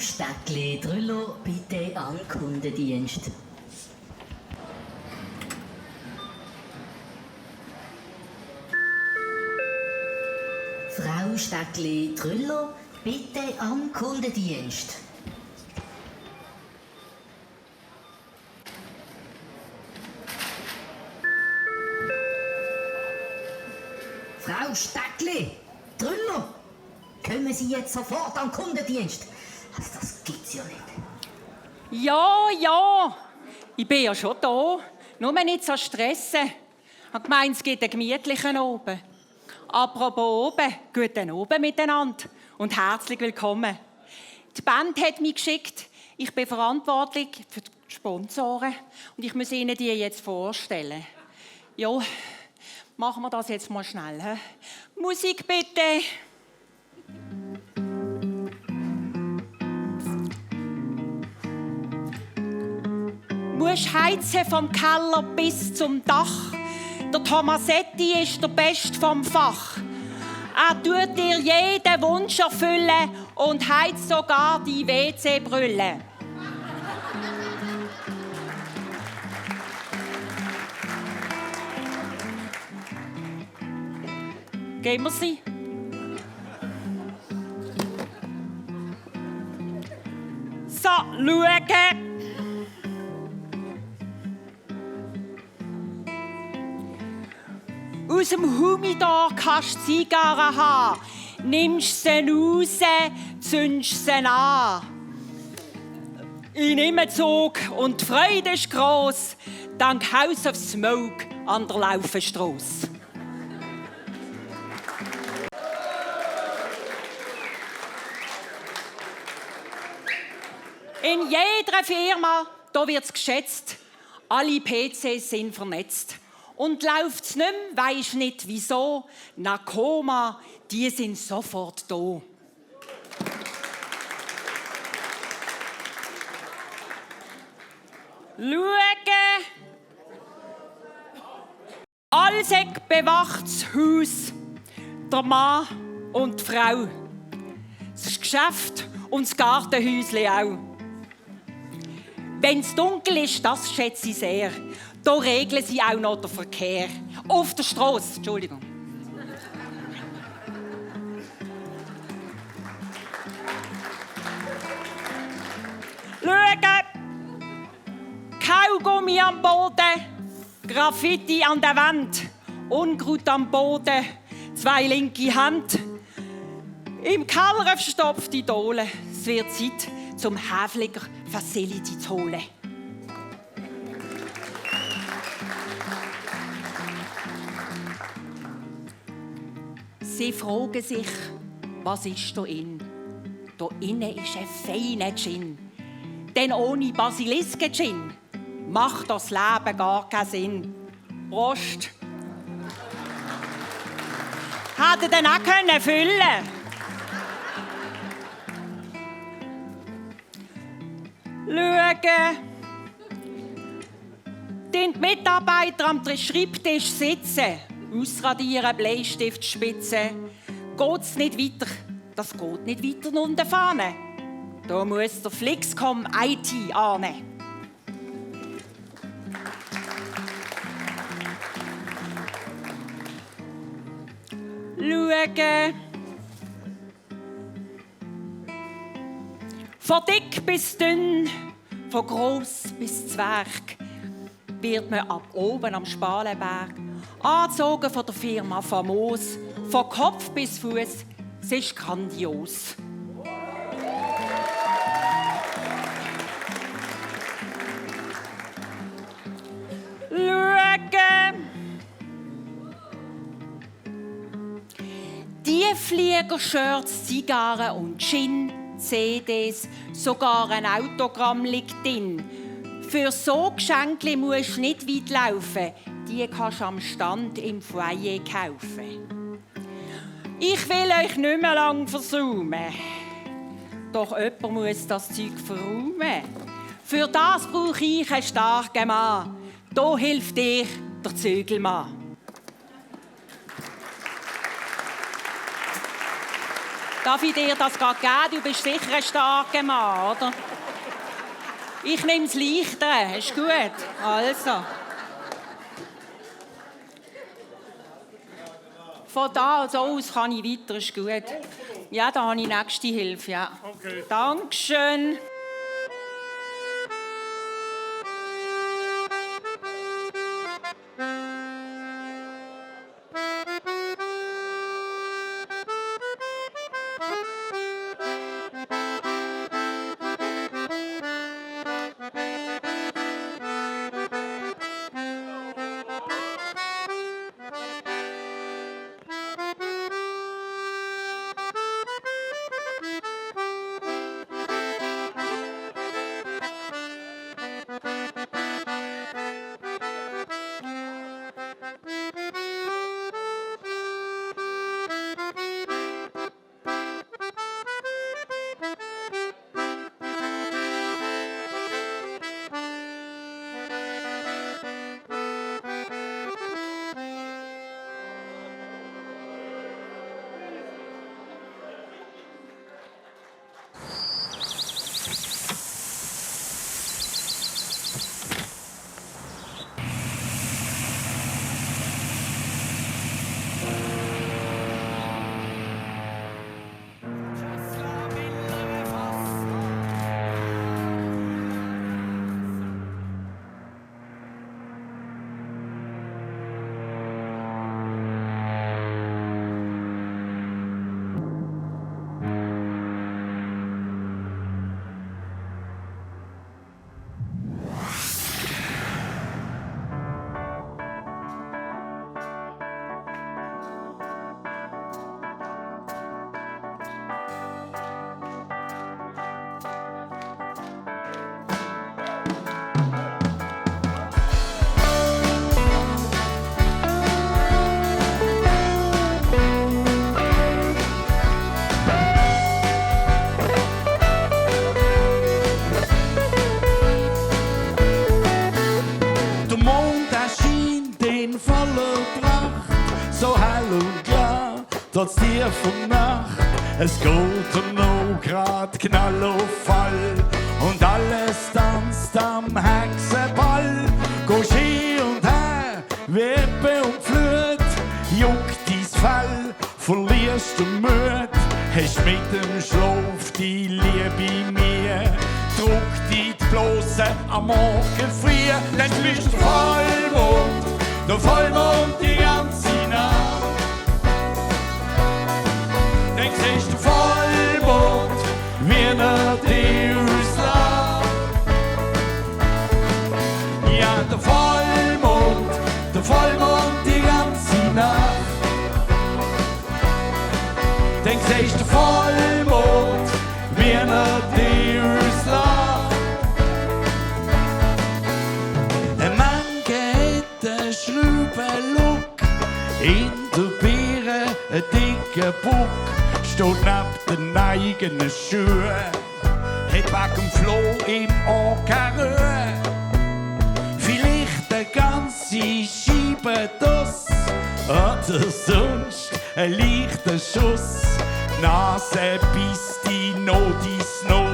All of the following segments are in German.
Steckli Drüllo, bitte an Kundendienst. Frau Steckli Drüllo, bitte an Kundendienst. Frau Steckli Drüllo, kommen Sie jetzt sofort an Kundendienst? Also das gibt's ja nicht. Ja, ich bin ja schon da. Nur nicht so stressen. Ich habe gemeint, es gibt einen gemütlichen oben. Apropos oben, guten Abend miteinander und herzlich willkommen. Die Band hat mich geschickt. Ich bin verantwortlich für die Sponsoren und ich muss Ihnen die jetzt vorstellen. Ja, machen wir das jetzt mal schnell. He? Musik bitte. Musst heizen vom Keller bis zum Dach. Der Tomasetti ist der Beste vom Fach. Er tut dir jeden Wunsch erfüllen und heizt sogar die WC-Brille. Geben wir sie? So, schauen. Aus dem Humidor kannst du Zigarren haben. Nimmst sie raus, zündest sie an. Ich nehme Zug und die Freude ist gross, dank House of Smoke an der Laufenstrasse. In jeder Firma wird es geschätzt, alle PCs sind vernetzt. Und läuft es nicht mehr, weisst nicht wieso. Nakoma, die sind sofort da. Schauen. Allseg bewacht das Haus, der Mann und die Frau. Das Geschäft und das Gartenhäuschen auch. Wenn es dunkel ist, das schätze ich sehr. Da regeln sie auch noch den Verkehr. Auf der Strasse, Entschuldigung. Schauen! Kaugummi am Boden, Graffiti an der Wand, Unkraut am Boden, 2 linke Hände. Im Keller verstopfte Dohle. Es wird Zeit, zum Häfliger Facility zu holen. Sie fragen sich, was ist da innen? Da innen ist ein feiner Gin. Denn ohne Basilisken-Gin macht das Leben gar keinen Sinn. Prost! Hätte den auch füllen können. Schauen. Die Mitarbeiter am Schreibtisch sitzen. Ausradieren, Bleistift, Spitze. Geht's nicht weiter? Das geht nicht weiter unter Fahne. Da muss der Flixcom IT annehmen. Schauen. Von dick bis dünn, von gross bis Zwerg, wird man ab oben am Spalenberg angezogen von der Firma Famos, von Kopf bis Fuß. Es ist grandios. Schauen. Die Fliegershirts, Zigarren und Gin, CDs, sogar ein Autogramm liegt drin. Für so Geschenke musst du nicht weit laufen. Die kannst du am Stand im Foyer kaufen. Ich will euch nicht mehr lang versäumen. Doch jemand muss das Zeug verräumen. Für das brauche ich einen starken Mann. Da hilft dir der Zügelmann. Darf ich dir das gerade geben? Du bist sicher ein starker Mann, oder? Ich nehme es leichter. Ist gut? Also. Von da aus kann ich weiter. Ist gut. Ja, da habe ich nächste Hilfe. Ja. Okay. Dankeschön. trotz tiefer Nacht. Es geht noch grad Knall auf Fall und alles tanzt am Hexenball. Gehst hin und her, Wippe und Flut, juckt dein Fell, verlierst den Mut. Hast mit dem Schlaf die Liebe in mir, druck die Blose am Morgen früh, dann bist du der Vollmond die ganze Nacht. Dann siehst du Vollmond, wie er dir auslacht. Ja, der Vollmond die ganze Nacht. Dann siehst du Vollmond, wie er dir auslacht. Ein Mann geht einen Schraubenlook, in der Beere ein dicker Buck, steht neben den eigenen Schuhen, hat wegen dem Floh im Ohr keine Ruhe. Vielleicht eine ganze Scheibe das, oder sonst ein leichter Schuss. Die Nase beißt die noch die Snow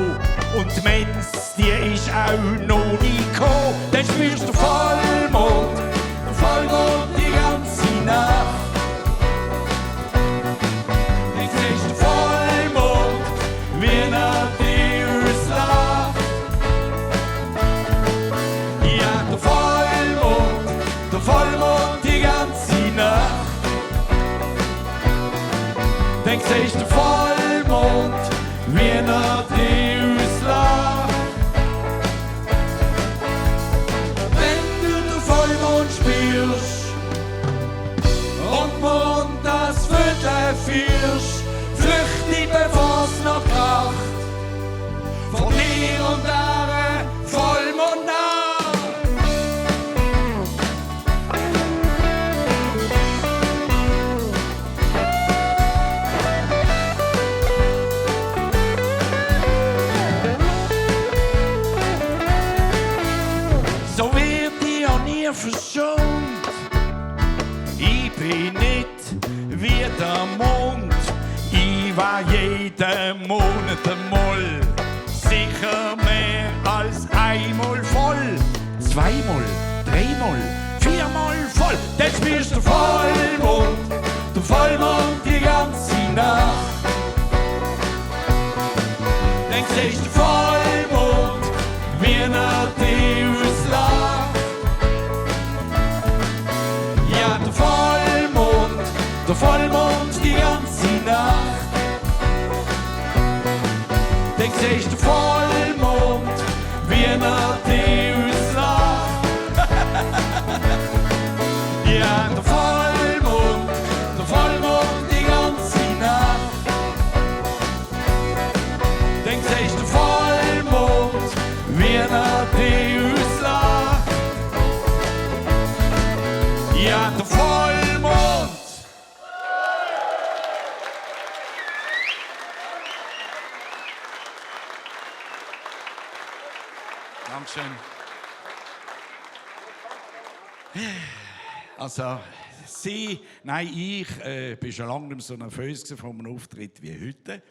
und die Mensch, die ist auch noch nie gekommen. Dann spürst du Vollmond die ganze Nacht. Dann siehst du Vollmond, wie er dir auslacht. Ja, der Vollmond die ganze Nacht. Dann siehst du Vollmond, wie er dir auslacht. Wenn du den Vollmond spürst und morgen das Viertel führst, flücht nicht, bevor's noch kracht, von dir und der Vollmond nach. So wird ich auch nie verschont. Ich bin nicht wie der Mond. Ich war jeden Monat einmal sicher mehr als einmal voll. Zweimal, dreimal, viermal voll. Dann spürst du Vollmond die ganze Nacht. Dann siehst du Vollmond, wie er dich auslacht. Ja, der Vollmond die ganze Nacht. Dann siehst du Vollmond, wie er dich auslacht. Ja, der Vollmond die ganze Nacht. Dann siehst du Vollmond, wie er dich auslacht. Ja, der Vollmond. Dankeschön. Also, ich bin schon lange nicht mehr so nervös vor einem Auftritt wie heute.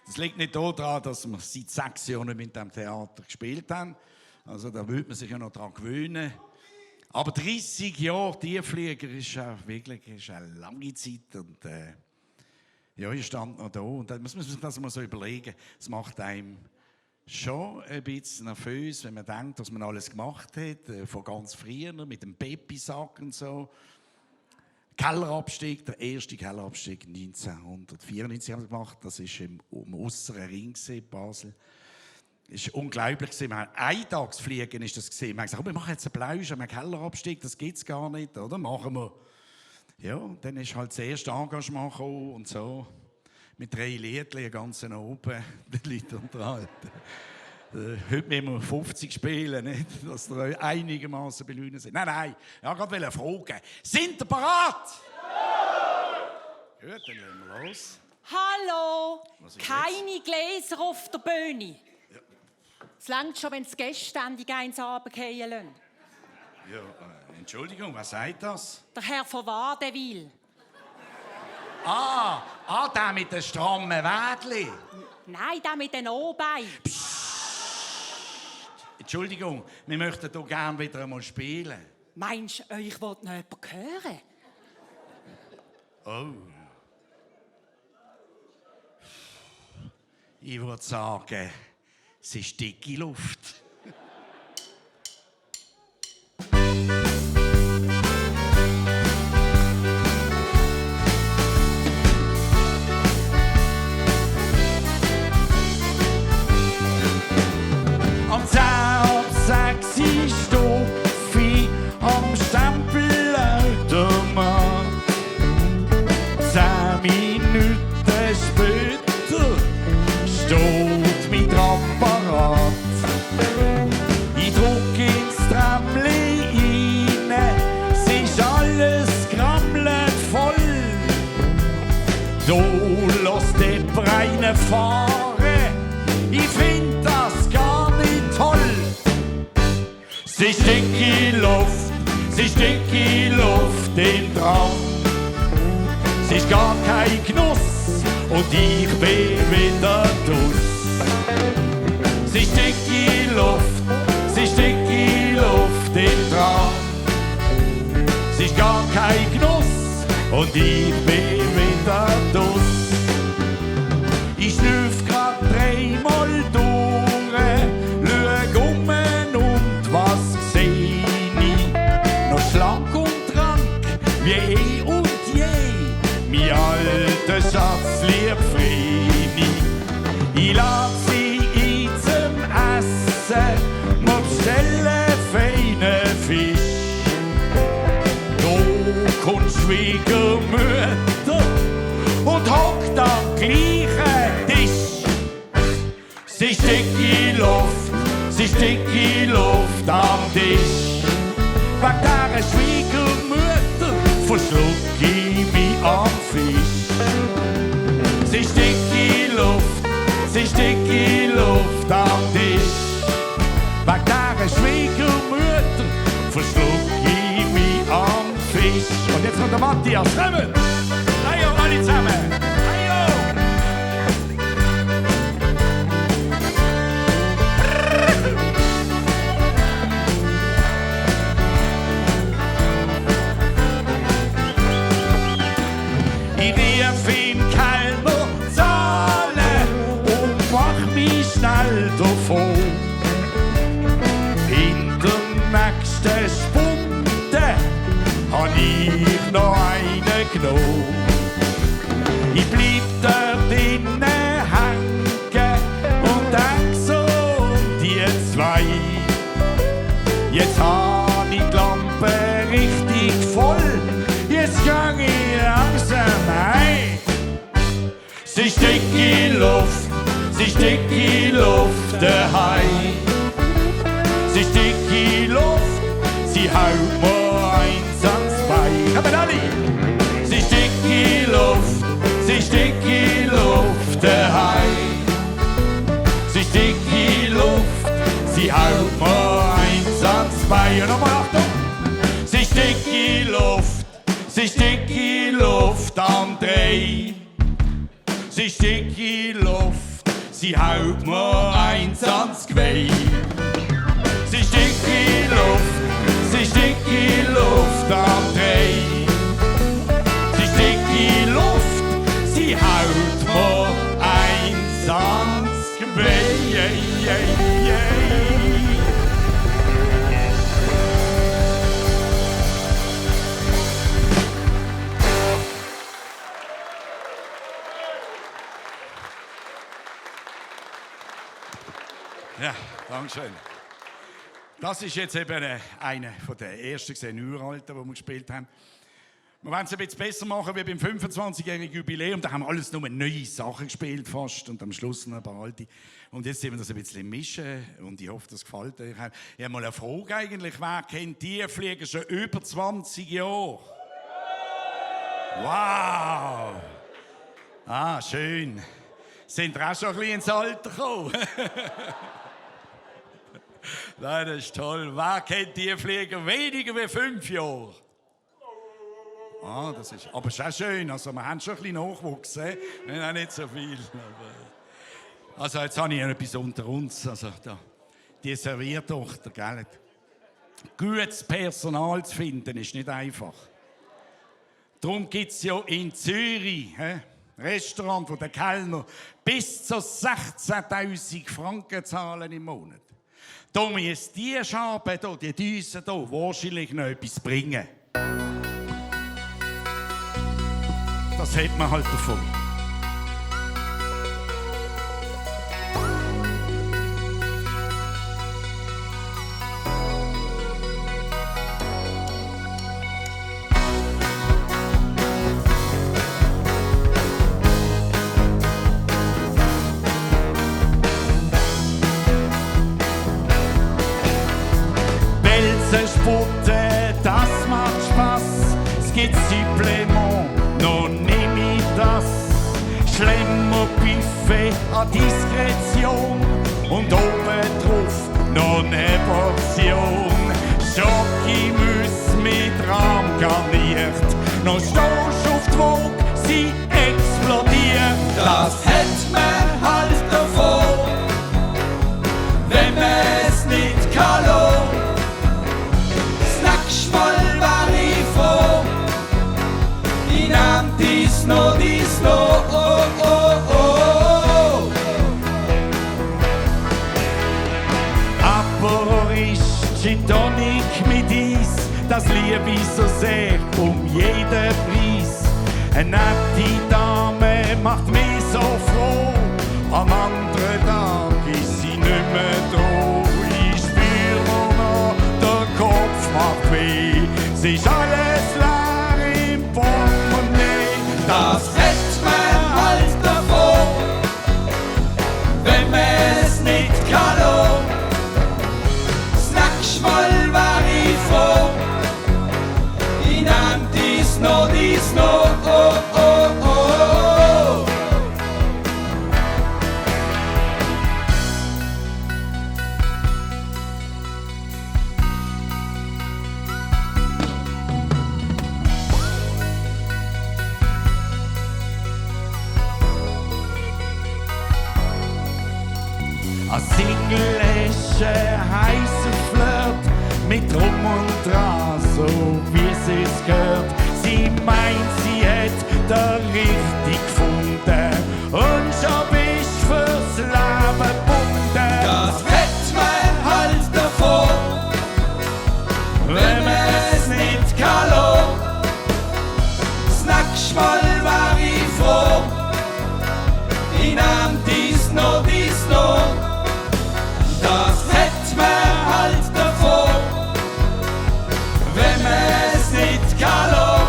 Das liegt nicht daran, dass wir seit 6 Jahren mit dem Theater gespielt haben. Also, da würde man sich ja noch daran gewöhnen. Aber 30 Jahre Tiefflieger ist wirklich eine lange Zeit. Und ja, ich stand noch da. Und dann muss man sich das mal so überlegen. Es macht einem schon ein bisschen nervös, wenn man denkt, dass man alles gemacht hat, von ganz früher, mit dem Peppi-Sack und so. Kellerabstieg, der erste Kellerabstieg 1994 haben wir gemacht. Das war im Usseren Ring in Basel. Das war unglaublich. Wir haben Eintagsfliegen ist das gesehen. Wir haben gesagt, wir machen jetzt einen Plausch, einen Kellerabstieg, das gibt es gar nicht, oder? Machen wir. Ja, dann ist halt das erste Engagement gekommen und so. Mit 3 Liedchen ganz oben, die Leute unterhalten. Heute müssen wir 50 spielen, nicht? Dass wir einigermaßen belünen sind. Nein. Ich wollte gerade fragen. Sind ihr bereit? Ja! Gut, dann gehen wir los. Hallo! Keine Gläser auf der Bühne. Ja. Es reicht schon, wenn die Gäste ständig eins runterfallen lassen. Ja, Entschuldigung, wer sagt das? Der Herr von Wadewil. Der mit den strammen Wädli. Nein, der mit den O-Beinen. Entschuldigung, wir möchten hier gerne wieder einmal spielen. Meinst du, euch wollt noch jemand hören? Oh. Ich würde sagen, es ist dicke Luft. Am 10 ab 6 Stoffi am Stempelautomat. 10 Minuten später steht mein Apparat. Ich druck ins Tramli rein, es ist alles grammelt voll. Da lässt der Breine fahren, ich find das gar nicht toll. Sie stinkt im Traum. Sie ist gar kein Genuss und ich bin wieder dus. Sie stinkt im Traum. Sie ist gar kein Genuss und ich bin wieder dus. Ich schnüff grad 3-mal durch, schau und was seh ich? Noch schlank und rank, wie und je, mein alter Schatz lieb Vreni. Ich lad sie ein zum Essen, wir bestellen feinen Fisch. Da kommt Schwiegermutter und hockt am gleichen Tisch. Sie stinkt in Luft am Tisch. Wegen dieser Schwiegermutter verschluck ich mich am Fisch. Sie stinkt in Luft am Tisch. Wegen dieser Schwiegermutter verschluck ich mich am Fisch. Und jetzt kommt der Matthias, kommen! Hey, alle zusammen! Hey, letzten Spunde hab ich noch einen genommen. Ich bleib da drinnen hängen und denk so um die zwei. Jetzt hab ich die Lampe richtig voll, jetzt gang ich langsam ein. Sie steckt in Luft, sie steckt in Luft daheim. Sie steckt in Luft, sie haut mir eins ans Bein. Kommen alle! Sie steckt in Luft, sie steckt in Luft daheim. Sie steckt in Luft, sie haut mir eins ans Bein. Und nochmal Achtung! Sie steckt in Luft, sie steckt in Luft am Dreh. Sie steckt in Luft, sie haut mir eins ans Geweih. Sie steckt in Luft, sie steckt in Luft am Dreh. Sie steckt in Luft, sie haut mir eins ans Geweih. Ja, danke schön. Das ist jetzt eben einer der ersten Uralten, die wir gespielt haben. Wir wollen es ein bisschen besser machen wie beim 25-jährigen Jubiläum. Da haben wir alles nur neue Sachen gespielt fast und am Schluss noch ein paar alte. Und jetzt sind wir das ein bisschen mischen und ich hoffe, das gefällt euch. Ich habe mal eine Frage eigentlich. Wer kennt die Flieger schon über 20 Jahre? Wow! Ah, schön. Sind ihr auch schon ein bisschen ins Alter gekommen? Nein, das ist toll. Wer kennt die Flieger weniger wie 5 Jahre? Ah, das ist, aber es ist auch schön. Also, wir haben schon ein bisschen Nachwuchs. Wir haben auch nicht so viel. Aber, also, jetzt habe ich etwas unter uns. Also, da, die Serviertochter, gell? Gutes Personal zu finden, ist nicht einfach. Darum gibt es ja in Zürich Restaurants, wo der Kellner bis zu 16'000 Franken zahlen im Monat. Da müssen die Schaben hier, die Düsen hier, wahrscheinlich noch etwas bringen. Das hat man halt davon. Sputte, das macht Spaß. Es gibt Supplement, noch nehme ich das. Schlemmerbuffet an Diskretion und obendrauf noch eine Portion. Schokimüsse mit Rahm garniert, noch Stoß auf die Waage, sie explodiert. Das hat man halt davon, wenn man es nicht kann lassen. Mal war ich froh, ich nahm dies noch, oh, oh, oh. Aperol, Gin Tonic mit Eis, das liebe ich so sehr, um jeden Preis. Eine nette Dame macht mich so froh, am anderen Tag ist sie nicht mehr da. Ich spür nur noch, der Kopf macht weh. Es ist alles leer im Portemonnaie. Das hat man halt davon, wenn man es nicht kann lassen. Das nächste Mal war ich froh, ich nahm dies noch, oh, oh, oh. Ein Single-Esche, heißer Flirt mit Drum und Dran, so wie sie es gehört. Sie meint, sie hat der richtig gefunden und schon bist fürs Leben gebunden. Das hat man halt davon, wenn man es nicht kann lassen. Das nächste Mal wär ich froh, ich nehm dies noch, das hätt man halt davon, wenn man es nicht kann lassen.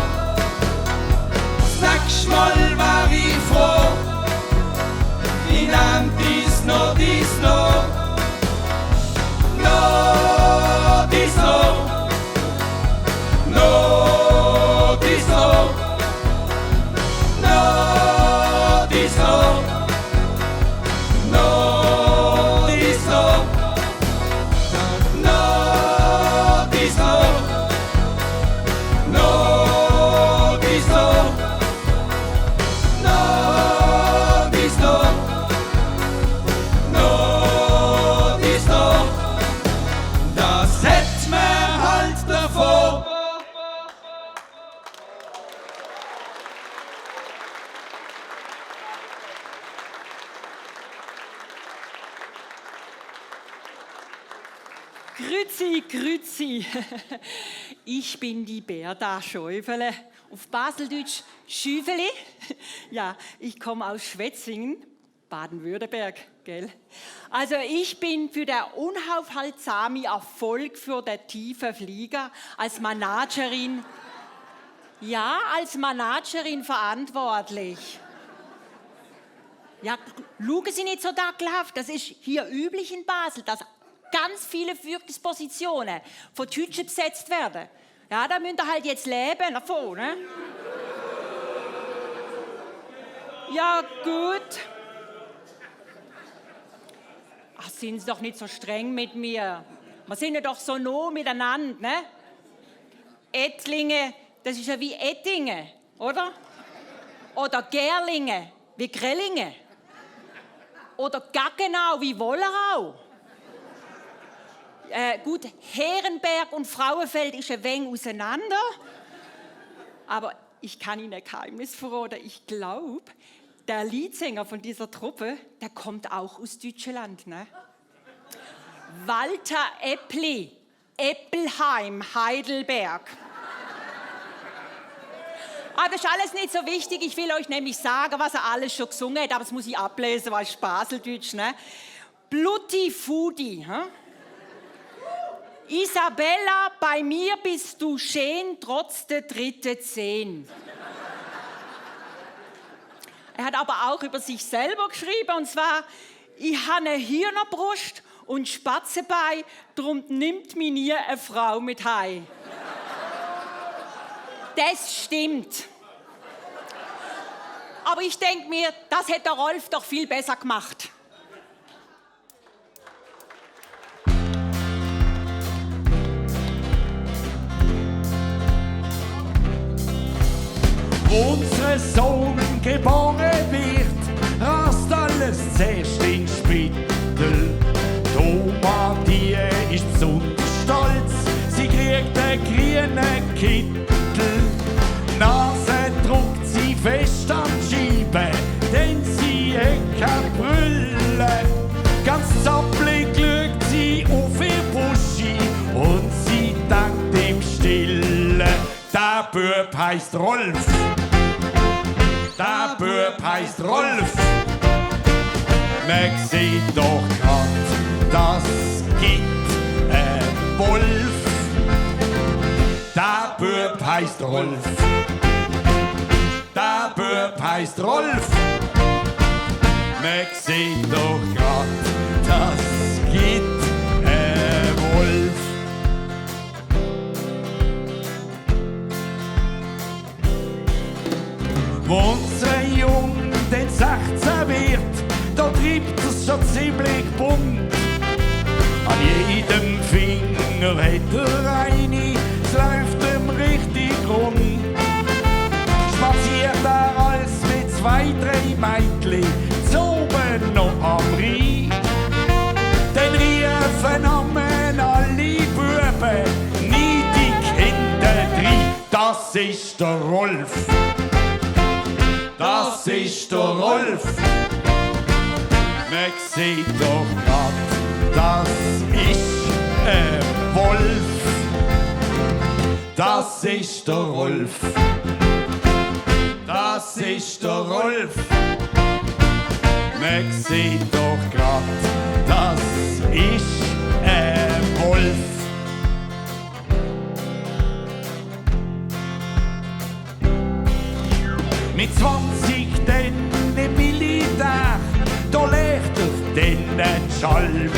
Das nächste Mal wär ich froh, ich nehm dies noch, no, dies noch, no, dies noch, no, dies noch, no, dies noch, no, dies noch, no, dies noch, no, dies noch, no, dies noch, das hätt man halt davon. Grüezi. Ich bin die Berda Schäufele. Auf Baseldeutsch Schüfeli. Ja, ich komme aus Schwetzingen, Baden-Württemberg, gell? Also ich bin für den unaufhaltsamen Erfolg für den tiefen Flieger als Managerin, verantwortlich. Ja, schauen Sie nicht so dackelhaft, das ist hier üblich in Basel, dass ganz viele Führungspositionen von Deutschen besetzt werden. Ja, da müsst ihr halt jetzt leben davon, ne? Ja, gut. Ach, sind Sie doch nicht so streng mit mir. Wir sind ja doch so nah miteinander, ne? Ettlinge, das ist ja wie Ettingen, oder? Oder Gerlingen, wie Grellinge. Oder Gaggenau, wie Wollerau. Gut, Herrenberg und Frauenfeld ist ein wenig auseinander. Aber ich kann Ihnen ein Geheimnis verraten. Ich glaube, der Leadsänger von dieser Truppe, der kommt auch aus Deutschland. Ne? Walter Eppli, Eppelheim, Heidelberg. Aber das ist alles nicht so wichtig. Ich will euch nämlich sagen, was er alles schon gesungen hat. Aber das muss ich ablesen, weil es Baseldeutsch, ne? Blutti Fudi, hm? Isabella, bei mir bist du schön, trotz der dritten 10. Er hat aber auch über sich selber geschrieben, und zwar: Ich habe eine Hühnerbrust und Spatzenbein, darum nimmt mich nie eine Frau mit heim. Das stimmt. Aber ich denke mir, das hätte der Rolf doch viel besser gemacht. Unser Sohn geboren wird, rast alles zuerst in Spittel. Oma, die ist besonders stolz, sie kriegt einen grünen Kittel. Nase druckt sie fest an die Scheibe, denn sie hat keine Brille. Ganz zappelig schaut sie auf ihr Buschi und sie denkt im Stillen: Der Bub heisst Rolf. Der Bub heisst Rolf. Man sieht doch grad, das gibt einen Wolf. Der Bub heisst Rolf. Der Bub heisst Rolf. Man sieht doch grad, das gibt einen Wolf. Wo unser Jung den 16 wird, da treibt es schon ziemlich bunt. An jedem Finger hat eine, es läuft ihm richtig rund. Spaziert als mit 2, 3 Mädchen zoben noch am Rhein. Dann riefen alle Buben neidig hintendrein: Das ist der Rolf. Das ist der Rolf. Man sieht doch grad, das ist ein Wolf. Das ist der Rolf. Das ist der Rolf. Man sieht doch grad, das ist ein Wolf. Mit 20 dann im Militär, da legt er den Schalpen.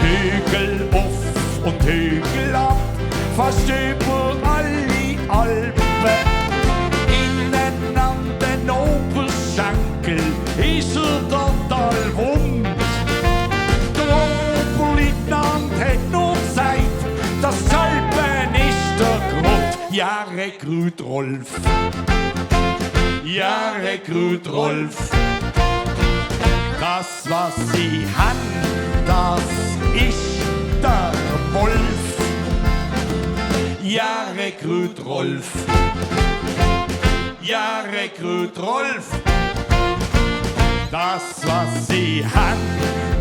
Hügel auf und Hügel ab, fast über alle Alpen. Innen an den Oberschenkel ist er total wund. Der Oberleutnant hat noch gesagt, das Schalpen ist der Grund. Ja, Rekrut Rolf. Ja, Rekrut Rolf. Das, was sie han, das ist der Wolf. Ja, Rekrut Rolf. Ja, Rekrut Rolf. Das, was sie han,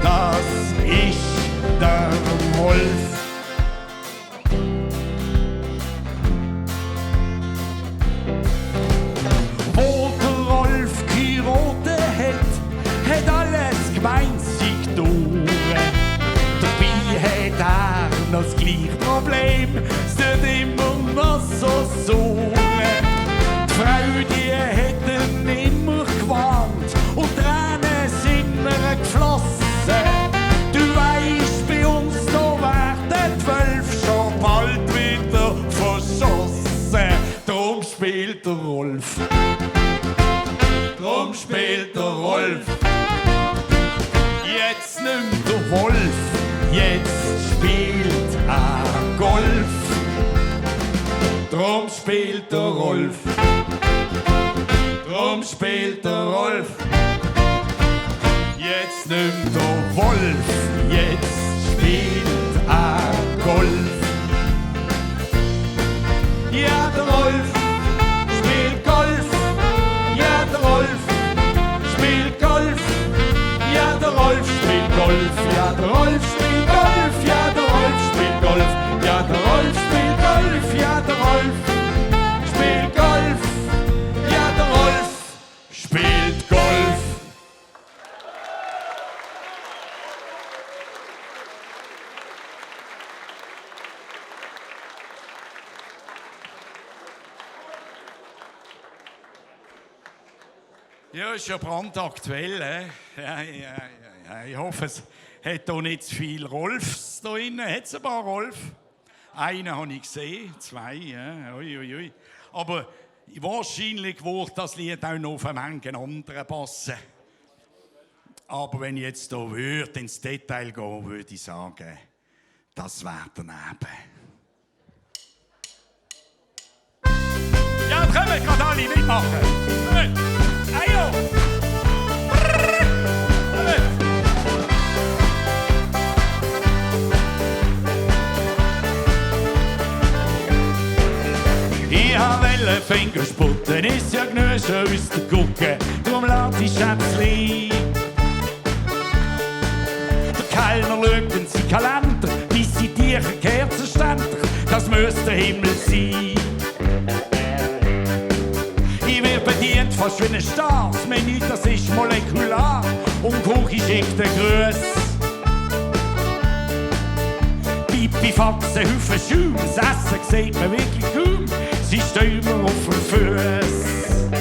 das ist der Wolf. Wo der Rolf Kirote hat alles gemeinsig durch. Dabei hat er noch das gleiche Problem, es tut immer noch so sauer. Die Frau, die hat ihn immer gewarnt und Tränen sind mir geflossen. Du weisst, bei uns da werden die Wölfe schon bald wieder verschossen. Drum spielt der Rolf. Drum spielt der Rolf. Jetzt nimmt der Wolf, jetzt spielt er Golf. Drum spielt der Rolf. Drum spielt der Rolf. Jetzt nimmt der Wolf, jetzt spielt er Golf. Ja, der Rolf spielt Golf. Ja, der Rolf spielt Golf. Ja, der Rolf spielt Golf. Ja, der Rolf spielt Golf. Ja, der Rolf spielt Golf. Ja, der Rolf spielt Golf. Ja, der Rolf spielt Golf. Ja, der Rolf spielt Golf. Ja, ist ja brandaktuell. Ja. Ich hoffe, es hat hier nicht zu viele Rolfs da drin. Hat es ein paar Rolf? Einen habe ich gesehen, zwei. Ja. Ui. Aber wahrscheinlich wird das Lied auch noch auf eine Menge anderen passen. Aber wenn ich jetzt hier ins Detail gehen würde ich sagen, das wäre daneben. Ja, kommen gerade alle mitmachen. Kommen. Ayo! Ich wollte Fingersputten, ist ja genug schon aus der Gucke, drum lass ich Schätzli. Der Kellner schaut in seinen Kalender, bis sie tiefen Kerzenständer, das müsste der Himmel sein. Ich werde bedient fast wie ein Staat, das Menü, das ist molekular und Kuchi schickt den Gruß. Pipi, Faxen, Hüfen, Schaum, das Essen sieht man wirklich kaum, sie stehen immer auf den Füßen.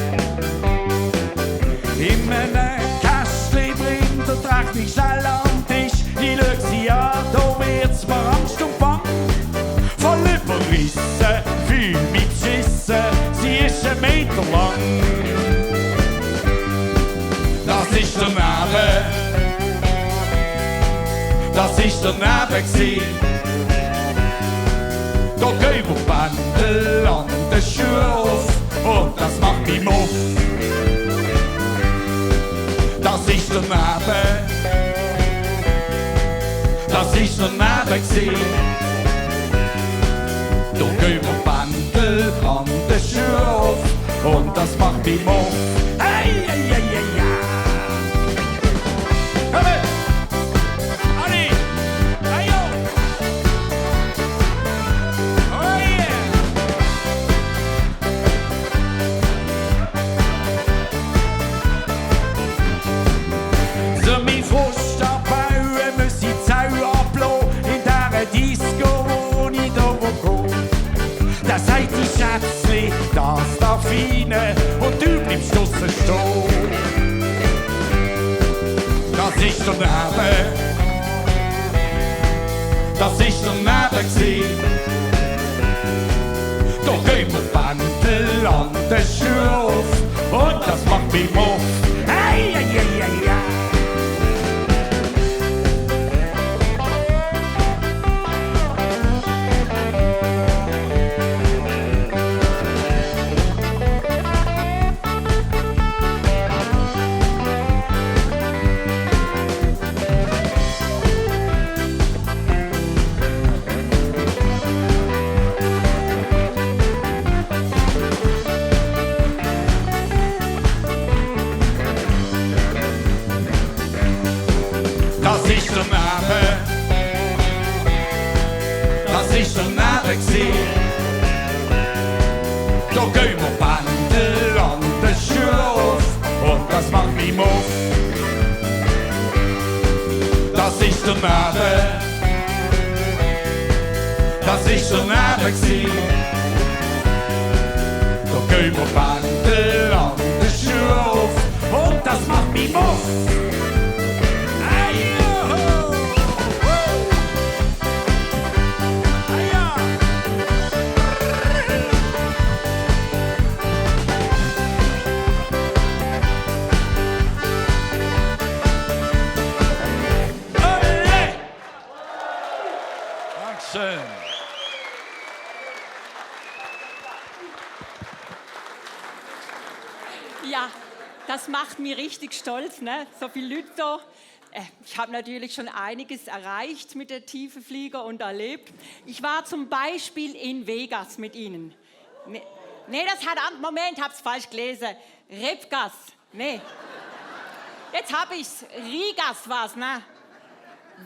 In einem Kästchen bringt der Trächtig schnell am Tisch, ich schau sie an, da wird's mir Angst und Bang. Voll überrissen, fühl mich beschissen, sie ist 1 Meter lang. Das ist der Name, das ist der Name gsi. Da gehen wir Bändel an den Schuhen auf und das macht mich muff. Das ist der Name, das ist der Name gsi. Da gehen wir Bändel an den Schuhen auf und das macht mich muff. Hey, hey, hey, hey, ja. Komm her! Ali! Hey, yo! Oh yeah! Plätzchen, das darf rein und du bleibst draussen stehen. Das ist daneben, das ist daneben gsi. Da gehen wir Pendel an den Schuf und das macht mich muff. Hey, hey, hey, hey, hey. Das ist daneben, das ist daneben gsi. Da gehen wir Pendel an den Schuf und das macht mich muff. Das ist daneben, das ist daneben gsi. Da gehen wir Pendel an den Schuf und das macht mich muff. Schön. Ja, das macht mich richtig stolz, ne? So viele Leute da. Ich habe natürlich schon einiges erreicht mit der Tiefenflieger und erlebt. Ich war zum Beispiel in Vegas mit Ihnen. Nee, das hat... Moment, hab's falsch gelesen. Repgas. Nee. Jetzt hab ich's. Rigas war's, ne?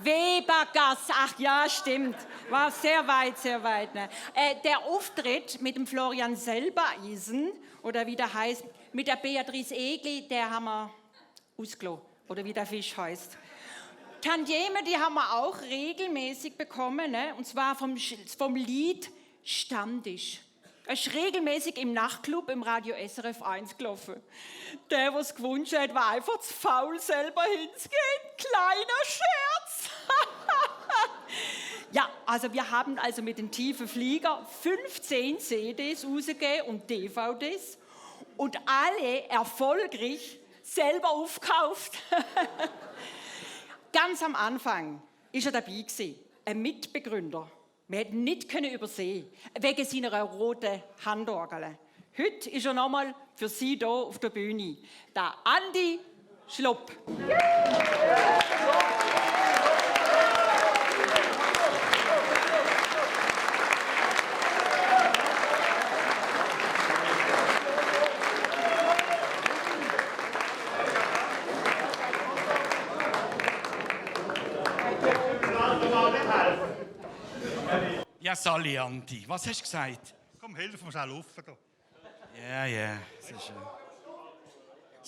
Webergas, ach ja, stimmt. War sehr weit, ne? Der Auftritt mit dem Florian Selbereisen, oder wie der heißt, mit der Beatrice Egli, der haben wir ausgelassen, oder wie der Fisch heißt. Tantieme, die haben wir auch regelmäßig bekommen, ne? Und zwar vom Lied Stammtisch. Er ist regelmäßig im Nachtclub im Radio SRF 1 gelaufen. Der, der es gewünscht hat, war einfach zu faul, selber hinzugehen. Kleiner Scherz. Ja, also wir haben also mit dem Tiefen Flieger 15 CDs rausgegeben und DVDs und alle erfolgreich selber aufgekauft. Ganz am Anfang war er dabei gewesen, ein Mitbegründer. Wir hätten nicht übersehen wegen seiner roten Handorgel. Heute ist er nochmal für Sie hier auf der Bühne. Der Andi Schlupp. Ja, Sali, Andi, was hast du gesagt? Komm, hilf mir schnell rauf. Ja, das ist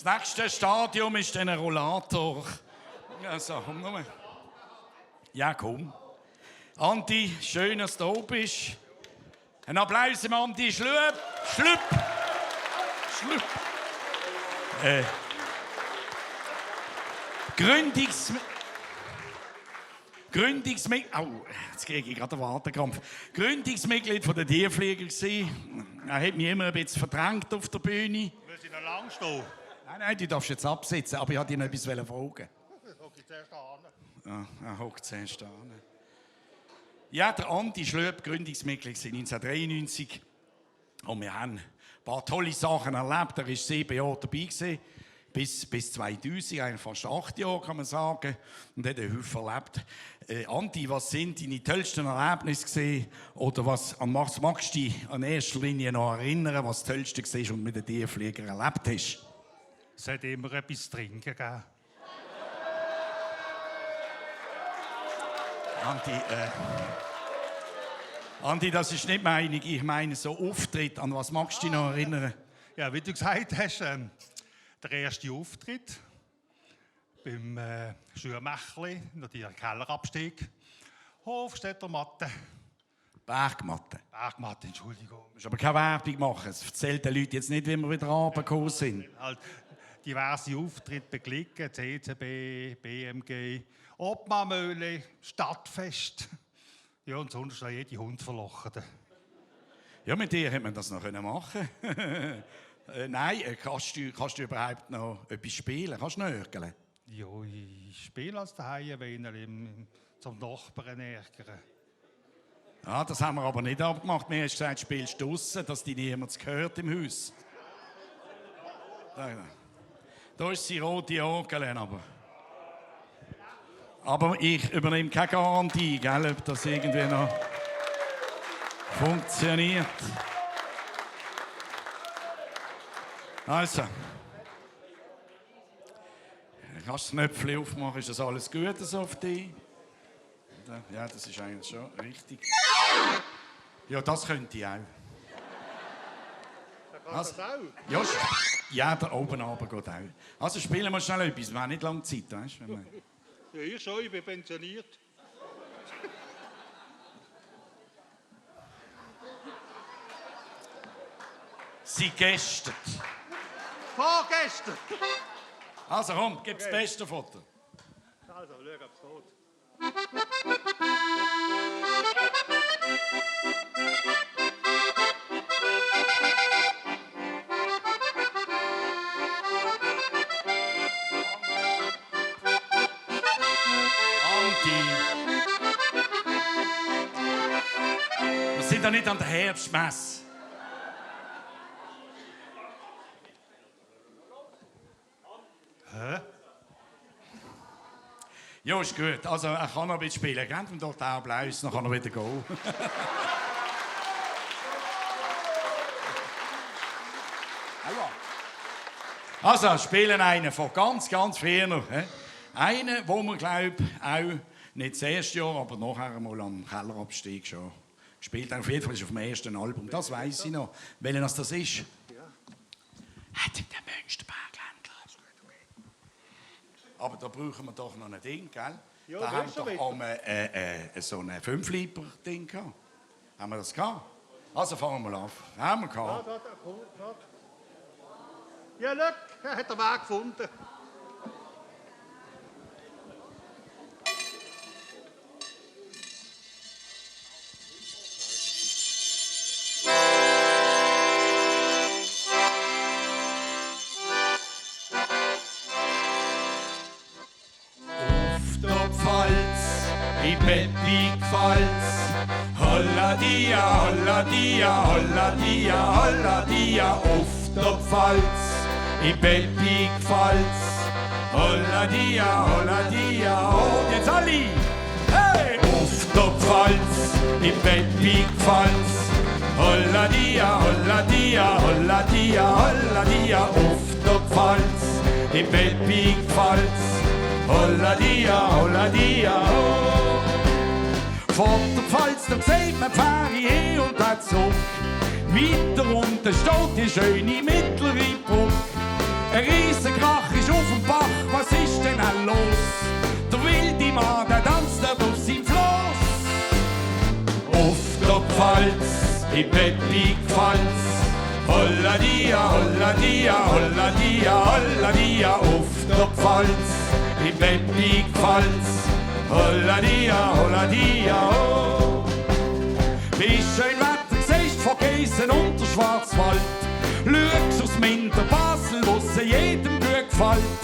das nächste Stadium ist dann ein Rollator. Ja, so, komm nur. Ja, komm. Andi, schön, dass du da bist. Ein Applaus dem Andi Schlupp. Gründungsmitglied. Oh, jetzt kriege ich gerade einen Wadenkrampf. Gründungsmitglied von der Tierflieger gewesen. Er hat mich immer ein bisschen verdrängt auf der Bühne. Willst du noch lang stehen? Nein, du darfst jetzt absitzen, aber ich wollte dich noch etwas fragen. Okay, zuerst an. Ja, er hockt zuerst an. Ja, der Andi Schlupp, Gründungsmitglied 1993. Und wir haben ein paar tolle Sachen erlebt. Er war 7 Jahre dabei gewesen. Bis 2000, eigentlich fast 8 Jahre, kann man sagen. Und hat einen Haufen erlebt. Andi, was sind deine tollsten Erlebnisse gewesen? Oder was magst du dich in erster Linie noch erinnern, was das Tollste war, was du mit den Tierfliegern erlebt hast? Es hat immer etwas zu trinken gegeben. Andi, das ist nicht meinig. Ich meine so Auftritt. An was magst du dich noch erinnern? Ja, wie du gesagt hast, der erste Auftritt beim Schürmächli, natürlich Kellerabstieg, Hofstädter Matte. Bergmatte. Bergmatte, Entschuldigung. Du musst aber keine Werbung machen. Es erzählt den Leuten jetzt nicht, wie wir wieder runtergekommen sind. Halt diverse Auftritte beglicken, CCB, BMG, Obmannmühle, Stadtfest. Ja, und sonst auch jede Hund verlochen. Ja, mit dir hätte man das noch machen können. Nein, kannst du überhaupt noch etwas spielen? Kannst du nörgeln? Ja, ich spiele als daheim, wenn zum Nachbarn ärgern. Ja, das haben wir aber nicht abgemacht. Mir hast gesagt, spielst du draussen, dass dich niemand hört im Haus. Da ist die rote Orgel, aber ich übernehme keine Garantie, gell, ob das irgendwie noch funktioniert. Also, kannst du das Knöpfchen aufmachen, ist das alles gut so auf dich? Ja, das ist eigentlich schon richtig. Ja, das könnte ich auch. Also, das auch? Ja, da oben runter geht auch. Also spielen wir schnell etwas, wir haben nicht lange Zeit, weißt du? Ja, ich schon, ich bin pensioniert. Sie gestern. Vorgestern! Also komm, gib das beste Foto. Also, schau, ob es geht. Wir sind ja nicht an der Herbstmesse. Hä? Ja, ist gut. Also, er kann noch ein bisschen spielen. Gebt ihm doch den Applaus, dann kann er wieder gehen. Also, spielen einen von ganz, ganz früher. Einen, wo man, glaube ich, auch nicht das erste Jahr, aber nachher mal am Kellerabstieg schon gespielt haben. Auf jeden Fall ist auf dem ersten Album. Das weiss ich noch. Welches das ist? Ja. Hat in der Münsterberg. Aber da brauchen wir doch noch ein Ding, gell? Ja, da haben wir doch so ein 5-Liter-Ding gehabt. Haben wir das gehabt? Also fangen wir an. Haben wir gehabt. Ja, schau, er hat den Weg gefunden. Pfalz. Holla dia, holla dia, holla dia, holla dia, auf der Pfalz. In Peppi Pfalz. Holla dia, oh, jetzt alle. Hey! Auf der Pfalz, in Peppi Pfalz. Holla dia, holla dia, holla dia, holla dia, auf der Pfalz. In Peppi Pfalz. Holla dia, oh. Vor der Pfalz, da sieht man Pfäri und der Zug. Weiter unten steht die schöne mittlere Brücke. Ein Riesenkrach ist auf dem Bach, was ist denn auch los? Der wilde Mann, der tanzt auf seinem Floß. Auf der Pfalz, in Peppi Pfalz. Holla dia, holla dia, holla dia, holla dia, auf der Pfalz, in Peppi Pfalz. Holla dia, oh. Bist schön Wetter, siehst von Geissen und der Schwarzwald. Schau's aufs Minder Basel, wo's jedem gut gefällt.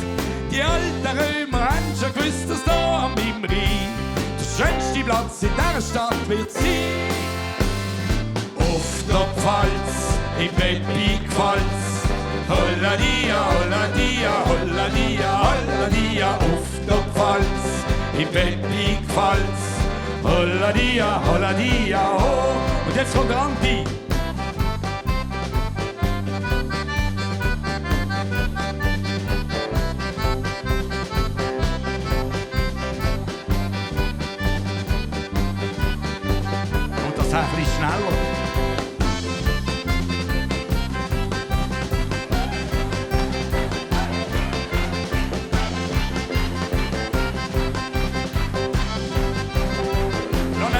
Die alten Römer haben schon gewusst, dass da am Rhein der schönste Platz in dieser Stadt wird sein. Auf der Pfalz, in Peppi Pfalz. Holla dia, holla dia, holla dia, holla dia, auf der Pfalz. In Peppi Pfalz, holla dia, oh. Und jetzt kommt der Andi. Und das ein bisschen schneller.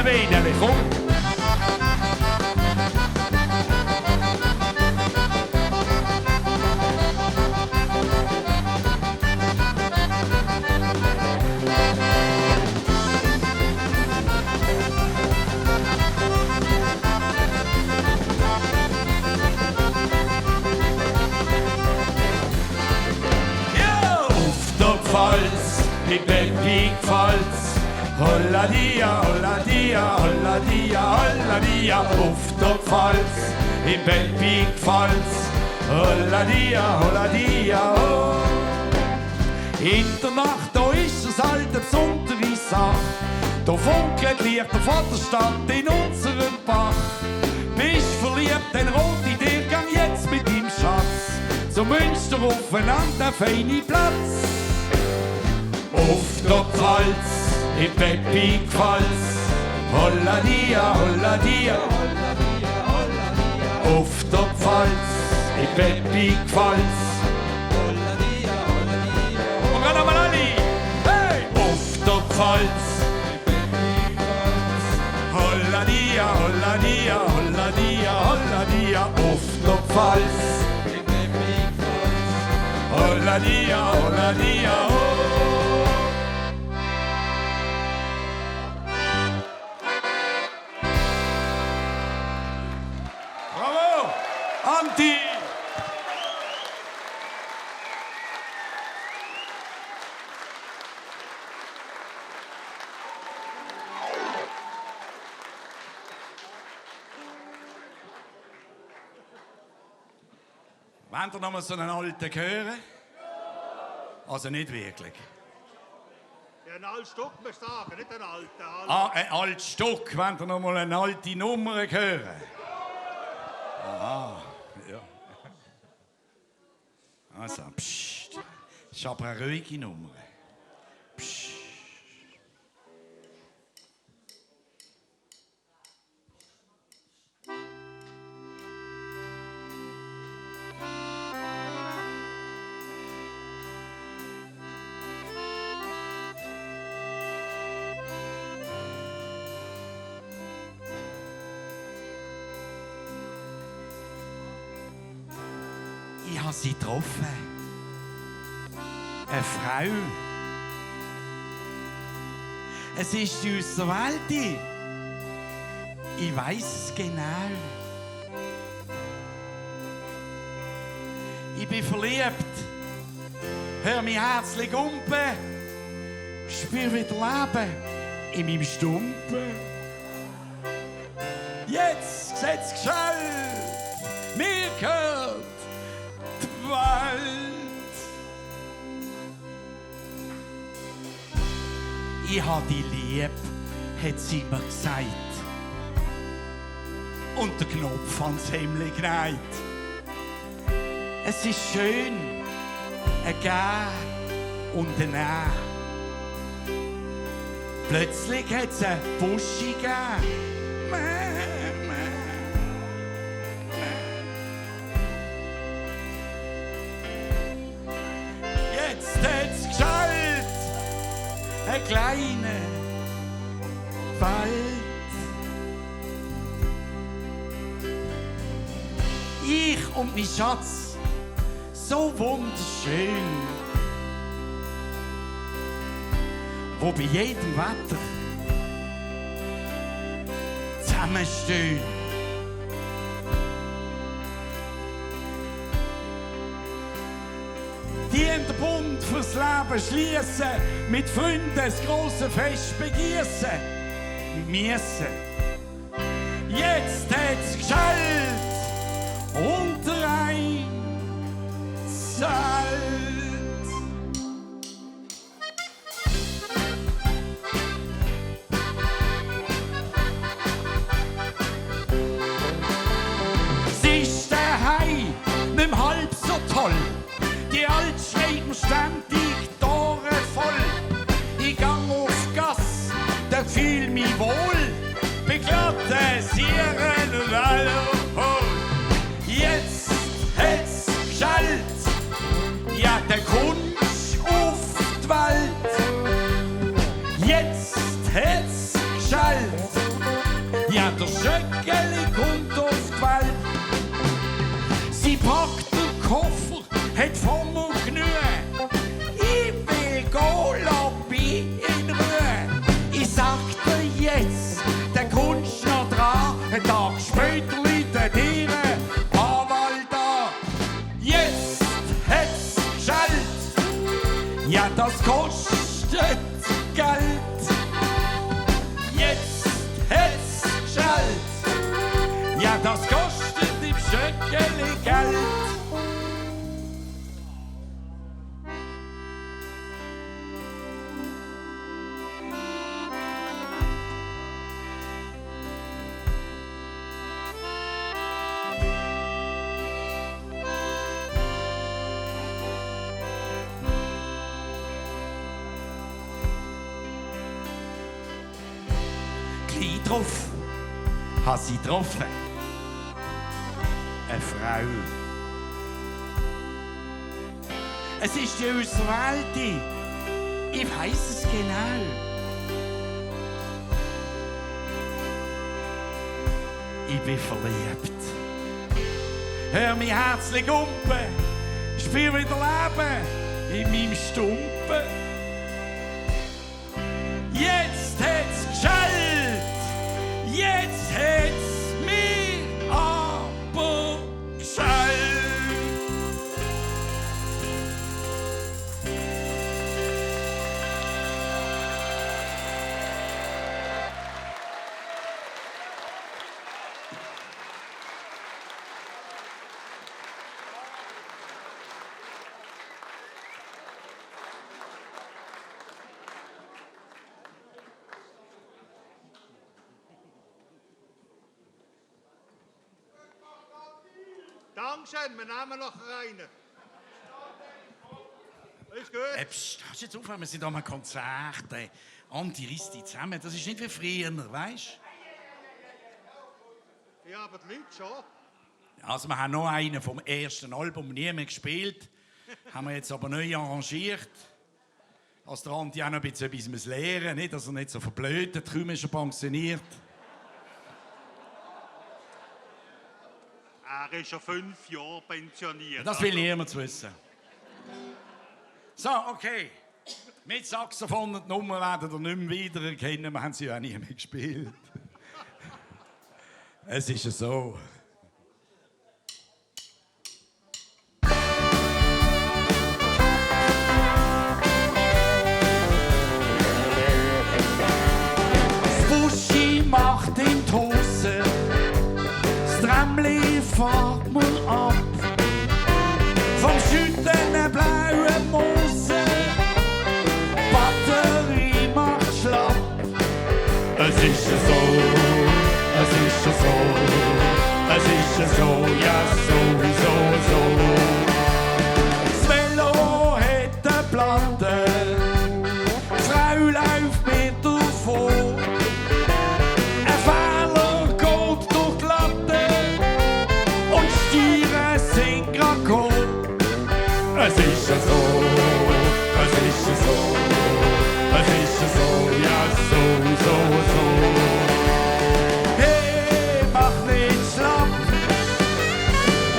Weidele, komm! Pfalz, in Peppi Pfalz. Holla dia, holla dia, holla dia, holla dia, auf der Pfalz, in Peppi Pfalz. Holla dia, oh. In der Nacht, da ist das alte besondere Sach. Da funkelt Licht der Vaterstadt in unserem Bach. Bist verliebt, dann rot in dir, gang jetzt mit deinem Schatz zum Münster aufeinander, feine Platz. Auf der Pfalz, in Peppi Pfalz. Holla dia, holla dia, holla dia, holla dia. Auf der Pfalz, in Peppi Pfalz. Holla dia, holla dia. Und dann nochmal alle. Hey! Auf der Pfalz, in Peppi Pfalz. Holla dia, holla dia, holla dia, holla dia. Auf der Pfalz, in Peppi Pfalz. Holla dia, oh. Anti! Wollt ihr noch mal so einen alten hören? Also nicht wirklich. Ja, ein altes Stück muss ich sagen, nicht ein alter. Ein altes Stück. Wollt ihr noch mal eine alte Nummer hören? Aha, ja. Also, psst. Das ist aber eine ruhige Nummer. Psst. Ich habe sie getroffen. Eine Frau. Es ist die aus der Welt. Ich weiss es genau. Ich bin verliebt. Hör mein Herz umpen. Spür wieder Leben in meinem Stumpen. Jetzt sieht's gescheit. Mir gehört die Welt. Ich hab die lieb, hat sie mir gesagt. Und der Knopf ans Hemdli genäht. Es ist schön, ein Gehen und ein Nein. Plötzlich hat's eine Buschi gegeben. Jetzt hat's geschallt, ein kleiner Wald. Ich und mein Schatz, so wunderschön, wo bei jedem Wetter zusammenstehen. Die in den Bund fürs Leben schließen, mit Freunden das grosse Fest begießen. Müssen. Jetzt hat's geschallt unter ein Zelt. Sie ist daheim, nimm halb so toll. Die Alte schreit mir ständig die Tore voll. Ich gang auf Gas, da fühl mich wohl. Begleite sie ihren Alkohol. Jetzt hat's geschallt, ja, der kommst auf die Welt. Jetzt hat's geschallt, ja, der Schöckeli kommt auf die Welt. Sie packt den Koffer, hat von mir genug. Ich will gehen, lass mich in Ruhe. Ich sag dir jetzt, der kommst noch dran. Ein Tag später läutet ihre Anwalt an. Jetzt hat's geschallt, ja, das Ja, das kostet im Schöckeli Geld. Gleich drauf hat sie getroffen. Eine Frau. Es ist die Auswählte. Ich weiss es genau. Ich bin verliebt. Hör mich herzlich umpen. Spür wieder Leben in meinem Stumpen. Jetzt hat's geschallt. Jetzt hat's mir aber geschallt. Dankeschön, wir nehmen noch einen. Ist gut. Psst, hörst du jetzt auf, wir sind an einem Konzert. Andi reiss dich zusammen. Das ist nicht wie früher, weißt du? Ja, aber die Leute schon. Also, wir haben noch einen vom ersten Album nie mehr gespielt. Haben wir jetzt aber neu arrangiert. Dass der Andi auch noch ein bisschen etwas lernen muss, dass er nicht so verblödet. Kaum ist er pensioniert. Er ist schon 5 Jahre pensioniert. Das will niemand wissen. So, okay. Mit Saxophon und Nummer werden ihr nicht mehr wiedererkennen. Wir haben sie ja auch nie mehr gespielt. Es ist ja so. Das Buschi macht in die Hose. Das Tramli fährt mal ab. Vom schüttenden blauen Moose. Batterie macht schlapp. Es ist ja so, es ist ja so, es ist ja so, ja sowieso so. Das Velo hat eine Platte. Die Frau läuft mit davon. Ein Fehler geht durch die Latte. Und Stiere sind grad gekommen. Es ist ja so, es ist ja so, es ist ja so, ja sowieso so. Hey, mach nicht schlapp,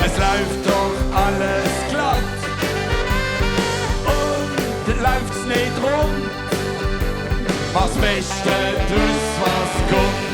es läuft doch alles glatt. Und läuft's nicht rund, was Beste draus was kommt.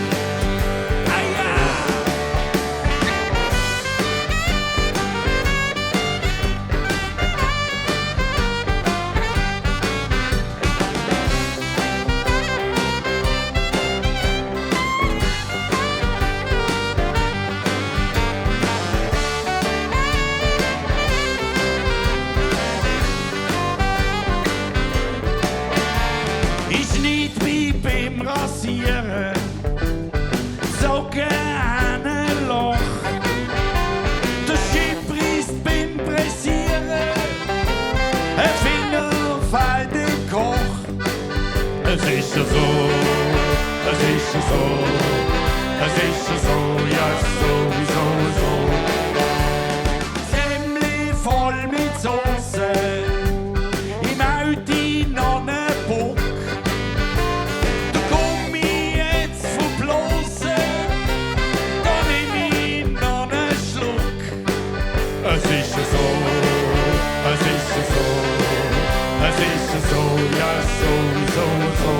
Rasieren, Socken an ein Loch, der Schip reißt beim Pressieren, ein Finger fällt im Koch. Es ist ja so, es ist ja so, es ist ja so, ja sowieso so. Semmli voll mit Soße, im Auto noch ne Bock. Es ist ja so, es ist ja so, es ist ja so, ja sowieso so.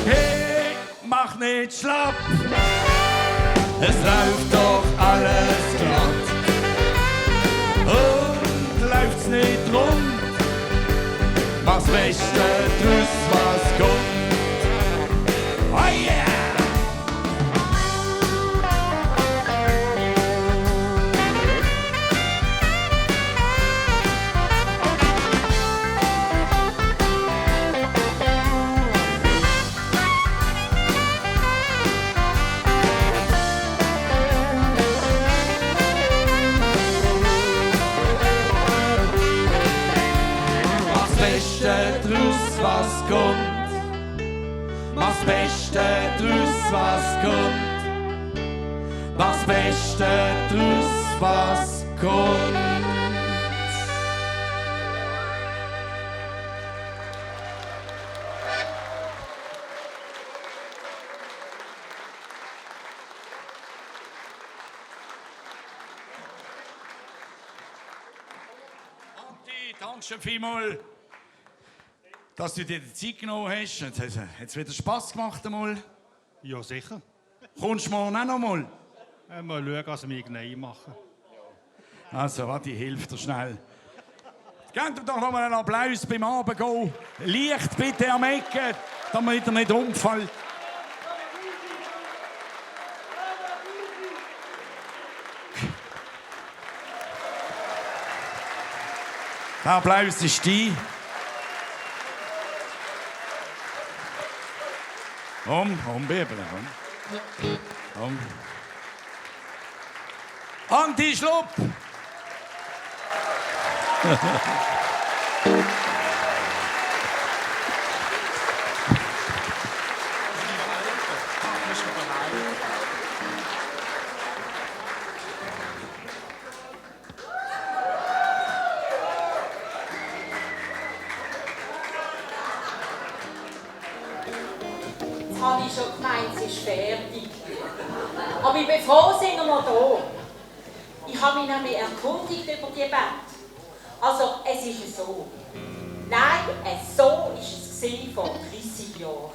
Hey, mach nicht schlapp, es läuft doch alles glatt. Und läuft's nicht rund, was Beste draus was kommt. Oh yeah! das Beste draus, was kommt. Danke schön vielmals, dass du dir die Zeit genommen hast. Jetzt hat es wieder Spass gemacht einmal. Ja, sicher. Kommst du morgen auch noch mal? Mal schauen, was wir genau machen. Also, warte, ich helfe dir schnell. Gebt ihm doch noch mal einen Applaus beim Abendgehen. Licht bitte am Ecken, damit er nicht umfällt. Der Applaus ist dein. Komm, Bibel, komm. Anti-Schlupp! Jetzt habe ich schon gemeint, es ist fertig. Aber ich bin froh, sind wir noch da. Ich habe mich nämlich erkundigt über die Band. Also, es ist so. Nein, so war es vor 30 Jahren.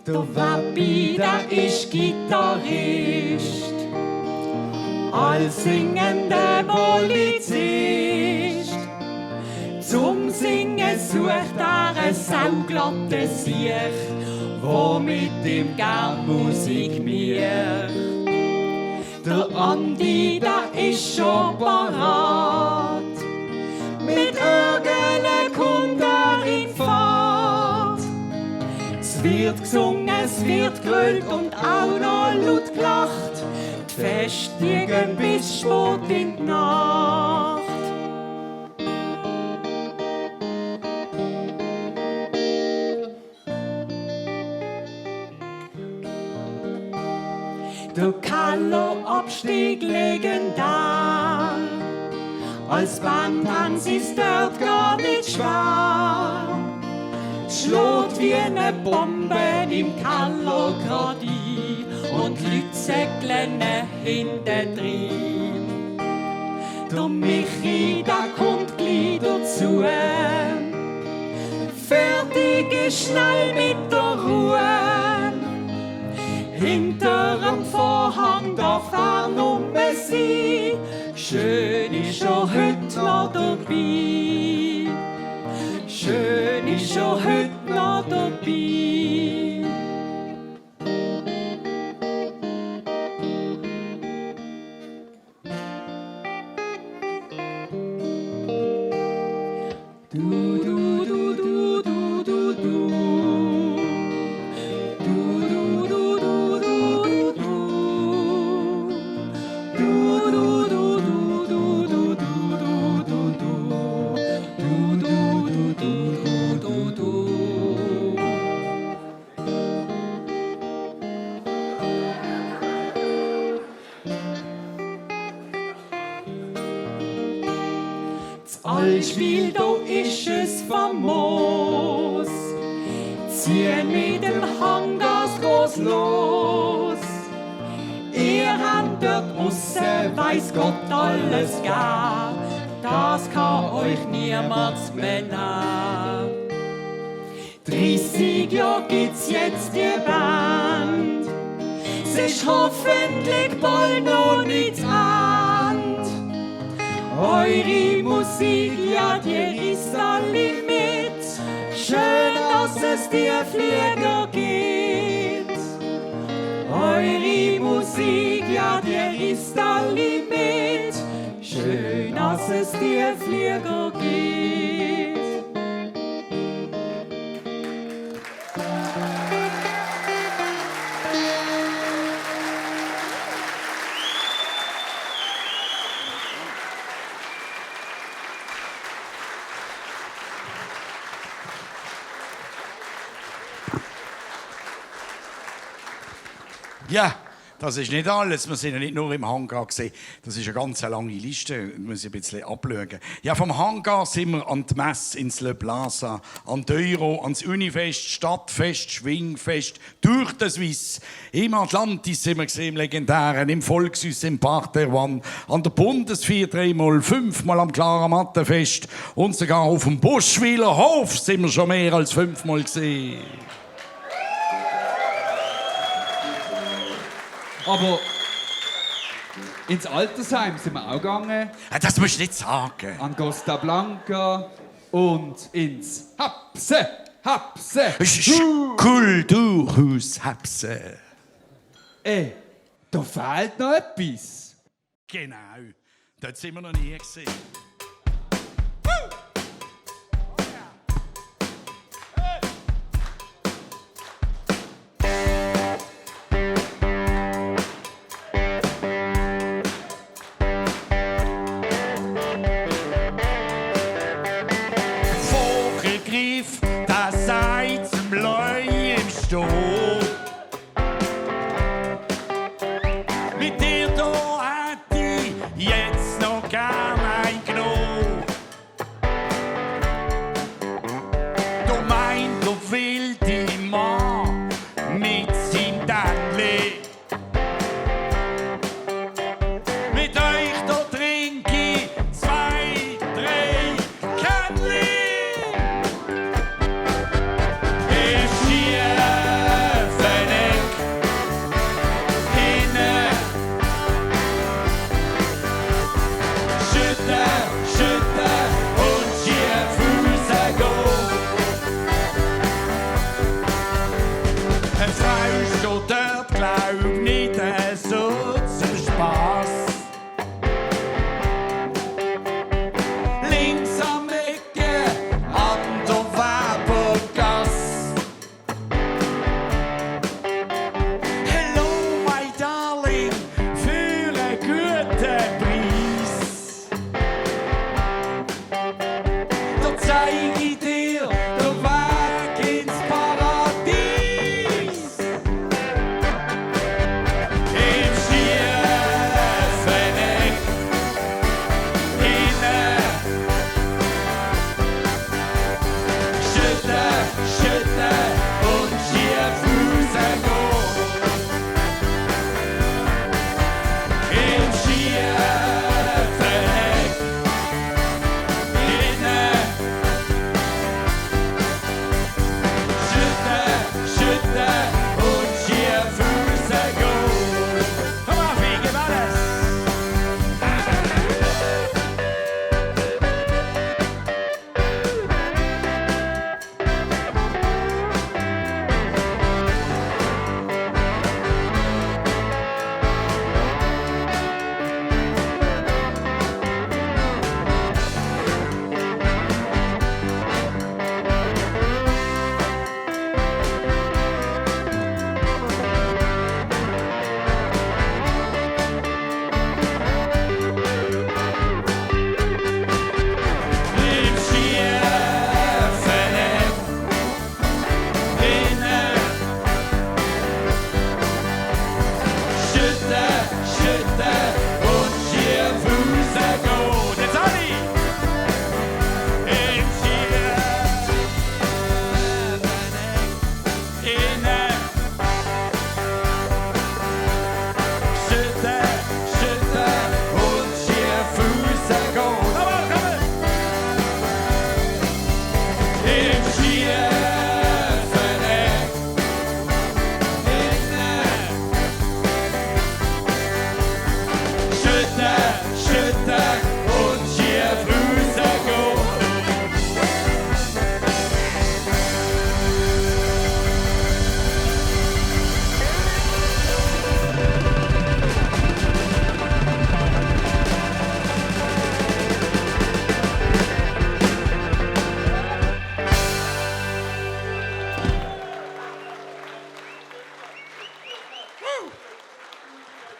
Der Wappi, der ist Gitarrist, als singender Polizist. Zum Singen sucht er ein sauglatte Siech, wo mit ihm gern Musik macht. Der Andi, der ist schon parat, mit irgendeinem kommt er in Fahrt. Es wird gesungen, es wird gegrölt und auch noch laut gelacht. Die Feste gehen bis spät in die Nacht. Der Kallo-Abstieg legendär, als Band haben sie's dort gar nicht schwer. Schlägt wie eine Bombe im Kallo grad ein und die Leute säckeln hinten drin. Der Michi, der kommt gleich dazu. Fertig ist schnell mit der Ruhe. Hinter dem Vorhang darf er nur sein. Schön ist er heute noch dabei. Schön ist er heute noch dabei. Du, du, du, du, du, du, du. Allschwil, da ist es famos. Ziehen mit dem Hangarsgroß los. Ihr habt dort aussen, weiss Gott, alles gern. Das kann euch niemand mehr nehmen. 30 Jahre gibt's jetzt die Band. Es ist hoffentlich bald noch nicht an. Eure Musik, ja, die ist alle mit. Schön, dass es dir Flieger gibt. eure Musik, ja, die ist alle mit. Schön, dass es dir Flieger gibt. Ja, das ist nicht alles. Wir sind ja nicht nur im Hangar gesehen. Das ist eine ganz lange Liste. Da muss ich ein bisschen abschauen. Ja, vom Hangar sind wir an die Messe ins Le Plaza, an die Euro, ans Unifest, Stadtfest, Schwingfest, durch das Suisse. Im Atlantis sind wir gesehen, im Legendären, im Volkshaus, im Park der One, an der Bundesvier 3-mal, 5-mal am Klaramattenfest und sogar auf dem Buschwiler Hof sind wir schon mehr als 5-mal gesehen. Aber ins Altersheim sind wir auch gegangen. Das musst du nicht sagen. An Costa Blanca und ins Hapse. Kulturhaus Hapse. Da fehlt noch etwas. Genau, dort sind wir noch nie gesehen. Vogelgriff, das sei zum Leu im Stroh. Mit dir da hätte ich jetzt noch gern ein Gno.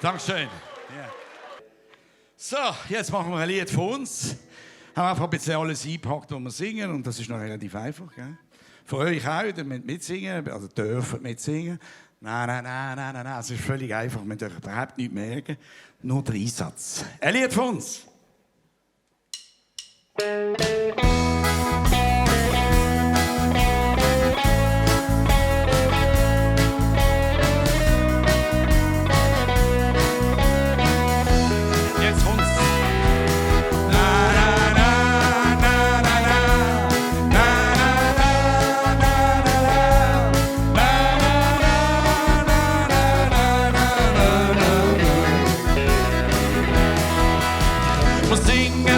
Dankeschön. Ja. So, jetzt machen wir ein Lied von uns. Haben einfach ein bisschen alles eingepackt, was wir singen. Und das ist noch relativ einfach. Gell? Für euch auch, ihr müsst mitsingen, also dürft mitsingen. Nein. Es ist völlig einfach. Wir dürfen überhaupt nichts merken. Nur der Einsatz. Ein Lied von uns.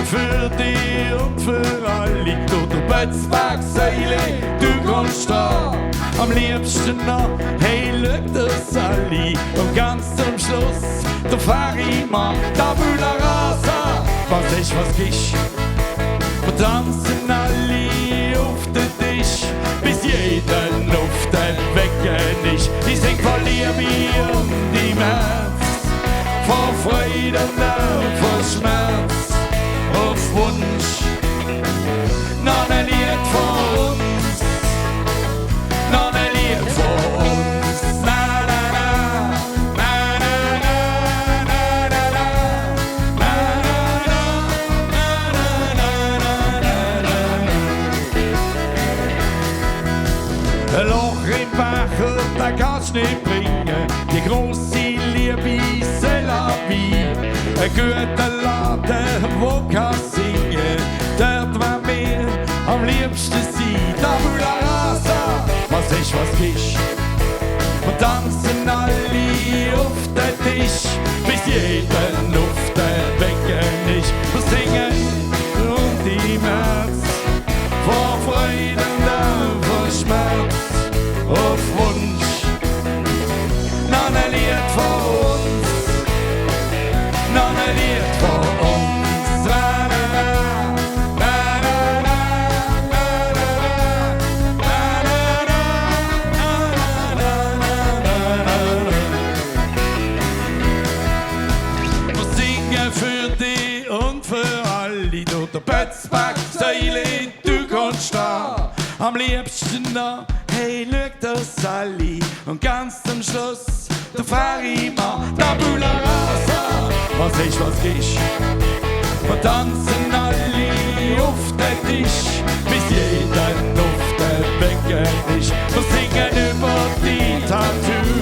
Für dich und für alle, durch den Bötzbergsäule, du kannst stehen. Am liebsten noch, hey, schau das alle. Und ganz zum Schluss, der Ferrymann, Tabula Rasa. Was ist, was gibst? Wir tanzen alle auf den Tisch, bis jeder auf den Wecken ist. Ich sing von Liebe und im Herz, von Freude und auch von Schmerz. Auf Wunsch, noch ein Lied von uns, noch ein Lied von uns. Na na na, na na na, na na na, na na na na na. Ein Loch im Becher, das kannst du nicht bringen, die grosse Liebe c'est la vie. Ein guter Laden, wo kann singen, dort war mir am liebsten sein. Tabula Rasa, was ist, was gibst? Wir tanzen alle auf den Tisch, bis jeder auf den Becken ist. Wir singen rund im Herz, vor Freude und auch vor Schmerz, auf Wunsch, noch ein Lied von uns. Noch ein Lied von uns. La, la, la, la, la, la, la, la, la. Wir singen für dich und für alle, durch den Bötzbergsäule, du kannst stehen. Am liebsten noch, hey, schau das alle. Und ganz zum Schluss, der Ferrymann, Tabula Rasa. Was ist, was gibst? Wir tanzen alle auf den Tisch, bis jeder auf den Becken ist. Wir singen über die Tattoo,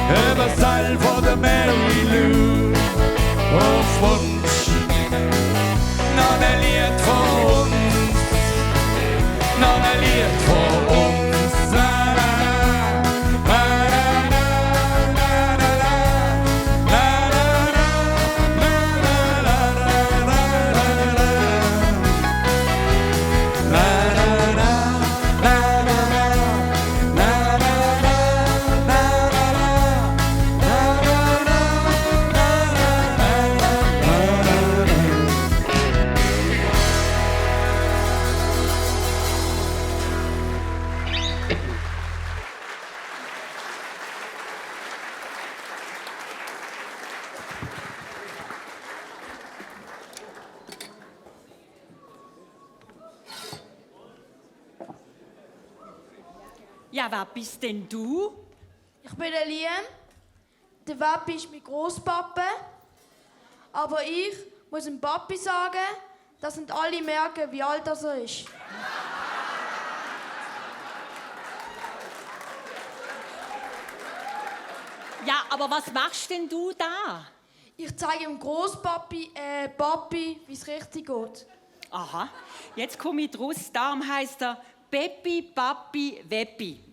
über das Seil von der Mary Lou. Auf Wunsch, noch ein Lied von uns, noch ein Lied von uns. Ja, wer bist denn du? Ich bin der Liam. Der Wappi ist mein Großpapa. Aber ich muss dem Papi sagen, dass nicht alle merken, wie alt er ist. Ja, aber was machst denn du da? Ich zeige dem Großpapi, Papi, wie es richtig geht. Aha, jetzt komme ich draus. Darum heisst er Peppi, Papi, Weppi.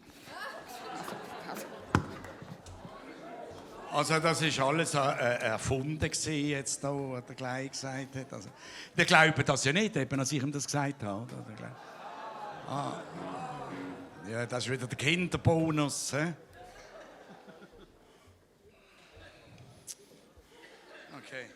Also das ist alles erfunden gewesen, jetzt da, was der Klein gesagt hat. Also, die glauben das ja nicht, eben, als ich ihm das gesagt habe. Oder? Ja, das ist wieder der Kinderbonus. He? Okay.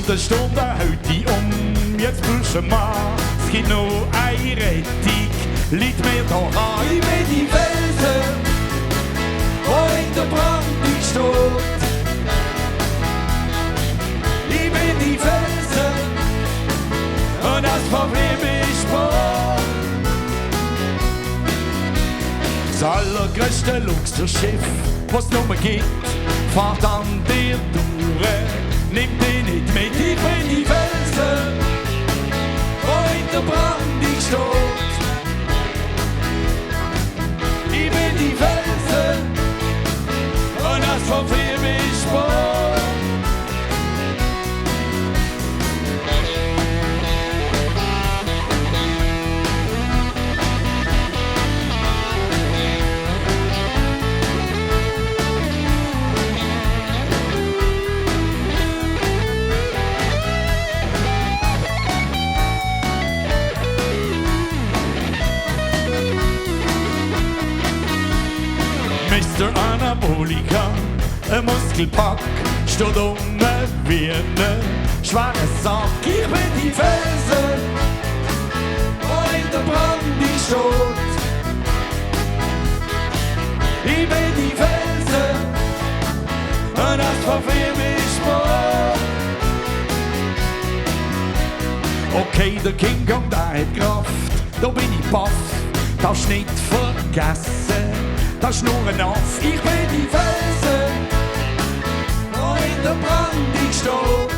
Stunden, heute jetzt brauchst du einen Mann. Es gibt nur eine Rettung, liegt mir doch an. Ich bin die Felsen, wo in der Brandung steht. Ich bin die Felsen, und das Problem ist Sport. Das allergrößte Luxusschiff, was es nur gibt, fahrt an dir durch. Nimm dich nicht mit, ich bin die Felsen, wo in der Brandung steht. Ich bin die Felsen, und das Problem ist Sport. Mr. Anabolika, ein Muskelpack, steht wie ein schwerer Sack. Ich bin die Felsen, wo in der Brandung steht. Ich bin die Felsen, und das Problem ist Sport. Okay, der King Kong, der hat Kraft, da bin ich baff, das ist nicht vergessen. Das ist nur ein Aff. Ich bin die Felsen, wo in der Brandung steht.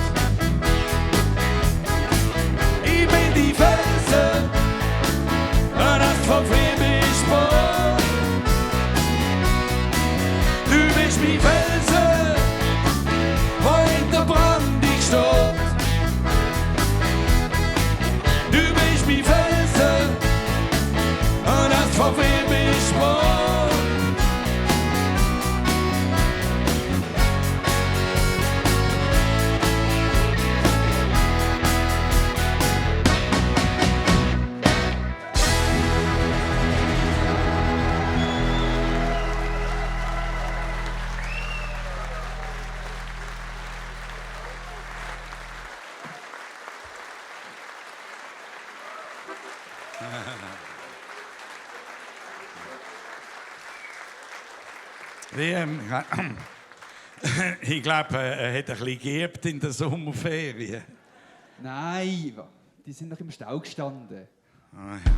Ich bin die Felsen, und das Problem ist Sport. Du bist mein Felsen, wo in der Brandung steht. Du bist mein Felsen, und das Problem ist Sport. Ich glaube, er hat ein bisschen geübt in der Sommerferien. Nein, die sind noch im Stau gestanden. Ah, ja.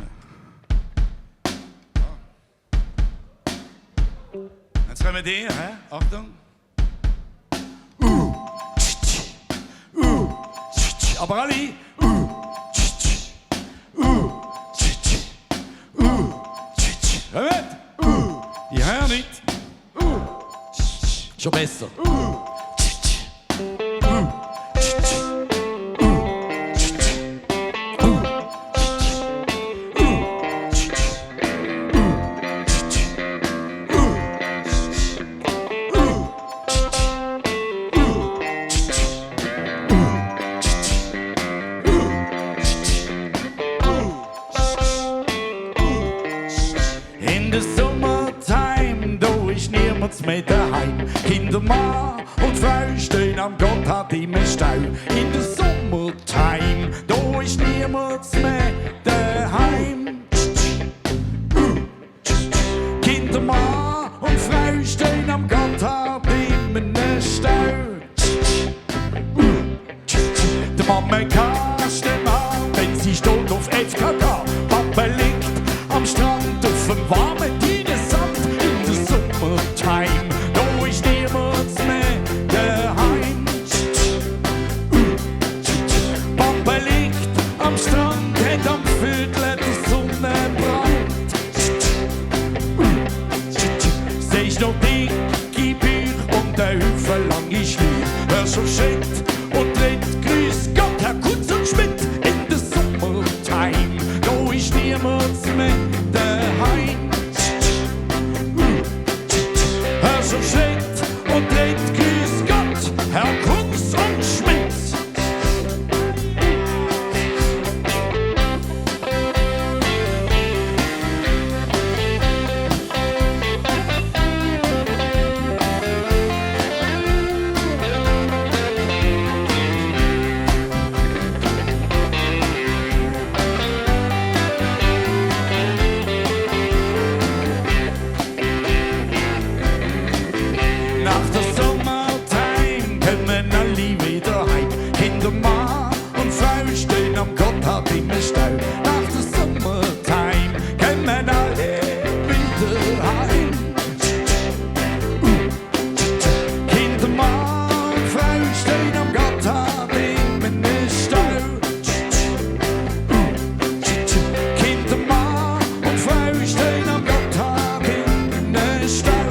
Jetzt kommen die, hä? Achtung. Aber alle. Hört? Die hören nicht. Schon besser. In der Summertime, da ist niemand mehr daheim. Kindermann und Frau stehen am Gotthard im Stau. In der Summertime, da ist niemand mehr daheim. Kindermann und Frau stehen am Gotthard im Stau. Der Mama kannst den Mann, wenn sie steht auf FKK. Papa liegt am Strand auf dem warmen Tigersand. In der Summertime, da ist niemand mehr daheim. Papa liegt am Strand, hat am Viertel die Sonne brennt. Siehst noch dicke Bücher und ein Haufen lange Schlief. Hörst schon Schritt und tritt, grüß Gott, Herr Kutzer. Frau stehen am Gotthard im Stau. Nach der Summertime kommen alle wieder heim. Kindermann, Frau stehen am Gotthard im Stau. Kindermann und Frau stehen am Gotthard im Stau.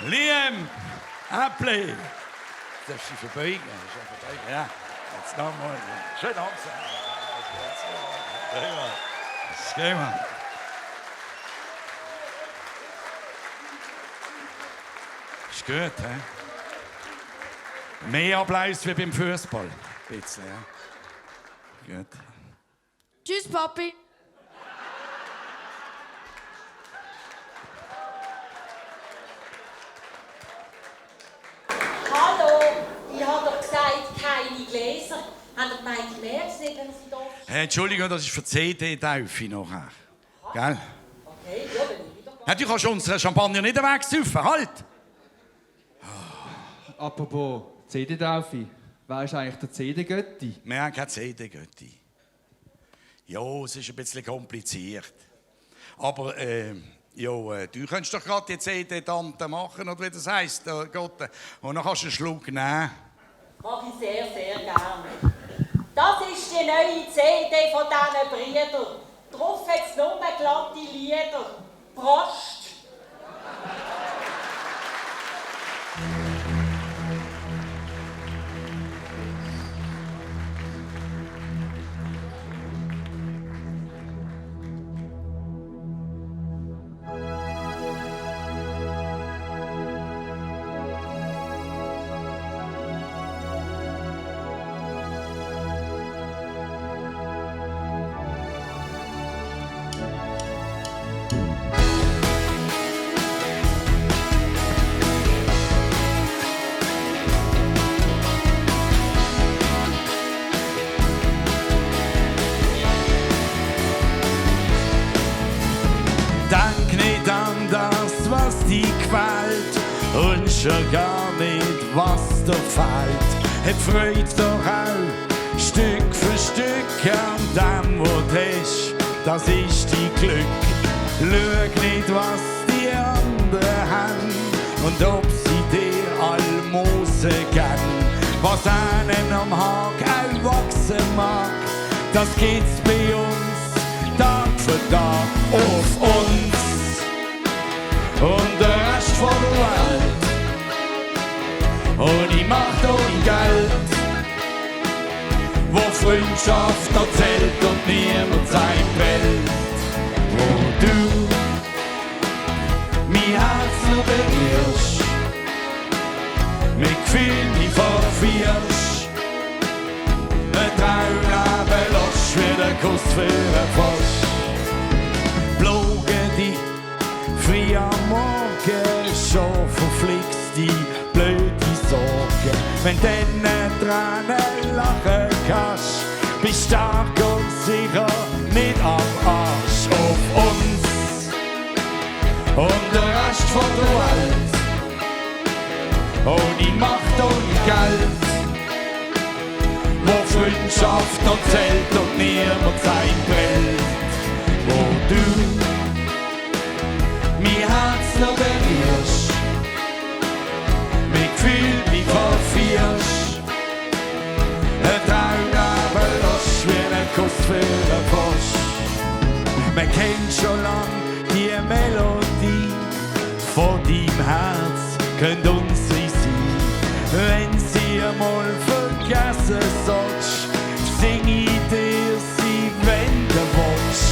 Liam, Appli. Darfst du dich verbeugen? Ja, jetzt nochmal. Schön langsam. Das gehen wir. Ist gut, hä? Mehr Applaus wie beim Fußball. Ein bisschen, ja. Gut. Tschüss, Papi. Hallo, ich habe doch gesagt, keine Gläser. Habt ihr gemeint, ich merke es nicht, wenn sie da ist? Entschuldigung, das ist für CD-Taufe nachher. Gell? Okay, ja, dann nehme ich doch Ja, du kannst unseren Champagner nicht wegsaufen, halt! Apropos CD-Taufe. Wer ist eigentlich der CD-Götti? Wir haben keine CD-Götti. Ja, es ist ein bisschen kompliziert. Aber, du könntest doch gerade die CD-Tante machen, oder wie das heisst, Gott. Und dann kannst du einen Schluck nehmen. Mache ich sehr, sehr gerne. Das ist die neue CD von diesen Brüdern. Drauf hat es nur glatte Lieder. Prost! Denk nicht an das, was dich quält, und schon gar nicht, was dir fehlt. Hab Freude doch auch, Stück für Stück an dem, was du hast, das ist dein Glück. Schau nicht, was die anderen haben und ob sie dir Almosen geben. Was einen am Haag auch wachsen mag, das gibt's bei uns Tag für Tag auf uns und der Rest von der Welt. Ohne Macht, ohne Geld, wo Freundschaft erzählt und niemand sein Welt. Wo du mein Herz noch berührst, mit Gefühl mich verführst, ein Traumleben lässt wie der Kuss für einen Frosch. Blogen die früh am Morgen, schon verflixt die blöde Sorge. Wenn du nicht Tränen lachen kannst, bist stark und sicher nicht am Arsch. Auf uns und der Rest von der Welt, ohne Macht und Geld, wo Freundschaft noch zählt und niemand sein Welt. Wo du mein Herz noch berührst, mit Gefühl mich verführst, ein Traumleben lässt wie ein Kuss für einen Frosch. Man kennt schon lang die Melodie von deinem Herz, könnte unsere sein. Wenn sie einmal vergessen sollst, sing ich dir sie, wenn du willst.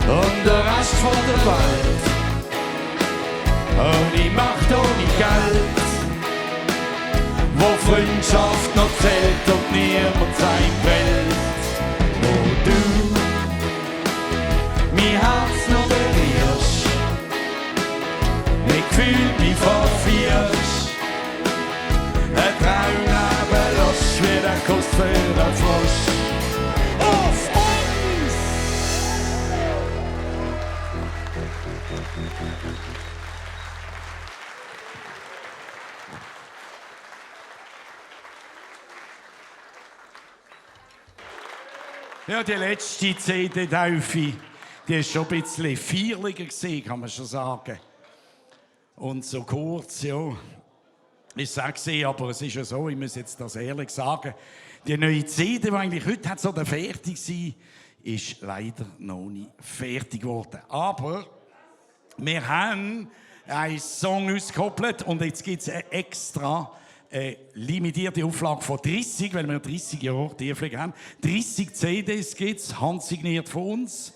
und der Rest von der Welt. Ohne Macht, ohne Geld, wo Freundschaft noch zählt und niemand sein Welt. Wo du mein Herz noch berührst, mit Gefühl mich verführst, ein Traum nebenlässt, wie der Kuss für den Frosch. Auf uns! Ja, die letzte CD Taufe, die war schon ein bisschen feierlicher gewesen, kann man schon sagen. Und so kurz, ja, ich sage es, aber es ist ja so, ich muss jetzt das ehrlich sagen, die neue CD, die eigentlich heute hat so fertig sein, ist leider noch nicht fertig geworden. Aber wir haben einen Song ausgekoppelt und jetzt gibt es eine extra limitierte Auflage von 30, weil wir 30 Jahre Tiefling haben. 30 CDs gibt es, handsigniert von uns,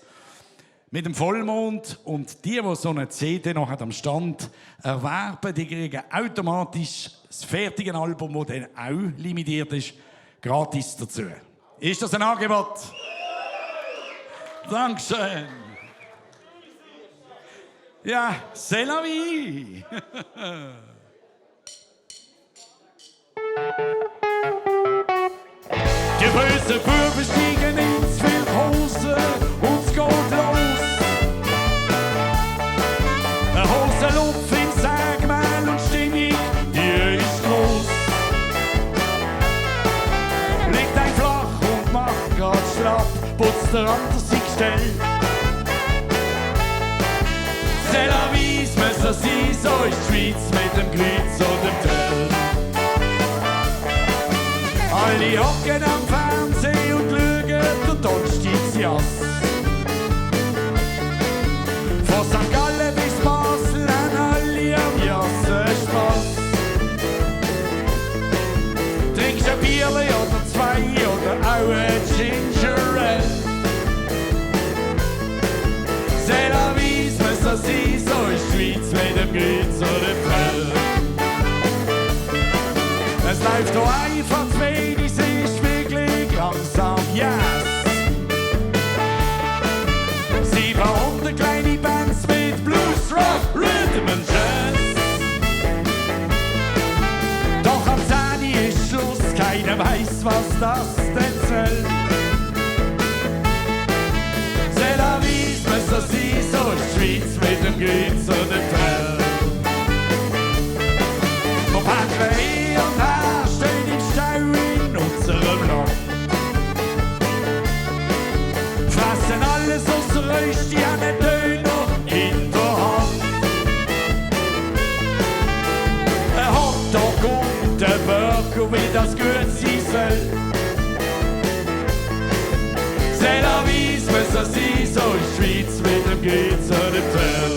mit dem Vollmond. Und die so eine CD noch am Stand erwerben, die kriegen automatisch das fertige Album, das dann auch limitiert ist, gratis dazu. Ist das ein Angebot? Dankeschön. Ja, c'est la vie. Die bösen Buben steigen ins Wildhose und es geht los. Ein Hosenlupf im Sägemehl und Stimmung, die ist groß. Legt ein flach und macht grad schlapp, putzt der andere sich Gestell. C'est la vie, muss er sein, so ist die Schweiz mit dem Kreuz und dem Tell. Alle hocken am Fernsehen und schauen den Donnerstagsjass. Von St. Gallen bis Basel haben alle am Jassen Spass. Trinkst ein Bierli oder zwei oder auch ein Ginger Ale. C'est la vie, muss er sein, so ist die Schweiz mit dem Kreuz und dem Tell. Es läuft doch einfach zu wenig, es ist wirklich langsam, yes. 700 kleine Bands mit Blues, Rock, Rhythm and Jazz. Doch am 10 ist Schluss, keiner weiß, was das denn soll. C'est la vie, muss das sein, so ist die Schweiz mit dem Grüß und dem Tell. Vom Päckchen hin und her stehen im Stau in unserem Land. Fressen alles aus der Röst, die haben einen Döner in der Hand. Ein Hotdog und ein Burger, wie das gut sein soll. C'est la vie, muss das sein, so ist die Schweiz mit dem Grüß und dem Tell.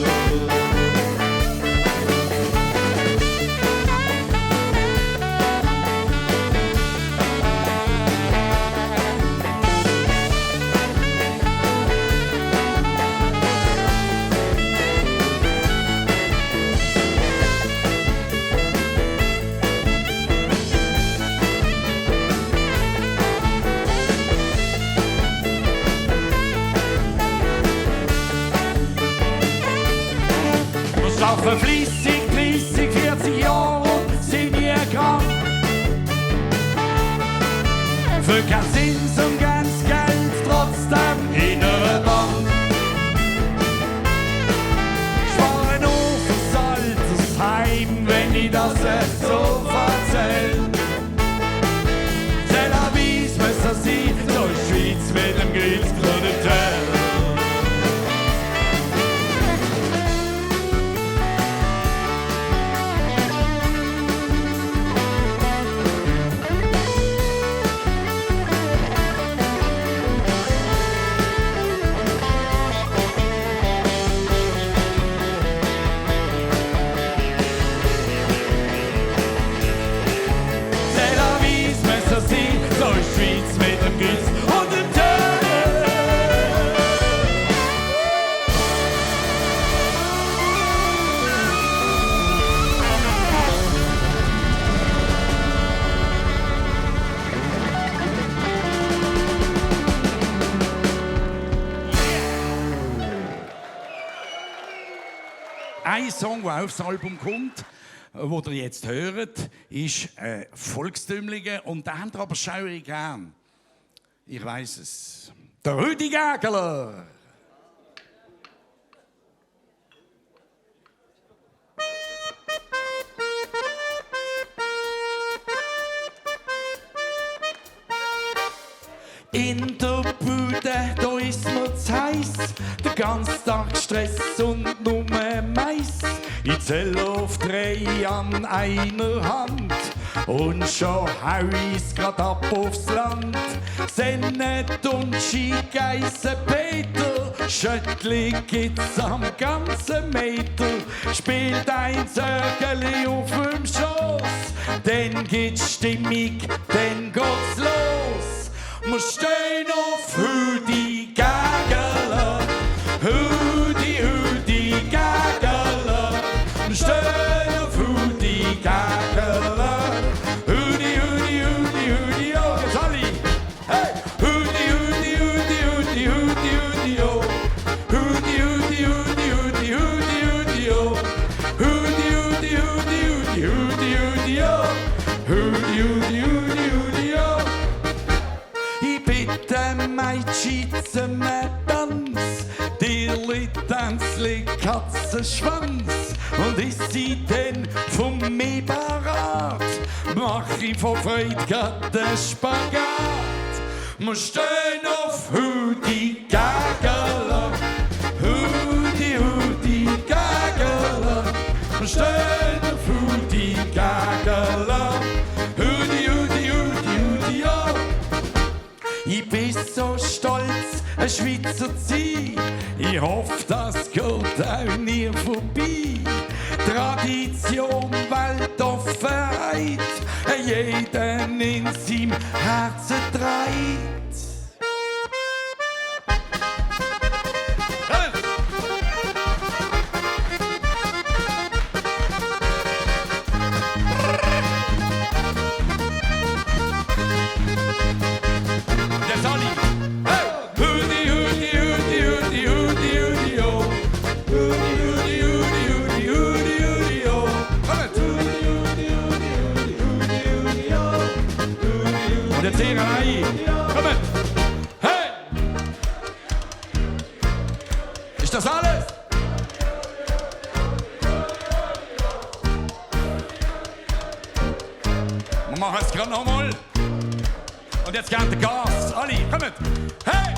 Arbeiten fleissig, 40 Jahre und sind nie krank. Für keinen Zins und ganz Geld, trotzdem in einer Bank. Sparen nur fürs Altersheim, wenn ich das jetzt so erzähl. C'est la vie, muss das sein, so ist die Schweiz mit dem Grüß und dem Tell. Ein Song, der aufs Album kommt, den ihr jetzt hört, ist volkstümliche und den habt ihr aber schaurig gern. Ich weiss es. Der Rüdi Gägeler. In der Bude, da ist mir zu heiß, der ganze Tag Stress und nur Mais. Ich zähl auf 3 an einer Hand und schon hau ich's grad ab aufs Land. Sennet und Skigeissen Peter, Schöttli gibt's am ganzen Meter. Spielt ein Zögerli auf'm Schoss, dann gibt's Stimmung, dann geht's los. Wir stehen auf Rüdi Gägeler, Rüdi, Rüdi Gägeler. Wir stehen auf Rüdi Gägeler, Rüdi, Rüdi, Rüdi, Rüdi, oh, jetzt alle. Hey! Rüdi, Rüdi, Rüdi, Rüdi, Rüdi, Rüdi, oh. Rüdi, Rüdi, Rüdi, Rüdi, Rüdi, Rüdi, oh. Rüdi, Rüdi, Rüdi, Rüdi, Rüdi, Rüdi, oh. Rüdi, Rüdi, Rüdi, Rüdi, oh. Ich bitte Mädchen zum Tanz, die Tanzli Katzenschwanz. Und ist sie denn vom mir parat, mach ich vor Freude grad den Spagat. Wir stehen auf Rüdi Gägeler, Rüdi, Rüdi Gägeler. Wir stehen auf Rüdi Gägeler, Rüdi, Rüdi, Rüdi, Rüdi, ja. Ich bin so stolz, ein Schweizer zu sein. Ich hoffe, das geht auch nie vorbei. Tradition, Weltoffenheit, jeden in seinem Herzen trägt. Ist das alles? Wir machen es gerade nochmal. Und jetzt geht der Gas. Alle, kommt! Hey!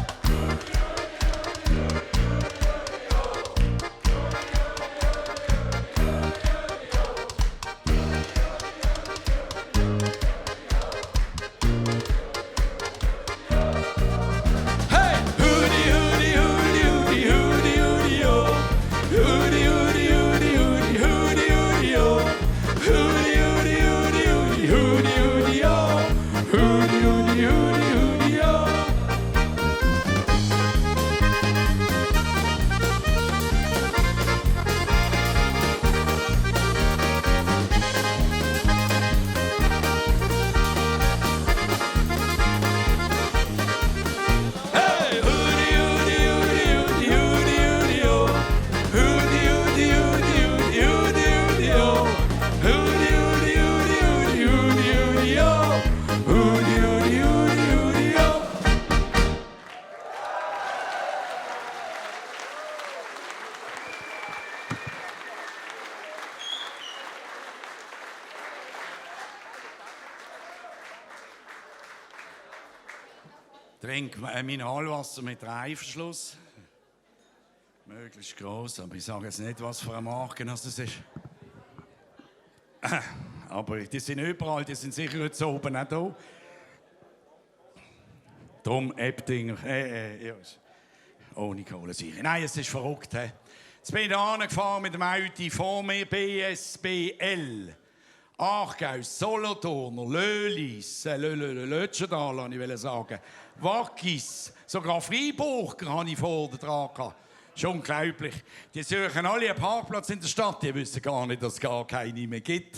Trink Mineralwasser mit Reifverschluss. Möglichst gross, aber ich sage jetzt nicht, was für eine Marke das ist. Aber die sind überall, die sind sicher jetzt oben auch da. Drum Ebdinger, ja, ohne Kohlensäure. Nein, es ist verrückt. Jetzt bin ich da angefahren mit dem Auto vor mir, BSBL. Aargau, Solothurner, Löhlis, Lötschental, ich will sagen, Wackis, sogar Freiburger habe ich vor der dran gehabt. Schon unglaublich. Die suchen alle einen Parkplatz in der Stadt, die wissen gar nicht, dass es gar keine mehr gibt.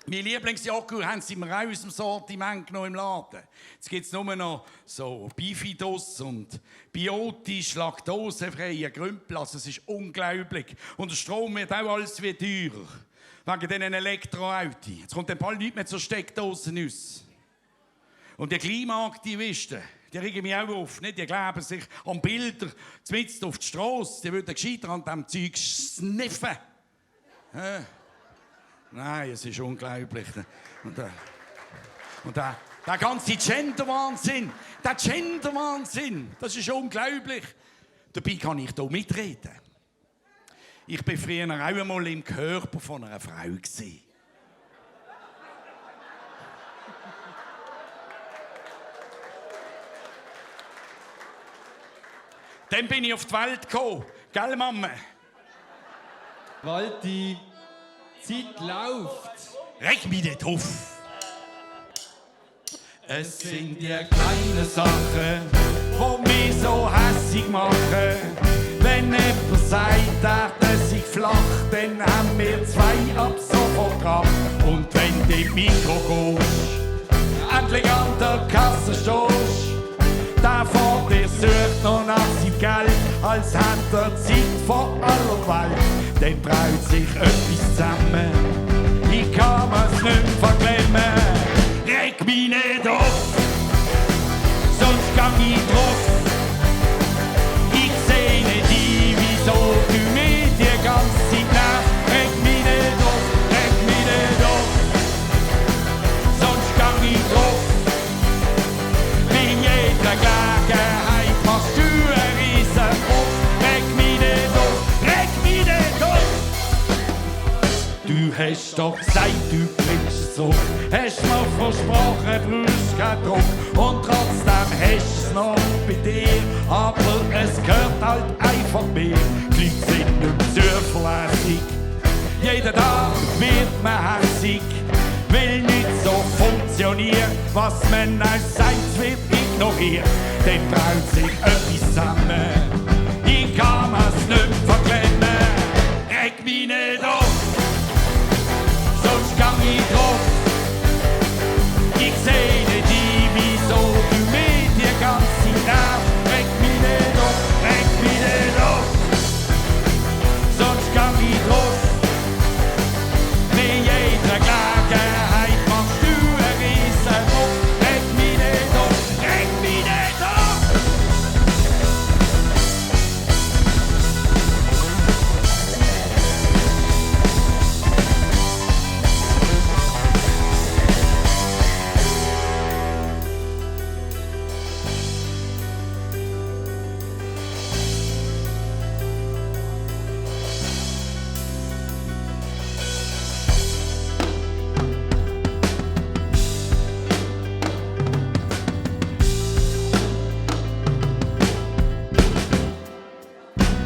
Mein Lieblingsjoghurt haben sie mir auch aus dem Sortiment genommen im Laden. Jetzt gibt es nur noch so Bifidus und biotisch, laktosefreie Grümpel. Also es ist unglaublich. Und der Strom wird auch alles wie teurer. Wegen diesen Elektroautos. Jetzt kommt dann bald nichts mehr zur Steckdose raus. Und die Klimaaktivisten, die regen mich auch auf. Nicht? Die kleben sich an Bilder mitten auf die Strasse. Die würden gescheiter an diesem Zeug sniffen. Nein, es ist unglaublich. Und der ganze Gender-Wahnsinn, das ist unglaublich. Dabei kann ich hier mitreden. Ich war früher auch einmal im Körper von einer Frau. Dann bin ich auf die Welt gekommen. Gell, Mama? Walti, Zeit läuft. Reg mich nicht auf. Es sind die kleinen Sachen, Die mich so hässig machen. Wenn jemand sagt, dass ich flach, dann haben wir zwei ab sofort ab. Und wenn du im Mikro gehst, endlich an der Kasse stehst, der vor dir sucht noch nach seinem Geld, als hätte er Zeit von aller Welt. Dann braut sich etwas zusammen, ich kann mir's nicht verklemmen. Reg mich nicht auf, sonst gang ich drauf. Ich seh nicht ein, wieso du mich die ganze Zeit nervst. Reg mich nicht auf, sonst gang ich drauf. Bei jeder Gelegenheit machst du einen riesen Puff. Reg mich nicht auf. Du hast doch gesagt, du bringst es auf. Hast mir versprochen, brauchst keinen Druck. Und trotzdem hast du es noch bei dir. Aber es gehört halt einfach mehr. Die Leute sind nicht mehr zuverlässig. Jeden Tag wird man hässig. Will nicht so funktionieren. Was man als sagt, wird ignoriert. Dann braut sich etwas zusammen. Ich kann mir's nicht verklemmen. Reg mich nicht auf, sonst gang ich drauf. Ich seh nicht ein, wieso du mich die ganze Zeit nervst. Reg mich nicht auf, sonst gang ich drauf. Bei jeder Gelegenheit machst du einen riesen Druck. Reg mich nicht auf.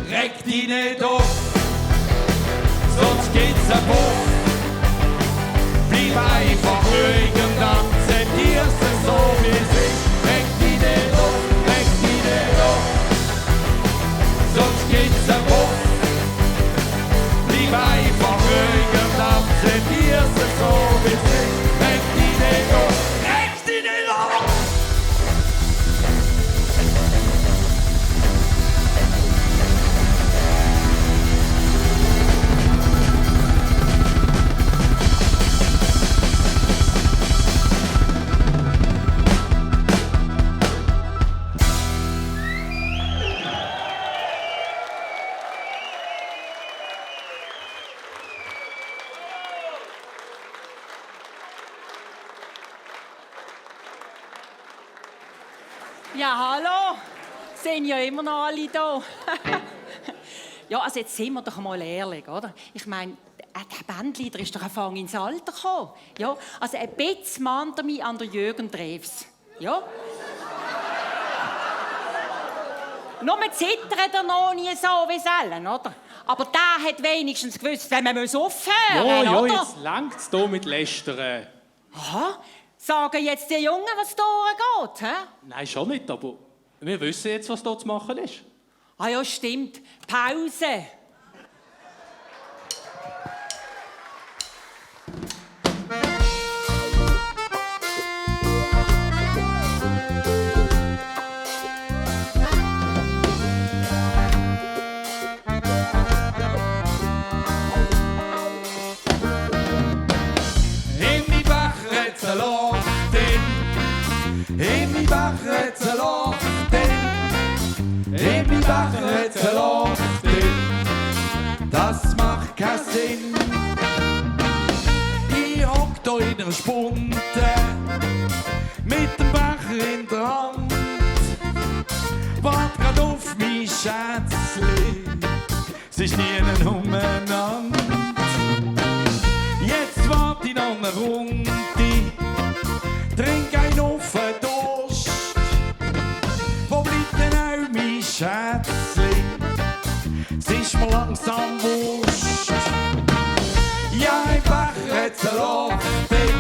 Reg dich nicht auf, sonst geht's ein Puff. Bleib einfach ruhig und akzeptier's so, wie es ist. Reg dich nicht auf, sonst geht's ein Puff. Bleib einfach ruhig und akzeptier's so, wie es ist. Reg dich nicht auf. Ja, hallo. Sind ja immer noch alle da. Ja, also jetzt sind wir doch mal ehrlich, oder? Ich meine, der Bandleader ist doch Anfang ins Alter gekommen. Ja, also ein bisschen mahnt er mich an der Jürgen Drews. Ja? Nur zittert er noch nie so wie Sellen, oder? Aber der hat wenigstens gewusst, wenn man aufhören Ja, oder? jetzt längt's hier mit Lästern. Aha. Sagen jetzt die Jungen, was da geht, hä? Nein, schon nicht, aber wir wissen jetzt, was hier zu machen ist. Ah ja, stimmt. Pause. jetzt ein Loch drin, das macht keinen Sinn. Ich hock da in einer Spunte, mit dem Becher in der Hand, wart grad auf mein Schätzli, es ist nie umeinander. Jetzt wart ich noch eine Runde, trink ein auf den Durst. Wo bleibt denn auch mein Schätzli? Es ist mir langsam wurscht. Ja, im Becher hat's ein Loch drin.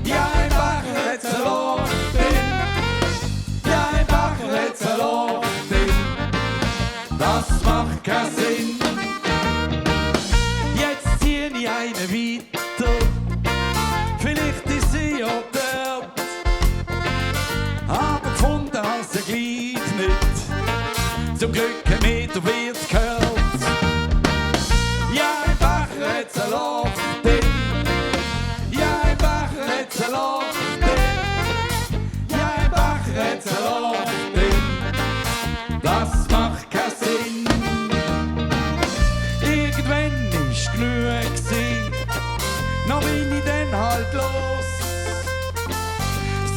Ja, im Becher hat's ein Loch drin. Ja, im Becher hat's ein Loch drin. Das macht keinen Sinn. Jetzt zieh ich einen weiter. Vielleicht ist sie ja dort. Aber gefunden hast du gleich nicht. Zum Glück ein Meter wird gehört. Ja, im Becher hat's ein Loch drin. Ja, im Becher hat's ein Loch drin. Ja, im Becher hat's ein Loch drin. Das macht keinen Sinn. Irgendwann ist genug gewesen. Noch bin ich dann halt los.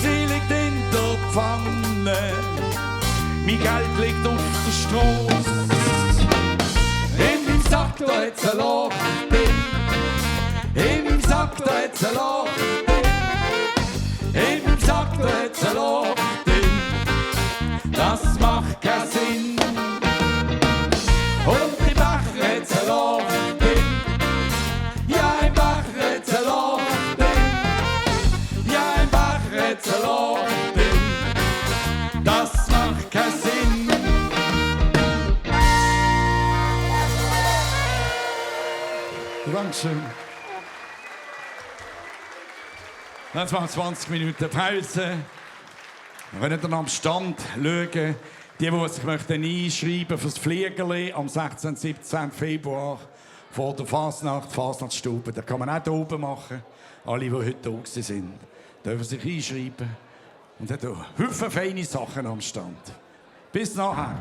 Sie liegt in der Pfanne. Mein Geld liegt auf der Strasse. In meinem Sack da hat's ein Loch drin. In meinem Sack da hat's ein Loch drin. In meinem Sack da hat's ein Loch drin. Das macht keinen Sinn. Und im Becher hat's ein Loch drin. Ja, im Becher hat's ein Loch drin. Ja, im Becher hat's ein Loch drin. Das macht keinen Sinn. Dankeschön. Jetzt machen wir 20 Minuten Pause. Wir können dann am Stand schauen, die sich einschreiben für das Fliegerli am 16. und 17. Februar vor der Fasnacht, Fasnachtsstube. Das kann man auch hier oben machen. Alle, die heute da sind, dürfen sich einschreiben. Und hat auch viele feine Sachen am Stand. Bis nachher.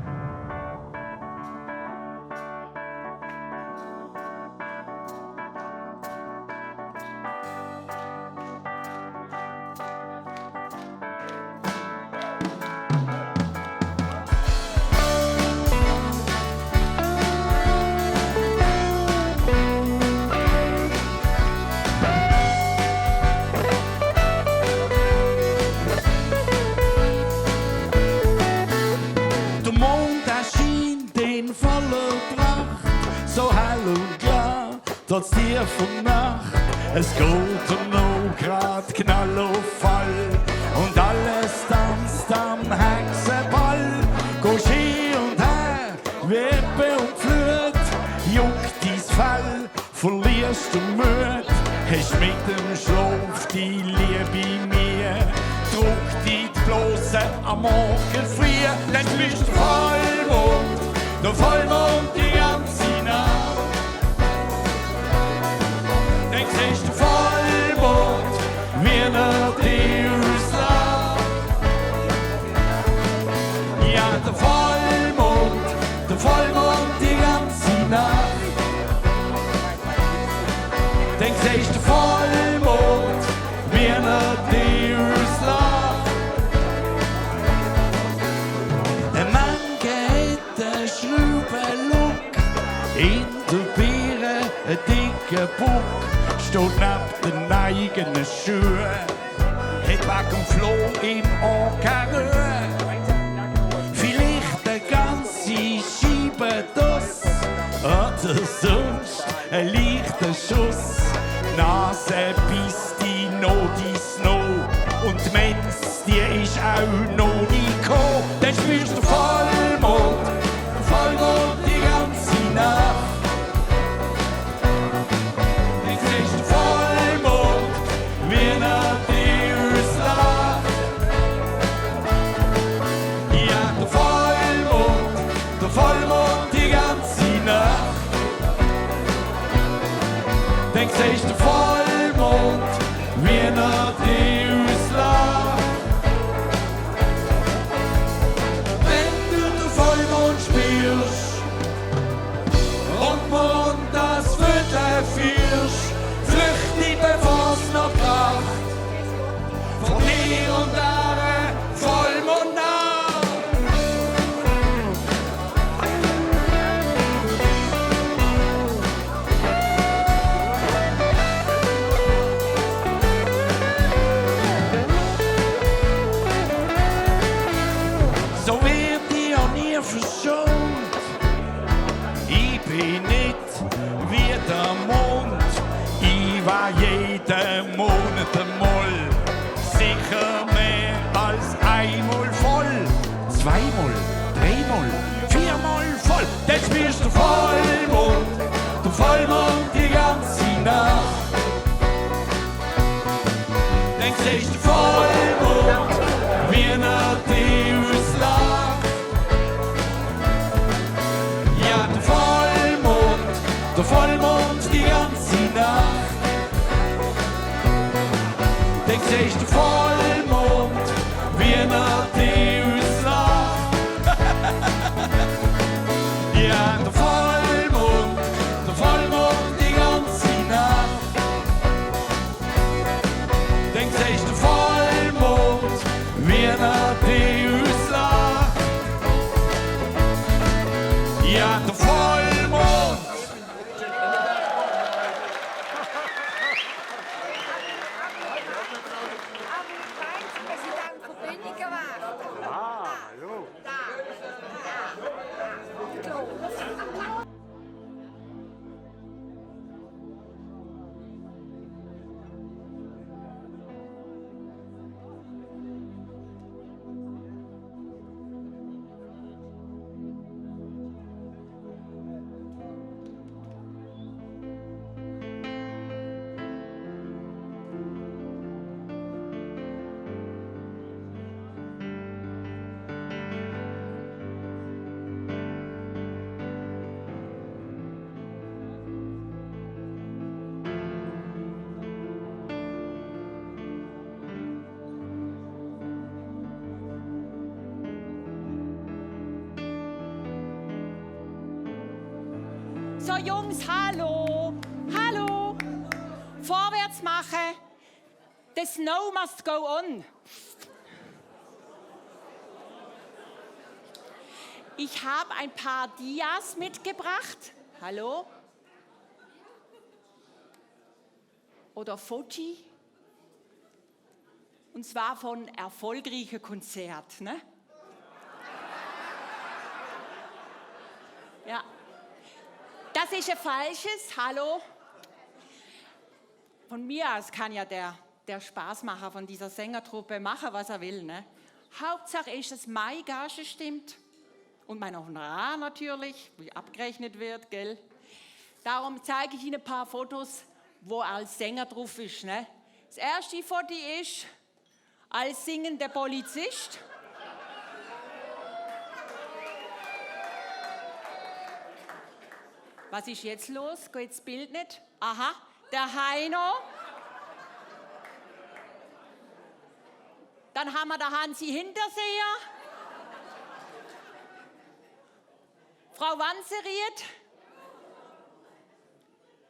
Trotz tiefer Nacht, es geht noch grad Knallauffall und alles tanzt am Hexenball. Gehst hin und her, Wippe und Flut, juckt dein Fell, verlierst du Mut, hast mit dem Schlaf die Liebe in mir, druck dich bloße am Morgen früh, dann bist du der Vollmond die ganze Nacht. Dann siehst du Vollmond, wie er dir auslacht. Ja, der Vollmond die ganze Nacht. Dann siehst du Vollmond, wie er dir auslacht. Ein Mann geht den Schraubenlook, in der Biere ein dicker Buck. Steht neben den eigenen Schuhen, hat weg dem Floh im Ohr keine Ruhe. Vielleicht eine ganze Scheibe das, oder sonst ein leichter Schuss. Nase beißt die noch die Snow und die Mensch, die ist auch noch nie gekommen. Dann spürst du Vollmond die ganze Nacht. Vollmond die ganze Nacht. Dann siehst du Vollmond, wie er dich auslacht. Wenn du den Vollmond spürst, Ich bin nicht wie der Mond, ich war jeden Monat einmal sicher mehr als einmal voll. Zweimal, dreimal, viermal voll, dann spürst du Vollmond die ganze Nacht. Dann siehst du Vollmond, wie ein Deus lacht. Ja, der Vollmond die ganze Nacht. Dann siehst du Vollmond, wie ein Deus lacht. Ja, der Vollmond die ganze Nacht. Dann siehst du Vollmond, wie ein Deus lacht. Ja, der Vollmond. So Jungs, hallo, hallo, vorwärts machen, the snow must go on. Ich habe ein paar Dias mitgebracht, hallo, oder Foji, und zwar von erfolgreichen Konzerten, ne? Ja. Das ist ein falsches, hallo. Von mir aus kann ja der Spaßmacher von dieser Sängertruppe machen, was er will. Ne? Hauptsache ist, dass meine Gage stimmt. Und mein Honorar natürlich, wie abgerechnet wird, gell? Darum zeige ich Ihnen ein paar Fotos, wo er als Sänger drauf ist. Ne? Das erste Foto ist als singender Polizist. Was ist jetzt los? Geht das Bild nicht? Aha, der Heino. Dann haben wir den Hansi Hinterseher. Frau Wanzeriet.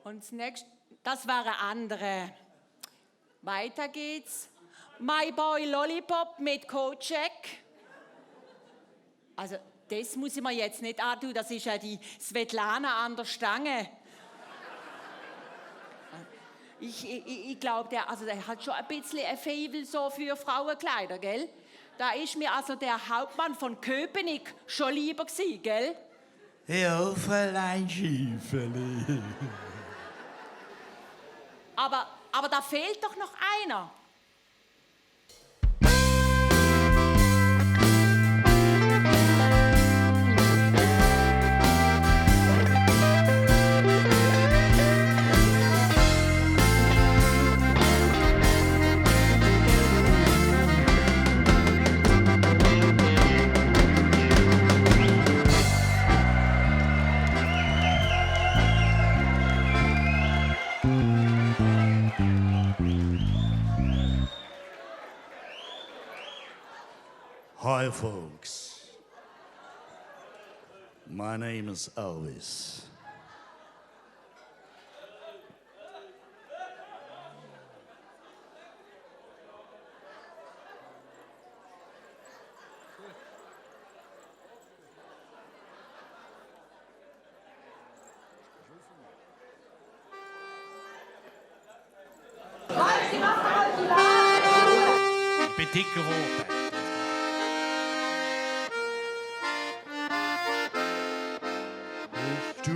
Und das nächste, das war eine andere. Weiter geht's. My Boy Lollipop mit Kojak. Also, das muss ich mir jetzt nicht antun, das ist ja die Svetlana an der Stange. Ich glaube, der hat schon ein bisschen ein Faible so für Frauenkleider, gell? Da ist mir also der Hauptmann von Köpenick schon lieber gewesen, gell? Ja, Fräulein Schiefeli. Aber da fehlt doch noch einer. Hi, folks. My name is Elvis. Ich bin dick geworden. To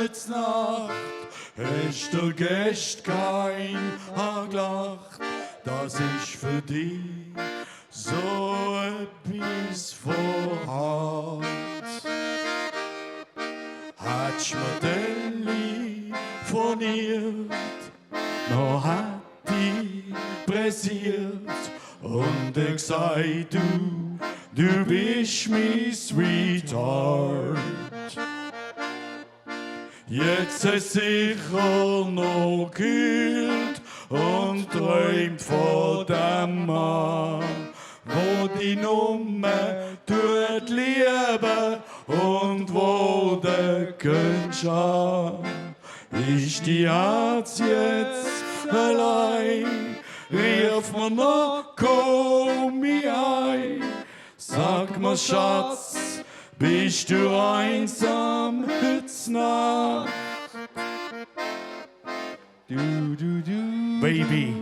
heute Nacht hast der Gäst kein angelacht. Das ist für dich so etwas von Hart. Hättest mir Deli furniert, noch hat die pressiert und ich gesagt, du bist mein Sweetheart. Jetzt ist sicher noch gekühlt und träumt von dem Mann, wo die Nummer tut lieben und wo der Könsch an. Ist die Herz jetzt allein, rief mir noch, komm mich ein. Sag mir, Schatz, bist du einsam heute Nacht? Baby,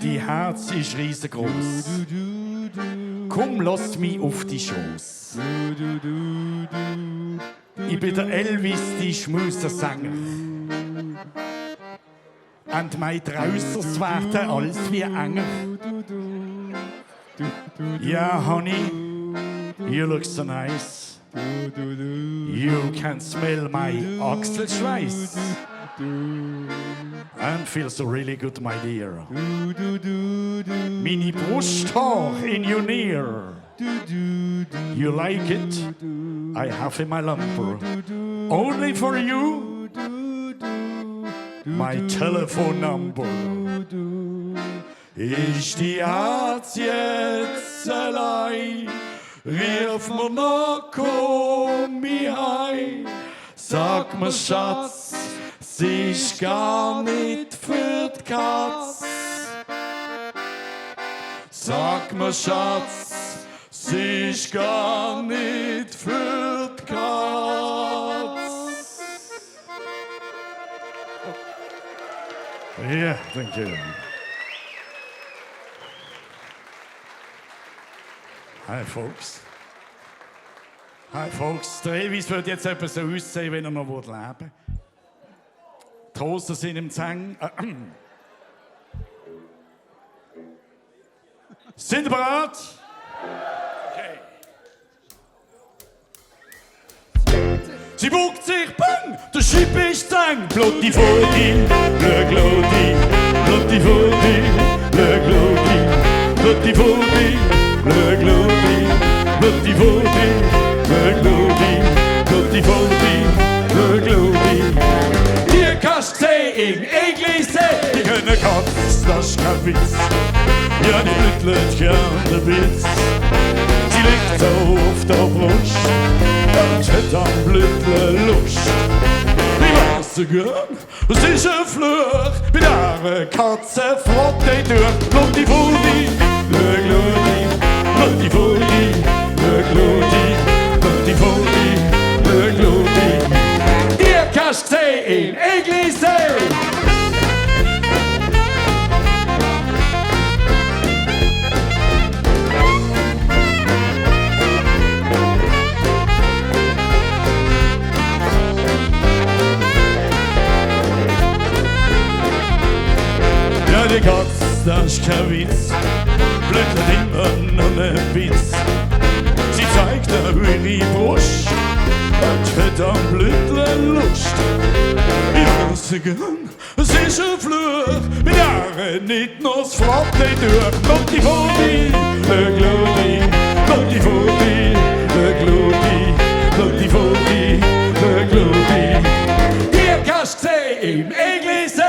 die Herz ist riesengroß. Komm, lass mich auf die Schoß. Ich bin der Elvis, die Schmusersänger. Und mein Trausers werden alles wie enger. Ja, honey, you look so nice. You can smell my Achselschweiß. And feel so really good, my dear. Mini Brusthaar in your ear. You like it? I have in my lumber. Only for you, my telephone number. Ist die Herz jetzt allein? Rief mir noch, komm mich ein. Sag mir, Schatz, sie ist gar nicht für die Katz. Sag mir, Schatz, sie ist gar nicht für die Katz. Yeah, thank you. Hi, folks. Hi, folks. Der Elvis wird jetzt etwas so aussehen, wenn er noch leben will. Die Hosen sind im Zang. Sind ihr bereit? Okay. Sie buckt sich, bang, der Schiff ist zang. Blotti Voti, le Gloti, Blotti Voti, le Gloti, Blotti Voti, le Gloti, Blotti Voti, le Gloti, Blotti Voti, le Gloti. Hier kannst du sehen, in Englisch, die können Katz, das ist kein Witz. Ja, die blüttelt gern den Witz. Sie liegt so auf der Brust und hat am Blüttle Lust. Ich weiß so gern, es ist ein Fluch, mit einer Katze fragt die durch. Blotti Voti, le Gloti, Blotti Voti, le Gloti, Blotti Voti, le Gloti. Ihr kannst sehen in Englisch sehen. Ja, die Katz, das ist kein Witz, blüttelt immer noch ein Witz. Sie zeigt ihre Brust und hat am Blüttle Lust. Ich weiß gern, es ist ein Fluch, mit Jahren nicht noch das Flotte durch. Blotti Voti, le Gloti, Blotti Voti, le Gloti, Blotti Voti, le Gloti. Hier kannst du sehen, im Englisch sehen.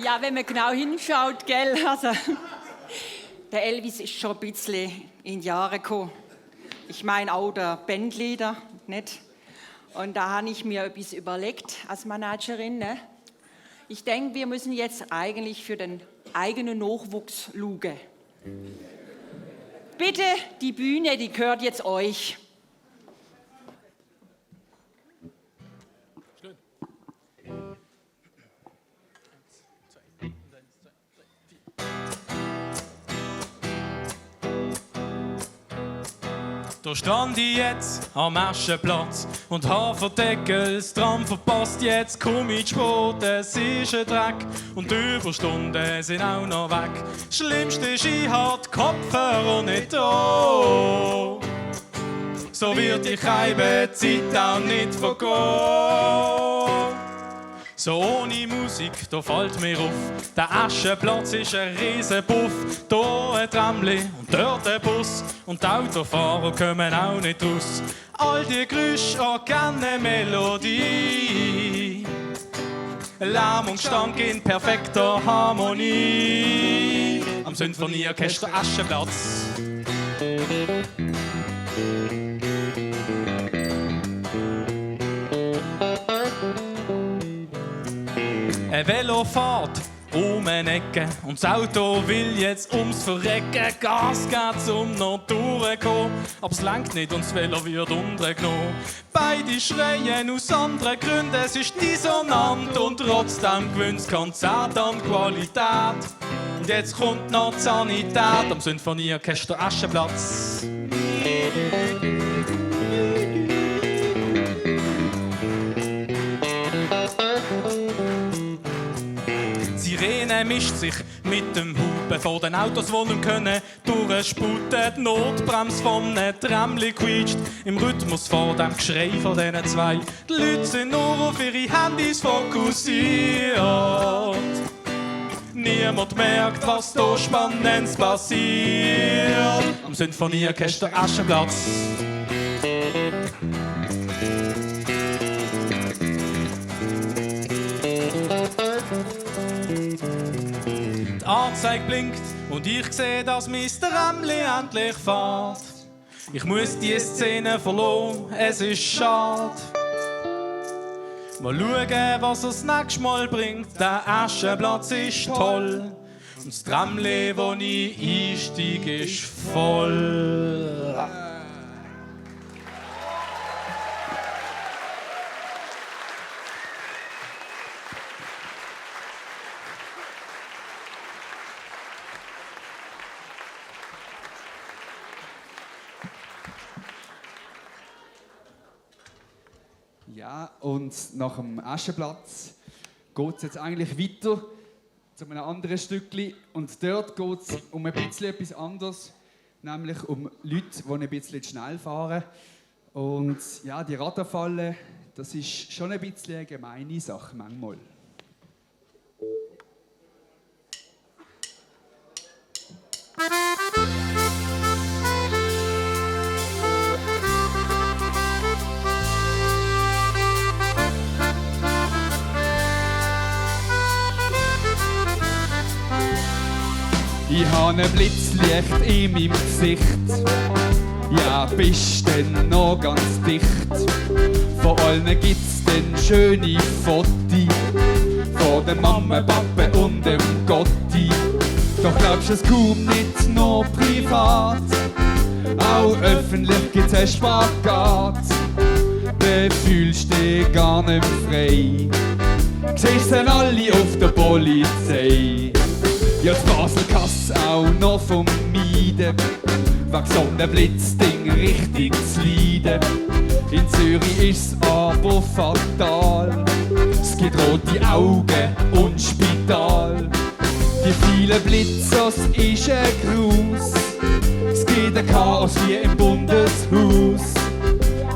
Ja, wenn man genau hinschaut, gell? Also, der Elvis ist schon ein bisschen in die Jahre gekommen. Ich meine auch der Bandleader, nicht? Und da habe ich mir etwas überlegt als Managerin. Ne? Ich denke, wir müssen jetzt eigentlich für den eigenen Nachwuchs schauen. Bitte, die Bühne, die gehört jetzt euch. Da stand ich jetzt am Aschenplatz und hab verdeckel das Tram verpasst. Jetzt komm ich zu spät, es ist ein Dreck und die Überstunden sind auch noch weg. Das Schlimmste ist, ich hab die Kopfhörer nicht da. So wird die halbe Zeit auch nicht vergehen. So ohne Musik, da fällt mir auf, der Aschenplatz ist ein Riesenpuff. Da ein Tramli und dort ein Bus und die Autofahrer kommen auch nicht raus. All die Geräusche an keine Melodie, Lärm und Stank in perfekter Harmonie. Am Sinfonieorchester Aschenplatz. Ein Velo fährt um eine Ecke und das Auto will jetzt ums Verrecken. Gas geht, um noch durchzukommen, aber es lenkt nicht und das Velo wird untergenommen. Beide schreien aus anderen Gründen, es ist dissonant und trotzdem gewinnt das Konzert an Qualität. Und jetzt kommt noch die Sanität am Sinfonieorchester Aschenplatz. Sirene mischt sich mit dem Hupen vor den Autos, die nicht können durchsputen. Die Notbremse von einem Tramli quietscht im Rhythmus vor dem Geschrei von diesen zwei. Die Leute sind nur auf ihre Handys fokussiert. Niemand merkt, was da Spannendes passiert. Am Sinfonieorchester Aschenplatz. Die Anzeige blinkt und ich sehe, dass Mr. Tramli endlich fährt. Ich muss die Szene verlassen, es ist schade. Mal schauen, was er das nächste Mal bringt. Der Aschenplatz ist toll und das Tramli, wo ich einsteige, ist voll. Ja, und nach dem Aschenplatz geht es jetzt eigentlich weiter zu einem anderen Stückchen. Und dort geht es um ein bisschen etwas anderes, nämlich um Leute, die ein bisschen zu schnell fahren. Und ja, die Radarfalle, das ist schon ein bisschen eine gemeine Sache manchmal. Ich habe ein Blitzlicht in meinem Gesicht. Ja, bist denn noch ganz dicht. Von allen gibt's denn schöne Fotos. Von der Mama, Papa und dem Gotti. Doch glaubst du es kaum nicht nur privat. Auch öffentlich gibt's einen Spagat. Da fühlst du dich gar nicht frei. Siehst dann alle auf der Polizei. Ja, das Basel kann's auch noch vermeiden, wegen so einem Blitzding richtig zu leiden. In Zürich ist's aber fatal, es gibt rote Augen und Spital. Die vielen Blitzers ist ein Gruß, es gibt ein Chaos wie im Bundeshaus.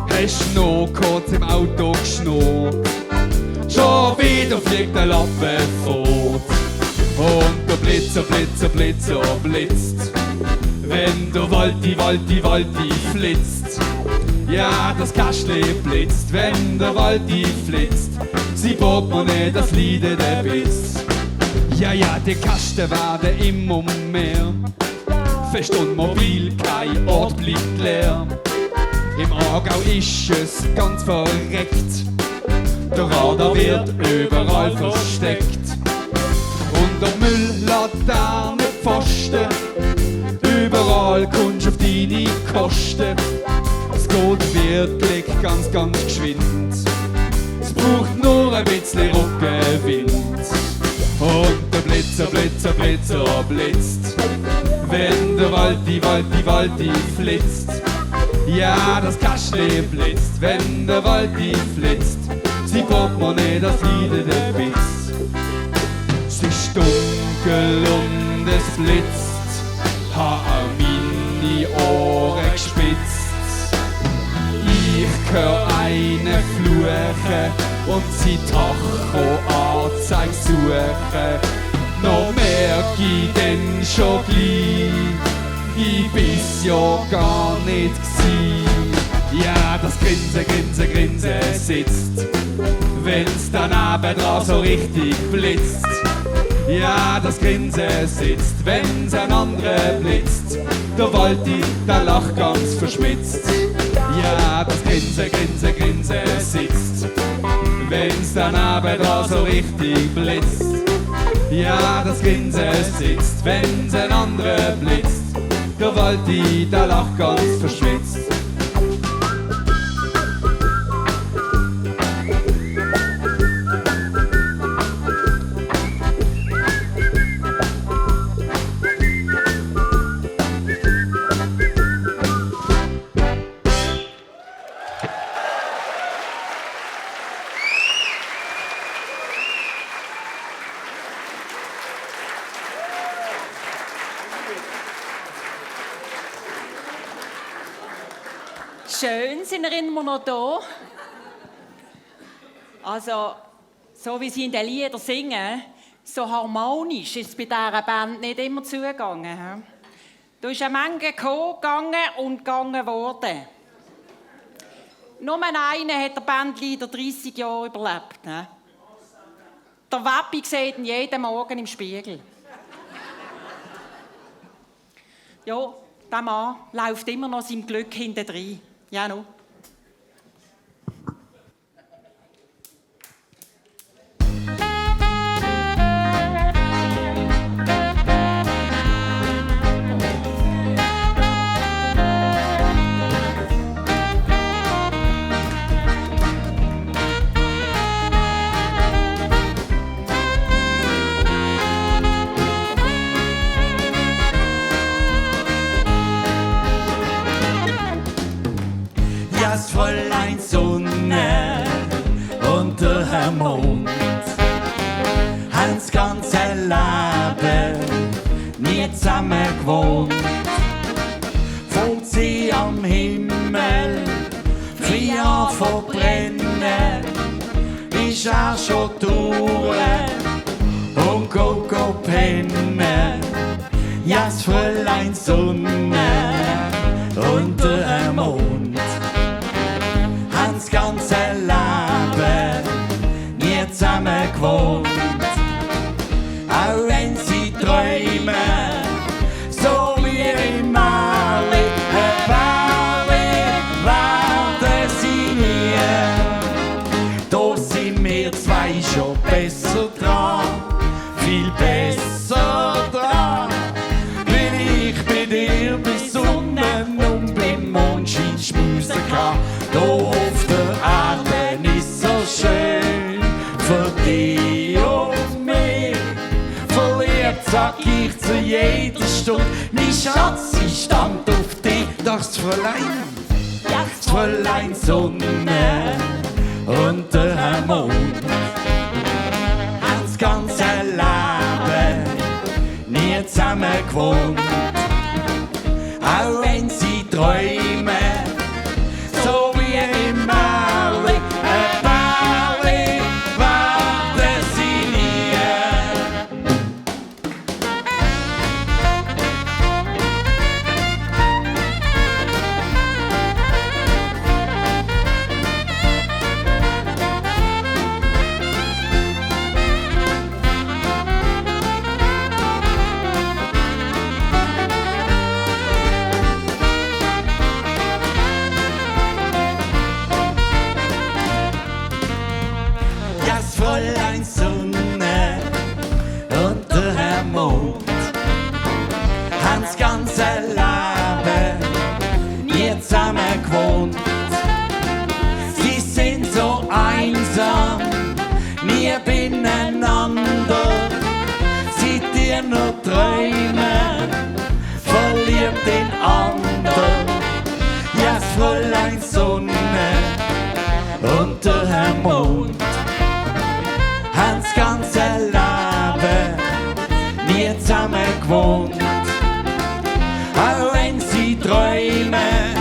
Hast du noch kurz im Auto geschnurrt, schon wieder fliegt der Lappen fort. Und der Blitzer, Blitzer, Blitzer blitzt, wenn der Walti, Walti, Walti flitzt. Ja, das Kästli blitzt, wenn der Walti flitzt. Sie Portemonnaie, das leidet der Biss. Ja, die Kasten werden immer mehr. Fest und mobil, kein Ort bleibt leer. Im Aargau ist es ganz verreckt. Der Radar wird überall versteckt. Und der Mülllaterne Pfosten. Überall kommst du auf deine Kosten. Es geht wirklich ganz, ganz geschwind. Es braucht nur ein bisschen Rückenwind. Und der Blitzer blitzt, wenn der Waldi flitzt. Ja, das Kaschli blitzt, wenn der Waldi flitzt. Sie Portemonnaie, das leidet ein Witz. Es ist dunkel und es blitzt, hab meine Ohren gespitzt. Ich hör eine fluchen und sie Tacho-Anzeige suchen. Noch merk ich denn schon gleich, ich bin's ja gar nicht gsi. Ja, das Grinsen sitzt, wenn's daneben dran so richtig blitzt. Ja, das Grinsen sitzt, wenn's ein anderer blitzt. Der Waldi, der lacht ganz verschmitzt. Ja, das Grinsen sitzt, wenn's daneben dran so richtig blitzt. Ja, das Grinsen sitzt, wenn's ein anderer blitzt. Der Waldi, der lacht ganz verschwitzt. Schön, sind ihr immer noch da? Also, so wie sie in den Liedern singen, so harmonisch ist es bei dieser Band nicht immer zugegangen. Da ist eine Menge gegangen und gegangen worden. Nur einer hat der Bandleader 30 Jahre überlebt. Ne? Der Wappi sieht ihn jeden Morgen im Spiegel. Ja, der Mann läuft immer noch seinem Glück hintendrein. Ja, no. Das Fräulein Sonne und der Herr Mond haben's ganze Leben nie zusammen gewohnt. Fängt sie am Himmel früh an verbrennen, ist er schon durch und go pennen. Ja, das Fräulein Sonne und der Herr Mond das ganze Leben nie zusammen gewohnt. Auch wenn sie träumen, so wie im Mali, werden sie nie. Da sind wir zwei schon besser dran, viel besser dran. Wenn ich bei dir bei Sonne und beim Mondschein schmusen kann, da auf der Erde ist so schön für dich und mich. Verliebt sag ich zu jeder Stunde, mein Schatz, ich stand auf dich. Das Fräulein Sonne und der Herr Mond haben das ganze Leben nie zusammen gewohnt. Auch wenn sie träumen, so wie im Mali, werden sie nie. dem Mond. Haben das ganze Leben nie zusammen gewohnt. Auch wenn sie träumen,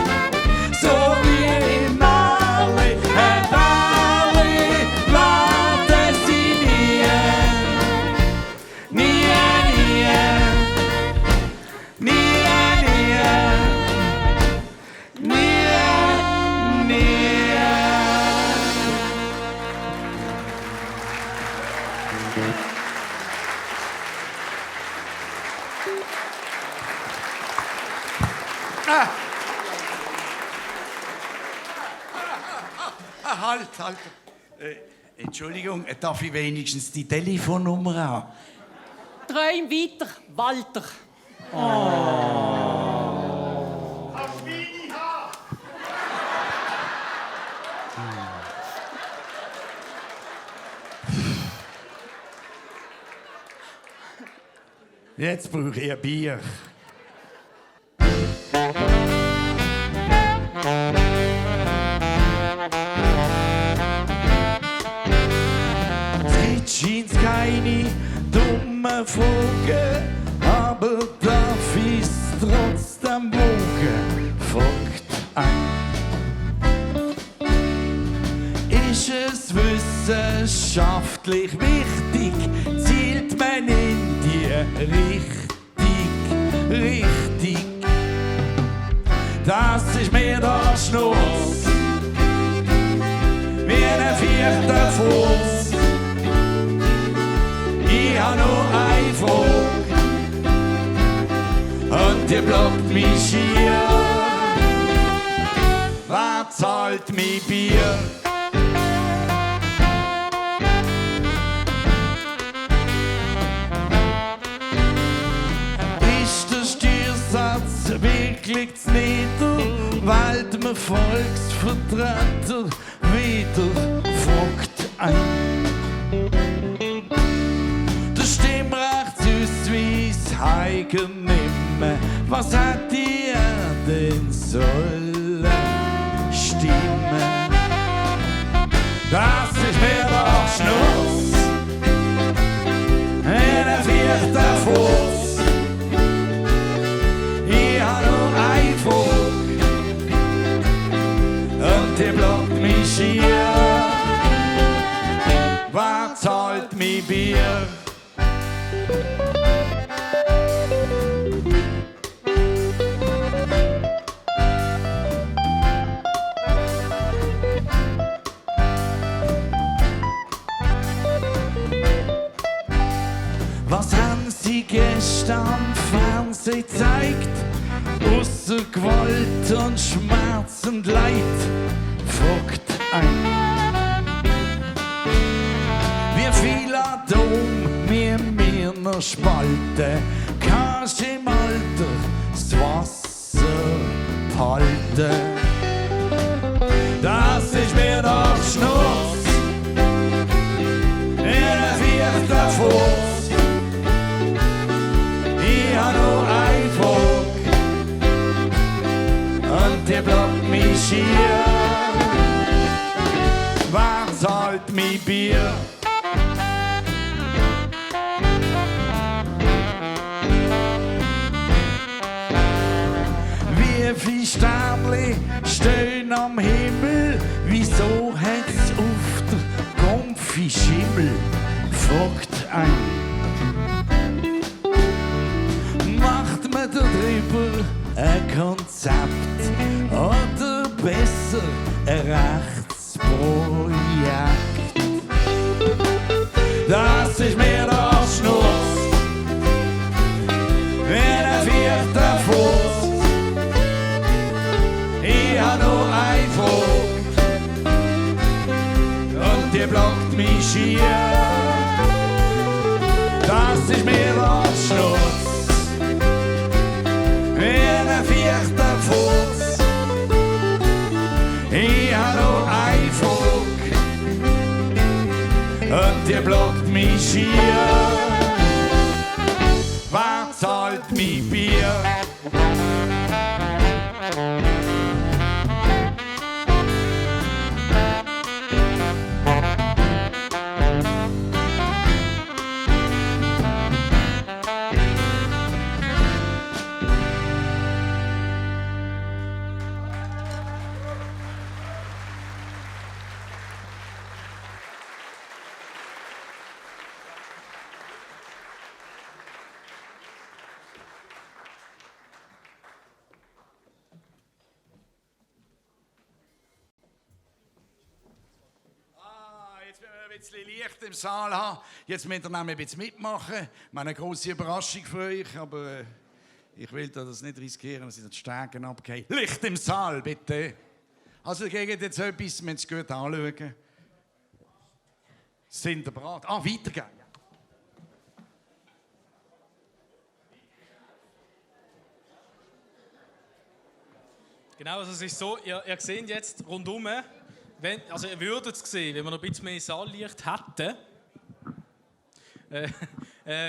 so wie im Märchen, ein Märchen warten sie nie. Nie, nie, nie, nie, nie, nie. Halt. Entschuldigung, darf ich wenigstens die Telefonnummer haben? Träum weiter, Walter. Jetzt brauche ich ein Bier. Es scheint keine dumme Fragen, aber darf ich's trotzdem wagen? Fragt ein. Ist es wissenschaftlich wichtig? Zielt man in die Richtung? Das ist mir der Schnuss, wie ein vierter Fuß. Ich hab nur ein Vogel und die blockt mich schier. Wer zahlt mein Bier? Ist der Steuersatz wirklich nieder, weil man Volksvertreter wieder fragt ein? Der Stimmrechtsausweis heigen nimmer, was hätte er denn sollen stimmen? Das ist mir doch Schnuss, in ein vierter Fuß. Ich hab nur ein Vogel und die blockt mich schier. Wer zahlt mein Bier? Was haben Sie gestern am Fernsehen gezeigt? Ausser Gewalt und Schmerz und Leid, fragt ein. Wie viel Atom wir noch spalten, kannst du im Alter das Wasser behalten? Das ist mir doch Schnuss, in ein vierter Fuß. Ich hab nur ein Vogel und der blockt mich schier. Wer zahlt mein Bier? Wie viele Sternli stehen am Himmel? Wieso hat's auf der Konfi Schimmel? Fragt ein. Macht man darüber ein Konzept oder besser ein Rechtsprojekt? Das ist mir doch Schnuss, wie ein vierter Fuß. Ich hab nur ein Vogel und die blockt mich schier. Das ist mir doch Schnuss, wie ein vierter Fuß. Ich hab nur ein Vogel und die blockt mich schier. Wer zahlt mein Bier? ein bisschen Licht im Saal haben. Jetzt müsst ihr ein bisschen mitmachen. Ich habe eine grosse Überraschung für euch, aber ich will das nicht riskieren, dass ich die Stegen abgehe. Licht im Saal, bitte. Also, ihr kriegt jetzt etwas, müsst ihr gut anschauen. Sind ihr bereit? Weitergehen. Genau, also es ist so, ihr seht jetzt rundum, also ihr würdet es sehen, wenn wir noch ein bisschen mehr Saallicht hätten.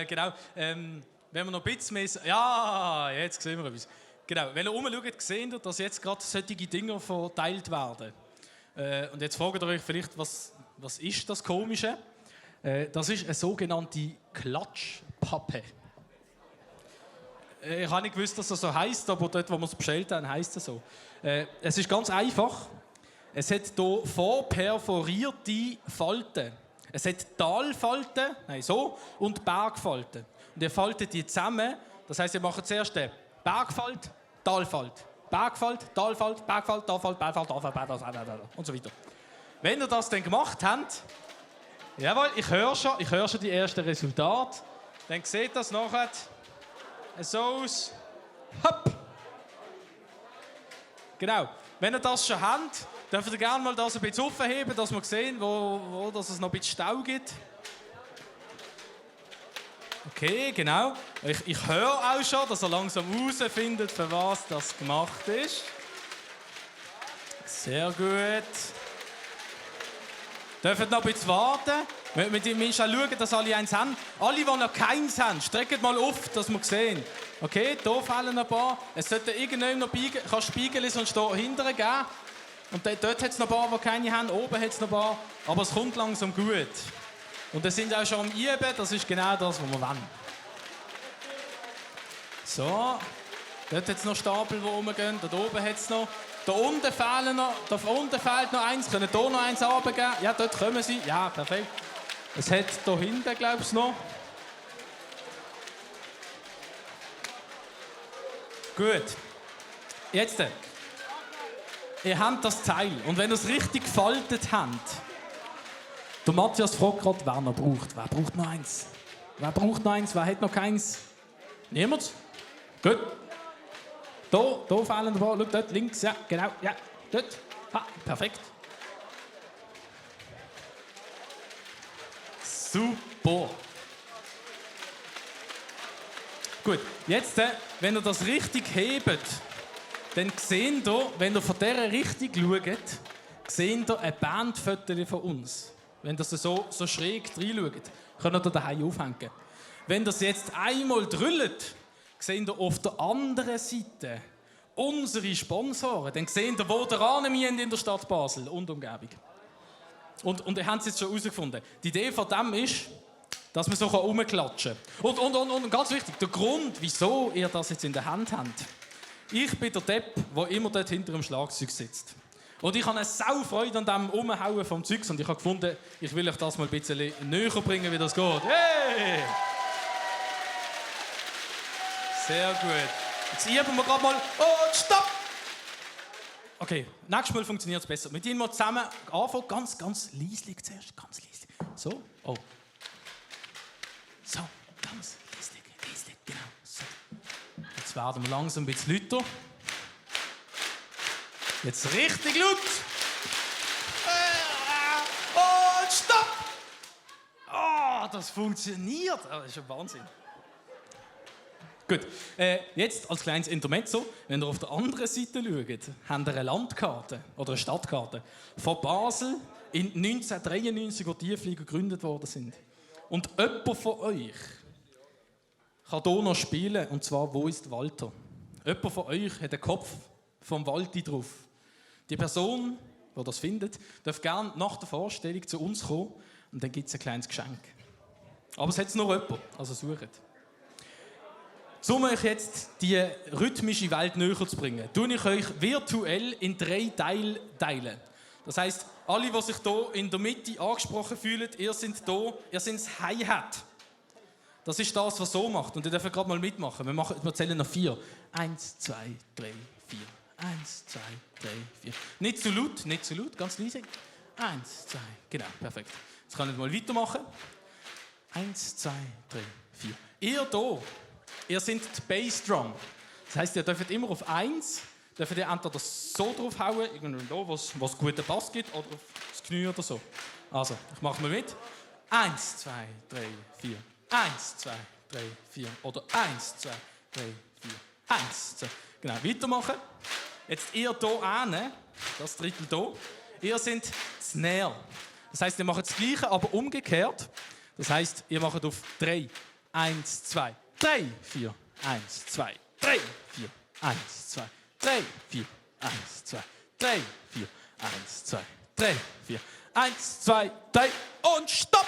Genau, wenn wir noch ein bisschen mehr... Ja, jetzt sehen wir etwas. Genau, wenn ihr umschaut, seht ihr, dass jetzt gerade solche Dinge verteilt werden. Und jetzt fragt ihr euch vielleicht, was ist das Komische? Das ist eine sogenannte Klatschpappe. Ich habe nicht gewusst, dass das so heisst, aber dort, wo wir es bestellt haben, heisst es so. Es ist ganz einfach. Es hat hier vorperforierte Falten. Es hat Talfalten, so, und Bergfalten. Und ihr faltet die zusammen. Das heisst, ihr macht zuerst den Bergfalt, Talfalt. Bergfalt, Talfalt, Bergfalt, Talfalt, Bergfalt, Talfalt, Bergfalt und so weiter. Wenn ihr das dann gemacht habt, jawohl, ich höre schon die ersten Resultate, dann seht das nachher so aus. Hopp! Genau. Wenn ihr das schon habt, dürft ihr gerne mal das ein bisschen aufheben, dass wir sehen, wo dass es noch ein bisschen Stau gibt. Okay, genau. Ich höre auch schon, dass er langsam herausfindet, für was das gemacht ist. Sehr gut. Dürft noch ein bisschen warten. Wir müssen schauen, dass alle eins haben. Alle, die noch keins haben, streckt mal auf, dass wir sehen. Okay, hier fehlen ein paar. Es sollte irgendjemand noch Spiegel sonst hier hinten geben. Und dort hat es noch ein paar, die keine haben. Oben hat es noch ein paar. Aber es kommt langsam gut. Und das sind auch schon am Üben. Das ist genau das, was wir wollen. So. Dort hat es noch Stapel, die rumgehen. Dort oben hat es noch. Da unten fehlt noch eins. Können hier noch eins runtergeben? Ja, dort kommen sie. Ja, perfekt. Es hat hier hinten, glaube ich, noch. Gut. Jetzt. Ihr habt das Teil. Und wenn ihr es richtig gefaltet habt, der Matthias fragt gerade, wer noch braucht. Wer braucht noch eins? Wer braucht noch eins? Wer hat noch keins? Niemand? Gut. Hier fehlen ein paar. Schau, dort links. Ja, genau. Ja, dort. Perfekt. Super. Gut, jetzt, wenn ihr das richtig hebt, dann seht ihr, wenn ihr von dieser Richtung schaut, seht ihr ein Bandfoto von uns. Wenn ihr so schräg reinschaut, könnt ihr daheim aufhängen. Wenn ihr es jetzt einmal drüllt, seht ihr auf der anderen Seite unsere Sponsoren. Dann seht ihr, wo wir in der Stadt Basel und Umgebung. Und ihr habt es jetzt schon herausgefunden. Die Idee von dem ist, dass wir so rumklatschen können. Und ganz wichtig, der Grund, wieso ihr das jetzt in der Hand habt. Ich bin der Depp, der immer dort hinter dem Schlagzeug sitzt. Und ich habe eine Saufreude an dem Umhauen vom Zeugs. Und ich habe gefunden, ich will euch das mal ein bisschen näher bringen, wie das geht. Hey! Sehr gut. Jetzt üben wir gerade mal. Und stopp! Okay, nächstes Mal funktioniert es besser. Mit ihnen mal zusammen anfangen, ganz leislich zuerst. Ganz leislich. So, oh. So, ganz leislich, genau. So. Jetzt werden wir langsam ein bisschen lauter. Jetzt richtig laut. Und stopp! Oh, das funktioniert. Das ist ein Wahnsinn. Gut, jetzt als kleines Intermezzo, wenn ihr auf der anderen Seite schaut, habt ihr eine Landkarte oder eine Stadtkarte von Basel in 1993, wo die Tiefflieger gegründet worden sind. Und jemand von euch kann hier noch spielen, und zwar «Wo ist Walter?». Jemand von euch hat den Kopf vom Walti drauf. Die Person, die das findet, darf gerne nach der Vorstellung zu uns kommen und dann gibt es ein kleines Geschenk. Aber es hat noch jemand, also sucht. Um euch jetzt die rhythmische Welt näher zu bringen, tue ich euch virtuell in 3 Teile teilen. Das heisst, alle, die sich hier in der Mitte angesprochen fühlen, ihr seid das Hi-Hat. Das ist das, was so macht. Und ihr dürft gerade mal mitmachen. Wir zählen nach 4. 1, 2, 3, 4. 1, 2, 3, 4. Nicht zu laut, ganz leise. 1, 2, genau, perfekt. Jetzt können wir mal weitermachen. 1, 2, 3, 4. Ihr hier, ihr seid die Bassdrum. Das heisst, ihr dürft immer auf 1, dürft ihr entweder so draufhauen, irgendwo, wo es guten Bass gibt, oder auf das Knie oder so. Also, ich mache mal mit. 1, 2, 3, 4. 1, 2, 3, 4. Oder 1, 2, 3, 4. 1, 2. Genau, weitermachen. Jetzt ihr hier hin, das Drittel hier, ihr seid Snare. Das heisst, ihr macht das Gleiche, aber umgekehrt. Das heisst, ihr macht auf 3. 1, 2, 3, 4. 1, 2, 3, 4. 1, 2, 3, 4. 1, 2, 3, 4. 1, 2, 3, 4. 1, 2, 3 und stopp!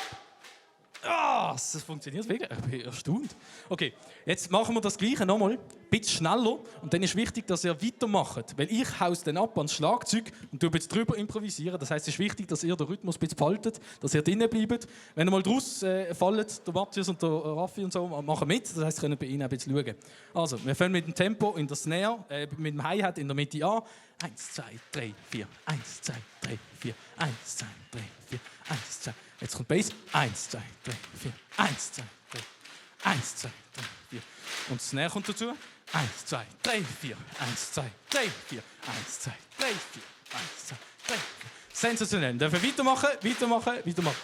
Ah, das funktioniert wirklich. Ich bin erstaunt. Okay, jetzt machen wir das Gleiche nochmal, ein bisschen schneller. Und dann ist wichtig, dass ihr weitermacht. Weil ich haue es dann ab ans Schlagzeug und du jetzt drüber improvisieren. Das heisst, es ist wichtig, dass ihr den Rhythmus ein bisschen behaltet, dass ihr drinnen bleibt. Wenn ihr mal draus fallt, der Matthias und der Raffi und so, machen mit. Das heisst, ihr könnt bei ihnen ein bisschen schauen. Also, wir fangen mit dem Tempo in der Snare, mit dem Hi-Hat in der Mitte an. 1, 2, 3, 4. 1, 2, 3, 4. 1, 2, 3, 4. 1, 2. Jetzt kommt Bass. 1, 2, 3, 4. 1, 2, 3. 1, 2, 3, 4. Und das Snare kommt dazu. 1, 2, 3, 4. 1, 2, 3, 4. 1, 2, 3, 4. 1, 2, 3, 4. Sensationell. Dürfen wir weitermachen, weitermachen, weitermachen.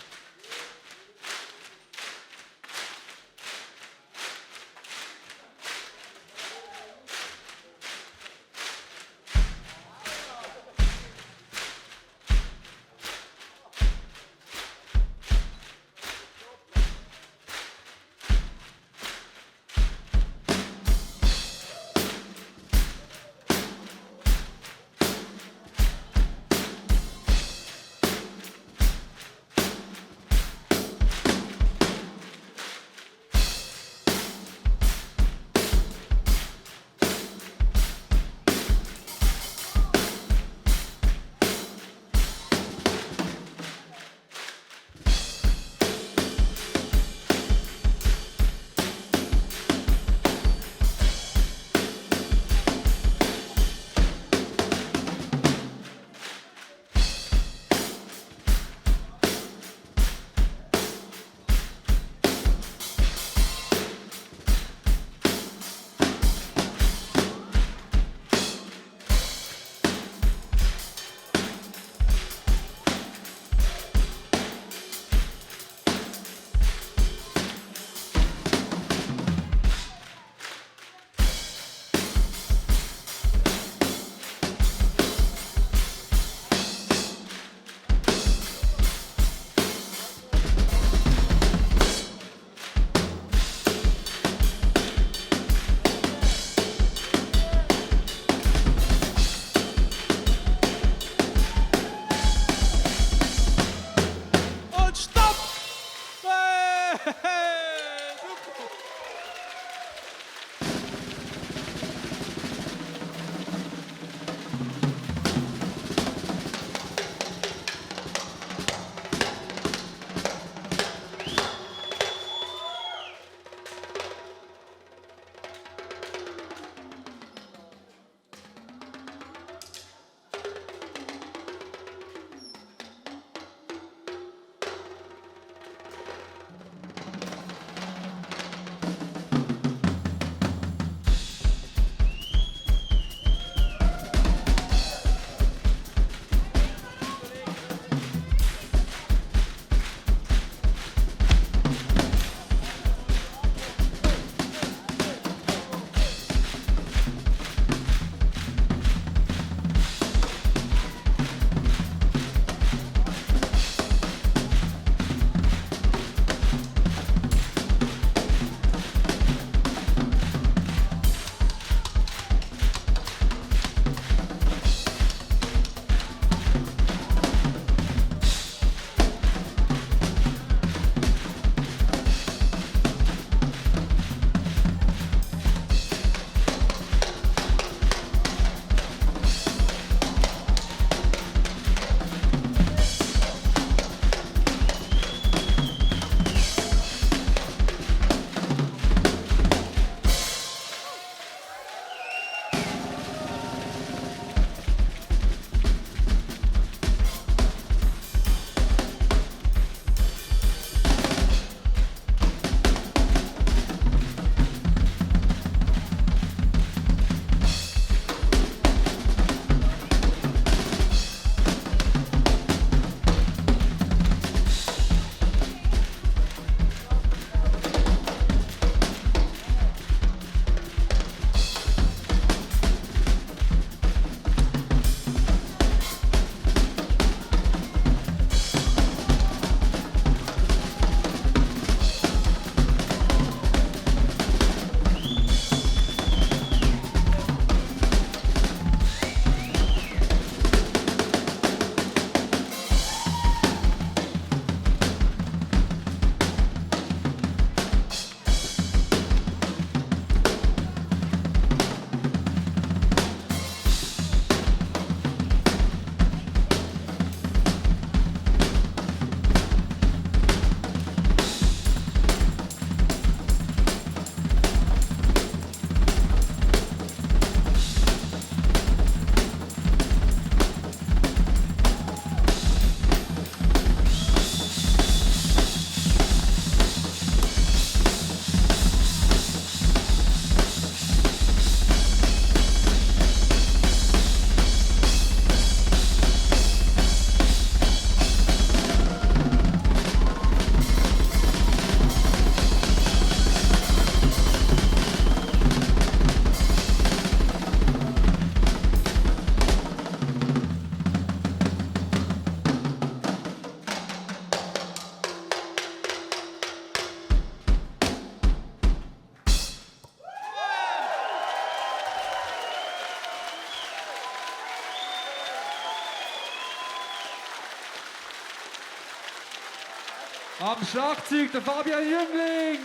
Am Schlagzeug der Fabian Jüngling.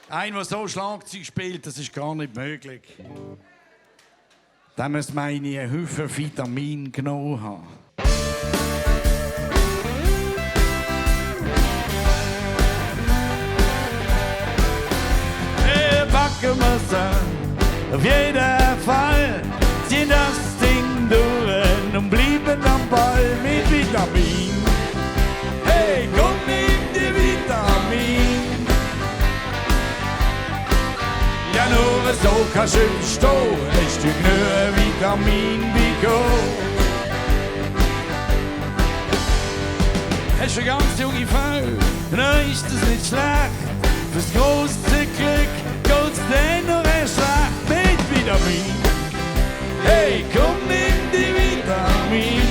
Ein, der so Schlagzeug spielt, das ist gar nicht möglich. Da muss man einen Haufen Vitamin genommen haben. Packen wir's an, auf jeden Fall. Ziehen das Ding durch und bleiben am Ball mit Vitamin. Hey, komm, nimm die Vitamin. Ja, nur so kannst du stehen, hast du genug Vitamin wie Gold. Hast du eine ganz junge Frau, dann ist das nicht schlecht. Fürs große Glück geht's dann noch erst recht mit Vitamin. Hey, komm, nimm die Vitamin.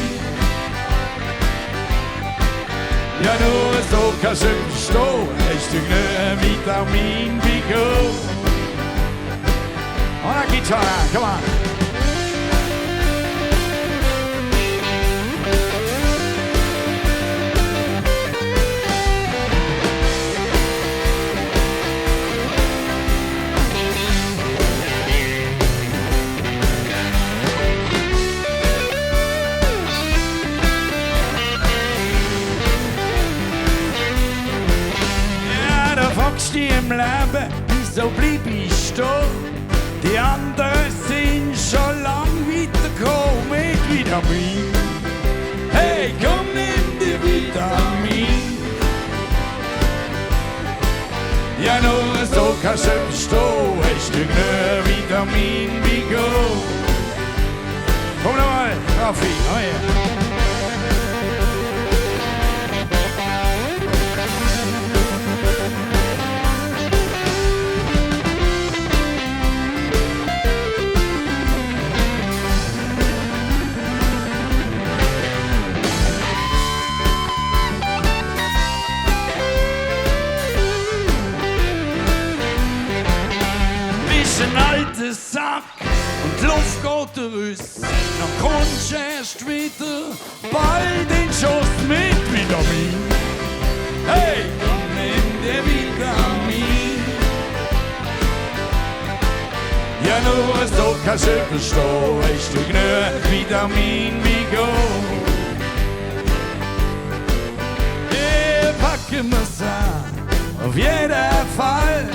Ja, nur so kannst du stehen, hast du genug Vitamin wie Gold. On la guitare, come on. Ja, da fragst du dich im Leben, wieso bleib ich stehen? Die anderen sind schon lang weitergekommen mit Vitamin. Hey, komm, nimm die Vitamin. Ja, nur so kannst du bestehen, hast du genug Vitamin wie Gold. Komm nochmal, Raffi, oh yeah. Ein alter Sack und die Luft geht raus. Dann kommst du erst wieder bald in den Schuss mit Vitamin. Hey, komm, nimm dir Vitamin. Ja, nur so kannst du verstehen, hast du genug Vitamin wie Gold. Hier packen wir's an, auf jeden Fall.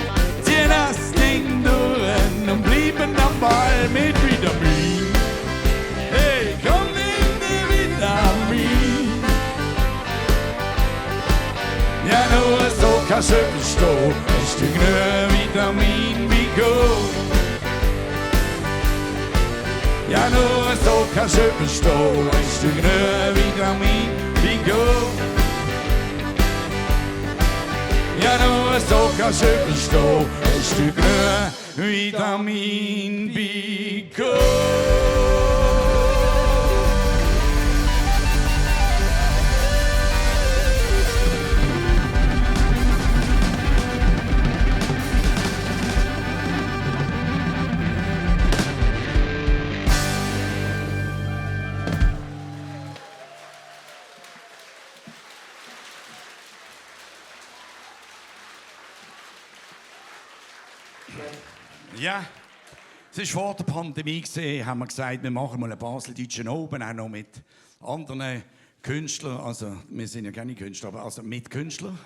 Ziehen das Ding durch und bleiben am Ball mit Vitamin. Hey, komm, nimm die Vitamin. Ja, nur so kannst du verstehen, hast du genug Vitamin wie Gold. Ja, nur so kannst du verstehen, hast du genug Vitamin wie Gold. Ja, nur so kannst du verstehen, hast du genug Vitamin wie Gold. Ja, es war vor der Pandemie, haben wir gesagt, wir machen mal einen Baseldeutschen Oben, auch noch mit anderen Künstlern. Also, wir sind ja keine Künstler, aber also mit Künstlern.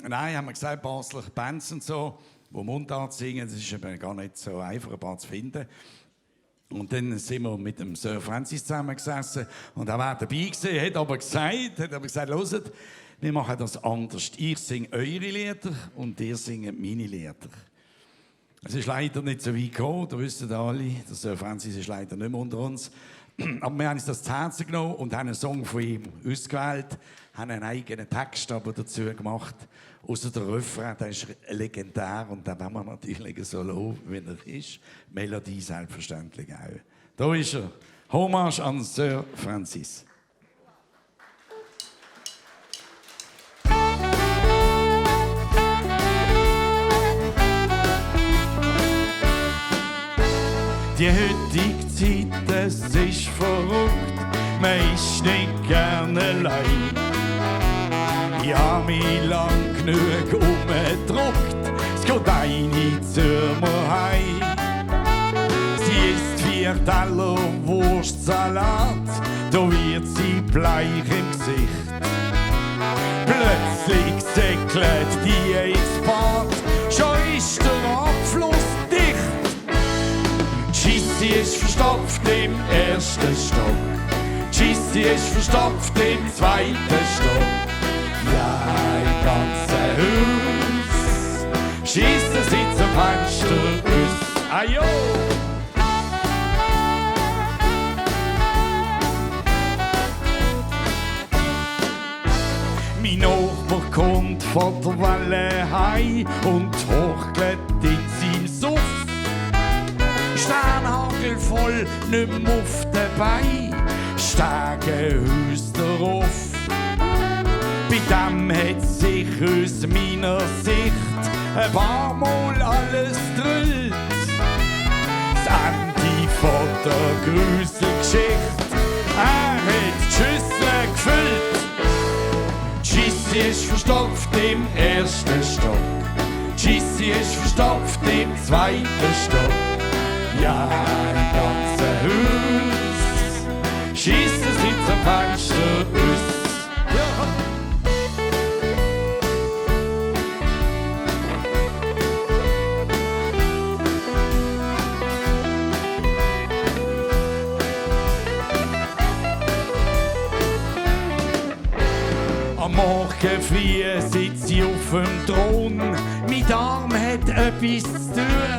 Nein, haben wir gesagt, Basler Bands und so, die Mundart singen, das ist eben gar nicht so einfach, ein paar zu finden. Und dann sind wir mit dem Sir Francis zusammengesessen und er war dabei gewesen, hat aber gesagt, hört, wir machen das anders. Ich singe eure Lieder und ihr singt meine Lieder. Es ist leider nicht so weit gekommen, das wissen alle. Der Sir Francis ist leider nicht mehr unter uns. Aber wir haben uns das zu Herzen genommen und haben einen Song von ihm ausgewählt, haben einen eigenen Text aber dazu gemacht. Außer der Refrain, der ist legendär und den wollen wir natürlich so lassen, wie er ist. Melodie selbstverständlich auch. Da ist er. Hommage an Sir Francis. Die heutige Zeit, es ist verrückt, man ist nicht gerne allein. Ich hab mich lang genug umgedruckt, es geht eine zu mir heim. Sie isst 4 Teller Wurstsalat, da wird sie bleich im Gesicht. Plötzlich säckelt die ins Bad, schon ist der Abfluss dicht. Gissi ist verstopft im 1. Stock, Gissi ist verstopft im 2. Stock. Ja, im ganzen Haus schiessen sie zum Fenster aus. Ajo! Mein Nachbar kommt von der Welle heim und hochklettert in seinen Suff. Sternhagel voll, nicht mehr auf den Beinen, Stege aus der Ruff. Bei dem hat sich aus meiner Sicht ein paar Mal alles drüllt. Das Ende von der Gruselgeschichte, hat die Schüssel gefüllt. Gissi ist verstopft im 1. Stock, Gissi ist verstopft im 2. Stock. Ja, im ganzen Haus schiessen sie zum Fenster aus. Ja. Am Morgen früh sitzt sie auf dem Thron, mein Arm hat etwas zu tun.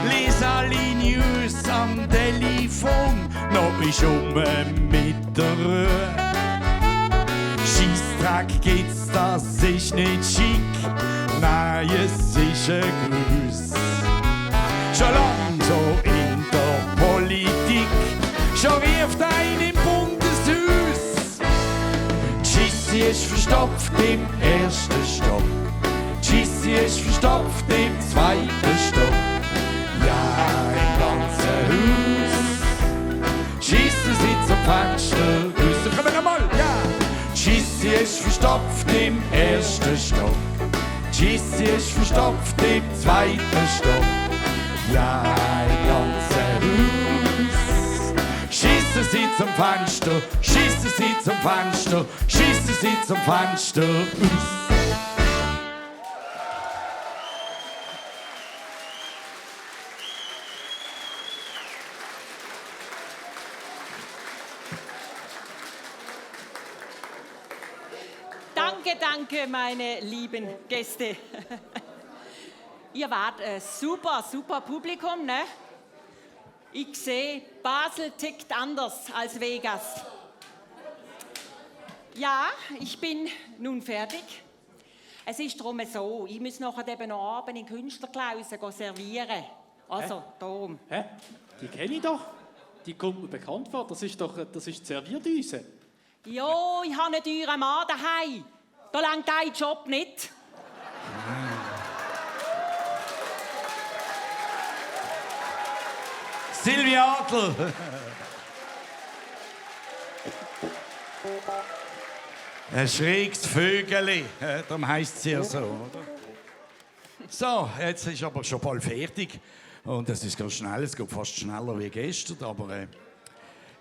Lies alle News am Telefon, noch ist mit der Ruhe. Scheissdreck gibt's, das ist nicht schick, nein, es ist ein Gruß. Schon lang so in der Politik, schon rieft ein im Bundeshaus. Gissi ist verstopft im 1. Stock, Gissi ist verstopft im 2. Stock. Ja, im ganzen Haus schiessen sie zum Fenster raus. Kommen wir mal, ja! Gissi ist verstopft im 1. Stock, Gissi ist verstopft im 2. Stock. Ja, im ganzen Haus schiessen sie zum Fenster, schiessen sie zum Fenster, schiessen sie zum Fenster raus. Danke, meine lieben Gäste. Ihr wart ein super Publikum, ne? Ich sehe, Basel tickt anders als Vegas. Ja, ich bin nun fertig. Es ist darum so, ich muss nachher eben noch Abend in Künstlerklausen servieren. Also, darum. Hä? Die kenne ich doch. Die kommt mir bekannt vor. Das ist die Servierdüse. Jo, ich habe nicht euren Mann daheim. Da langt dein Job nicht. Silvia Adler. Ein schräges Vögeli, darum heisst sie ja so, oder? So, jetzt ist aber schon bald fertig. Und es ist ganz schnell, es geht fast schneller wie gestern. Aber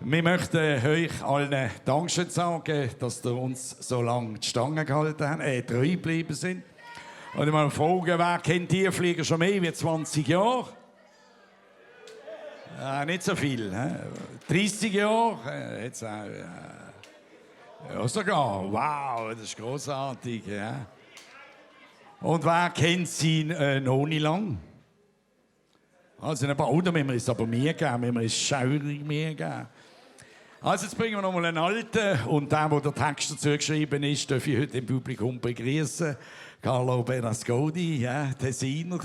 wir möchten euch allen Dankeschön sagen, dass ihr uns so lange die Stange gehalten habt, treu geblieben sind. Und ich mal fragen, wer kennt Tierflieger schon mehr wie 20 Jahre? Nicht so viel. 30 Jahre? Jetzt auch. Ja, sogar. Wow, das ist großartig. Ja. Und wer kennt sie noch nicht lang? Also ein paar, oder müssen wir es aber mehr geben, müssen wir es schaurig mehr geben. Also jetzt bringen wir noch mal einen Alten und der Text dazu geschrieben ist, darf ich heute im Publikum begrüßen. Carlo Bernasconi, ja, Tessiner.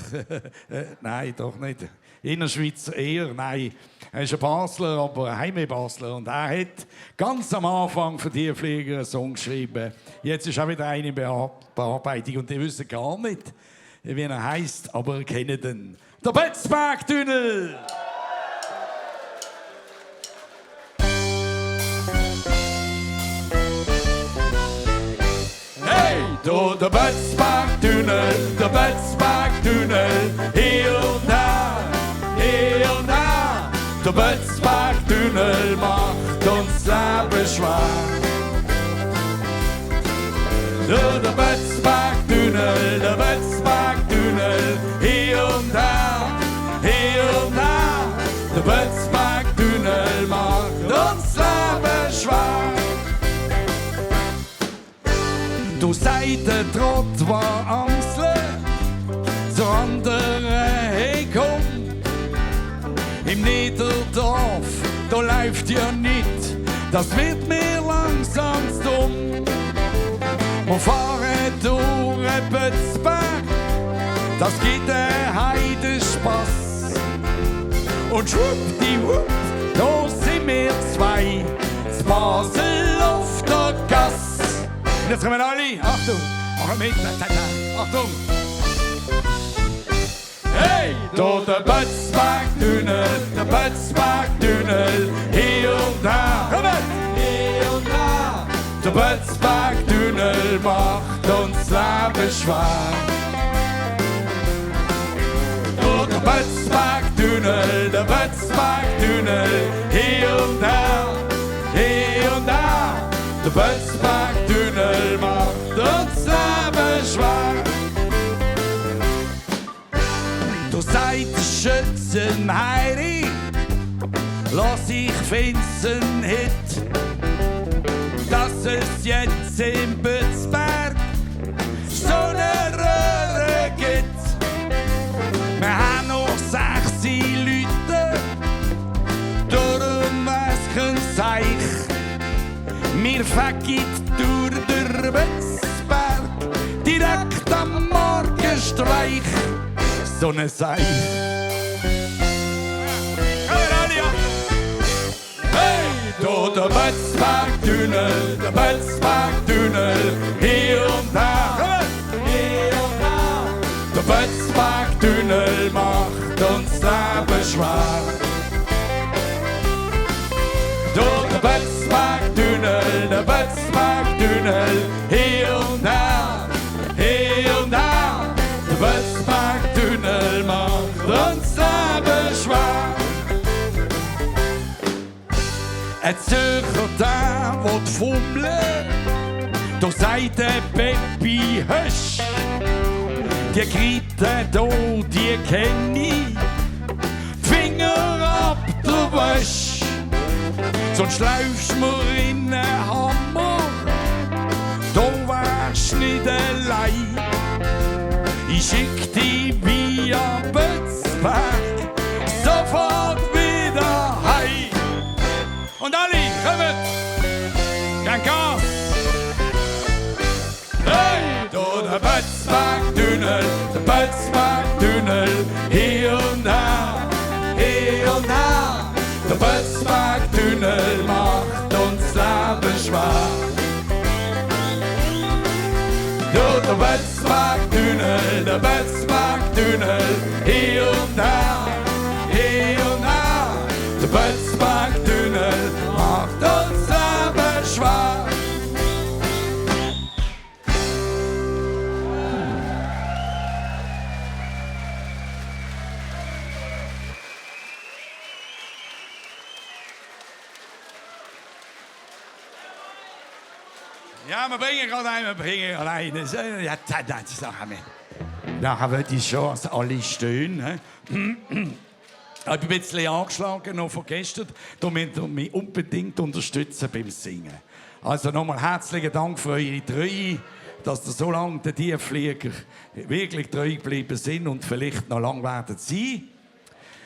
Nein, doch nicht. Innerschweizer eher, nein. Er ist ein Basler, aber ein Heime-Basler. Und er hat ganz am Anfang für Tierflieger einen Song geschrieben. Jetzt ist auch wieder eine Bearbeitung und die wissen gar nicht, wie er heisst, aber kennen den. Der Betzberg-Tunnel! Da der Bötzbergtunnel, der Bötzbergtunnel, hier und da, hier und da. Der Bötzbergtunnel macht uns Leben schwer. Da der Bötzbergtunnel, der Bötzbergtunnel, hier und da, hier und da. Der Bötzbergtunnel macht uns Leben schwer. Du seid der Trott war Amsle, zur anderen hey komm. Im Niederdorf, da läuft ja nicht, das wird mir langsam dumm. Wir fahren durch Bötzberg, das gibt Heidenspaß. Und schwuppdiwupp, da sind wir zwei, z Basel auf der Gasse. Und jetzt kommen alle, Achtung, machen mit, Achtung. Hey, da der Bötzbergtunnel, der Bötzbergtunnel, hier und da, kommt, hier und da. Der Bötzbergtunnel macht uns Leben schwer. Da der Bötzbergtunnel, der Bötzbergtunnel, hier und da, hier und da. Der Bötzbergtunnel macht uns Leben schwer. Du seid Schützenheidi, lass ich finzen Hit, dass es jetzt im Bötzberg so eine Röhre gibt. Wir haben noch 6 Leute, darum weiss kein Seich. Wir facken durch den Bötzberg, direkt am Morgenstreich. So eine Seich. Hey, da der Bötzbergtunnel, der Bötzbergtunnel, hier und da, hier und da. Der Bötzbergtunnel macht uns Leben schwer. Da der Bötzbergtunnel, der Bötzbergtunnel, hier und da, hier und da. Der Bötzbergtunnel macht uns Leben schwer. Ein Zürcher, der will fummeln, da sagt der Peppi Hösch. Die Krite da, die kenn ich, Finger ab der Wäsch. Sonst läufst mir in den Hammer, da wärst nicht allein. Ich schick dich via Bötzberg sofort wieder heim. Und alle, kommt! Kein Gas! Hey! Da der Bötzbergtunnel, der Bötzbergtunnel, hier und da, hier und da. Der Bötzbergtunnel macht uns Leben schwer. Ja, der Bötzbergtunnel, der Bötzbergtunnel, hier und da, hier und da. Der Bötzbergtunnel macht uns Leben schwer. Ja, wir bringen gerade einen, wir bringen gerade einen. Ja, das sagen wir. Nachher würde ich schon, dass alle stehen. Ich bin ein bisschen angeschlagen noch von gestern. Da müsst ihr mich unbedingt unterstützen beim Singen. Also nochmal herzlichen Dank für eure Treue, dass ihr so lange den Tiefflieger wirklich treu geblieben sind und vielleicht noch lange werden sein.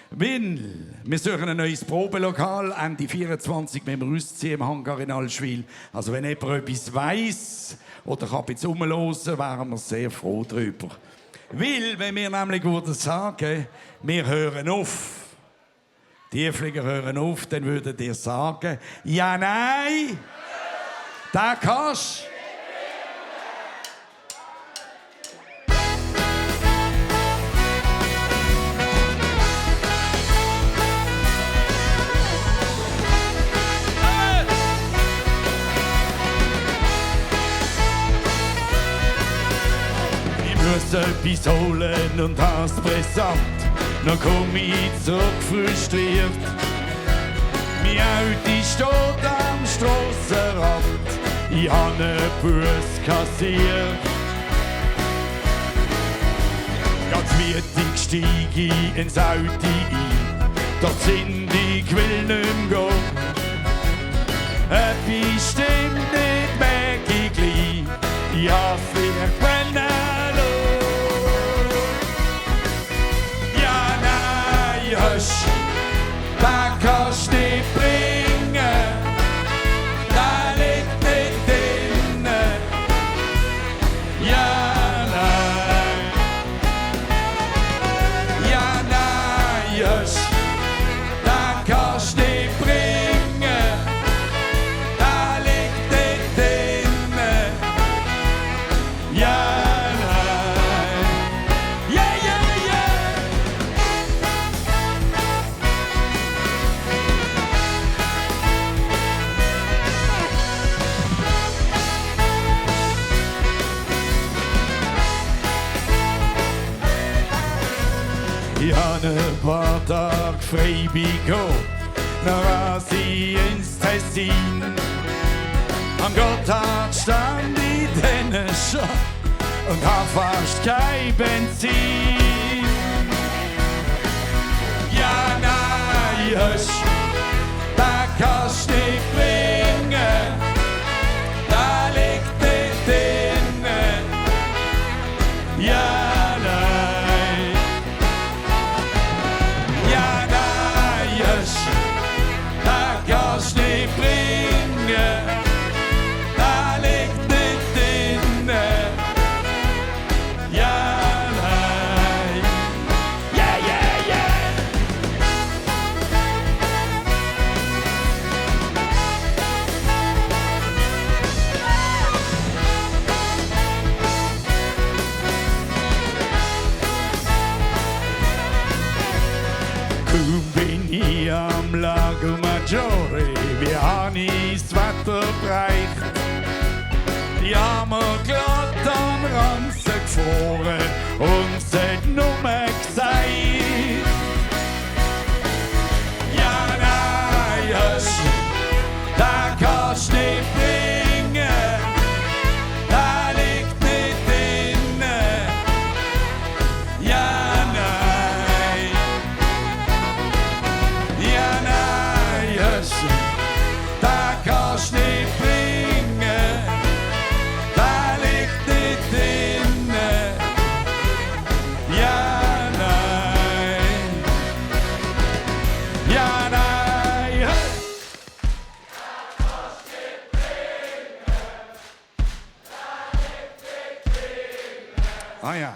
Weil wir suchen ein neues Probelokal. Ende 24 müssen wir ausziehen im Hangar in Allschwil. Also wenn jemand etwas weiss oder kann ein bisschen rumhören, wären wir sehr froh darüber. Weil, wenn wir nämlich würden sagen, wir hören auf, die Flieger hören auf, dann würdet ihr sagen, ja, nein, da kannst du. etwas holen und has brisant. Dann komm ich zurück frustriert. Mein Auto steht am Strassenrand. Ich hab ne Bus kassiert. Ganz wütig stieg ich ins Auto ein. Dort sind ich will nicht mehr gehen. Etwas stimmt nicht, merk ich gleich. Ich hab's vielleicht brennen lassen. Ja, nein, husch, da kannst du nicht bringen. Da liegt nicht drin. Ja, nein. Ja, nein, husch, da kannst du nicht bringen. Ich hab ein paar Tage frei bekommen, dann war sie ins Tessin. Am Gotthard stand ich dann schon und hab fast kein Benzin. Ja, nein, husch, da kannst du nicht bringen, da liegt nicht drin. Ja, am Lago Maggiore, wir haben das Wetter bereicht. Die haben wir glatt am Ranzen gefroren und es hat nur gesagt: Ja, nein, husch, da kannst du nicht bringen, da liegt nicht drin. Ja, da kannst du nicht bringen, da liegt nicht drin. Ja, nein. Ja, nein. Da kannst du nicht bringen, da liegt nicht drin. Ah ja.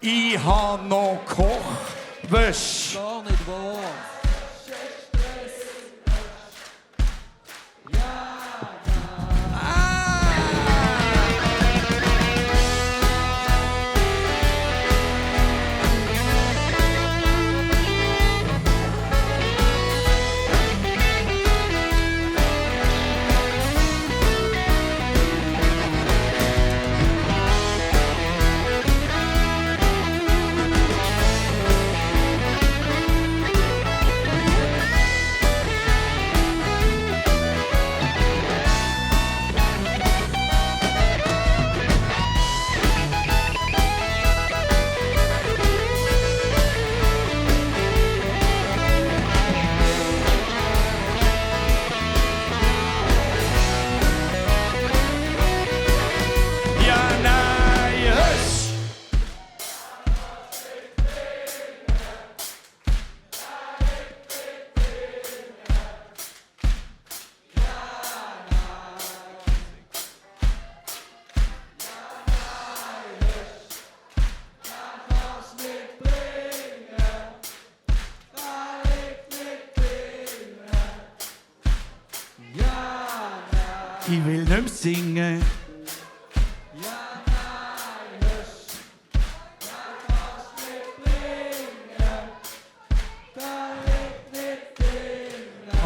Ich hab noch Kochwäsche. Gar nicht wahr. Ich will nicht mehr singen.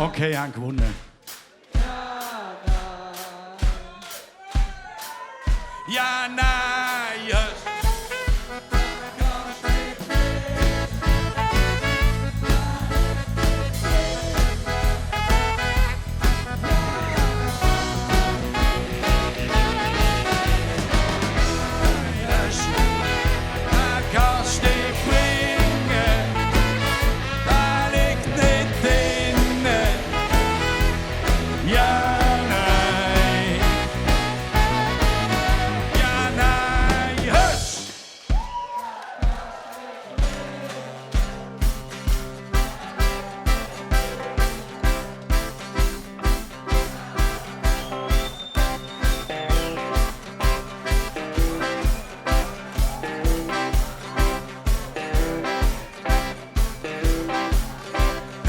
Okay, ich habe gewonnen. ja, nein, hörst.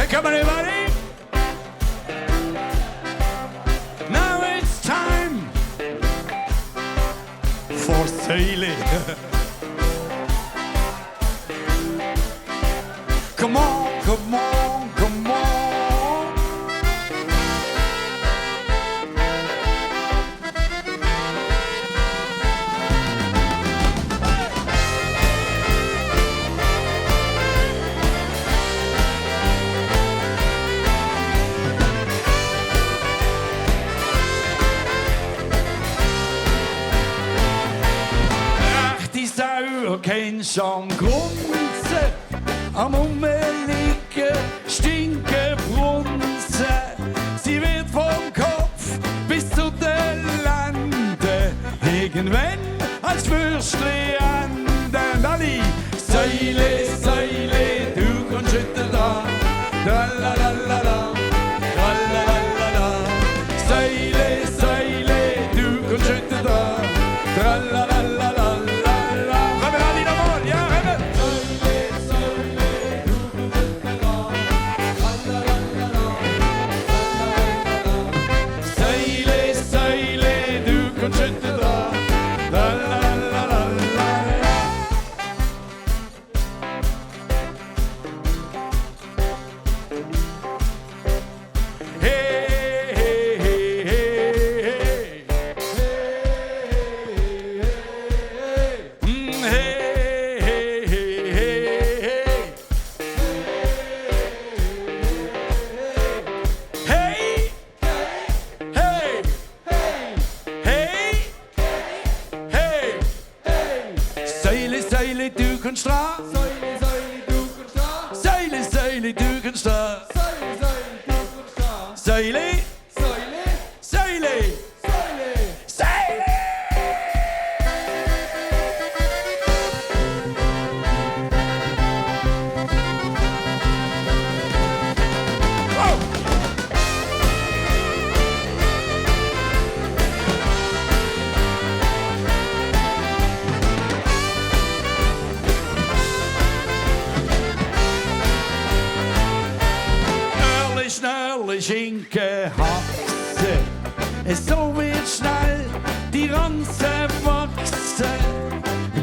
Come on, everybody. Now it's time for sailing. Come on, come on, come on. Kennst am Grunzen, am Umliegen, stinken Brunzen. Sie wird vom Kopf bis zu den Lenden, irgendwann als Würstchen enden. Alle Säule, Säule, du kannst schütten da, tralalala, tralalala. Säule, Säule, du kannst schütten da, tralalala. Schinken, Haxe, so wird schnell die Ranze wachsen.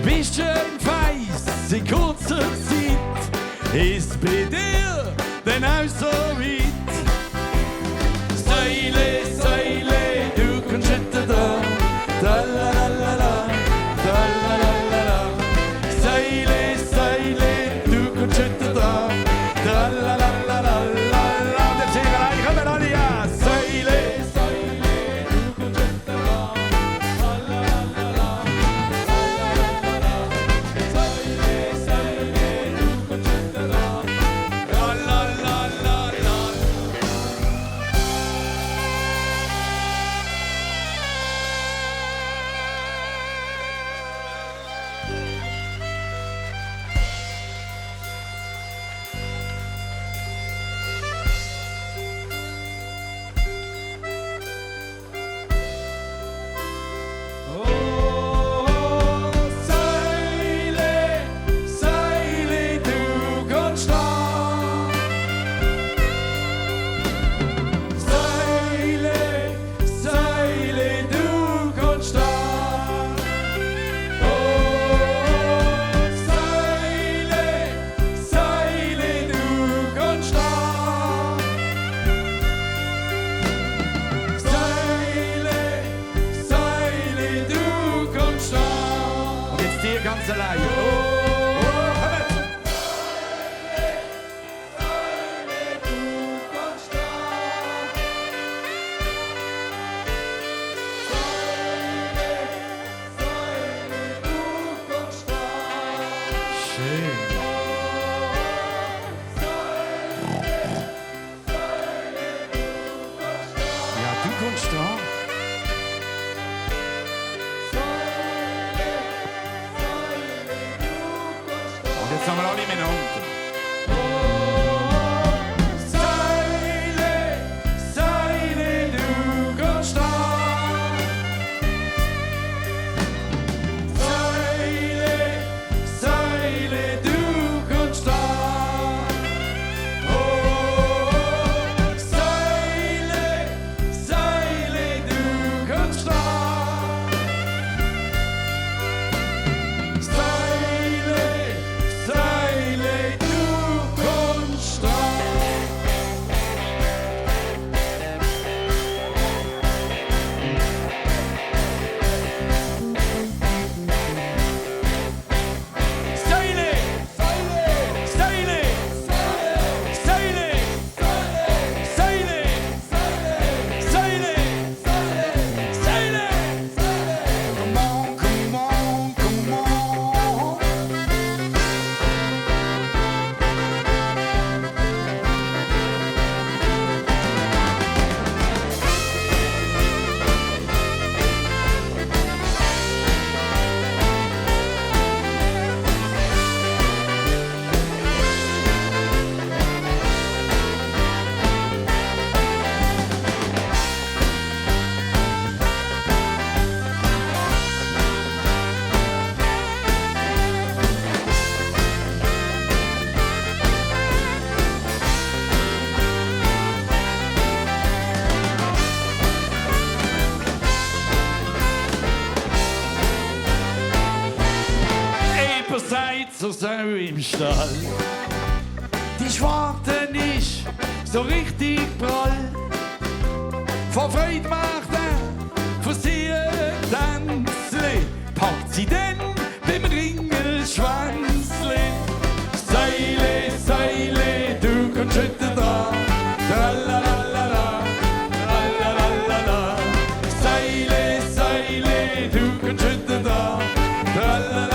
Bist schön feiss in kurzer Zeit, ist bei dir denn auch so weit. Säule, Säule, du kannst schütten da, tralalala, tralalala. Säule, Säule, du kannst schütten da, tralalala. Do ganz allein. Oh, kommt! Jetzt haben wir alle miteinander. Seile, Seile, du kannst stehen. Seile, Seile, du kannst stehen. Oh, Seile, Seile, du kannst stehen. So im Stall. Die Schwarte nicht so richtig prall. Vor Freude macht für sie ein Tanzli. Packt sie denn beim Ringelschwanzli. Seile, Seile, du kannst schütten da. Tralalala, tralalala. Seile, Seile, du kannst schütten da. Tralalala.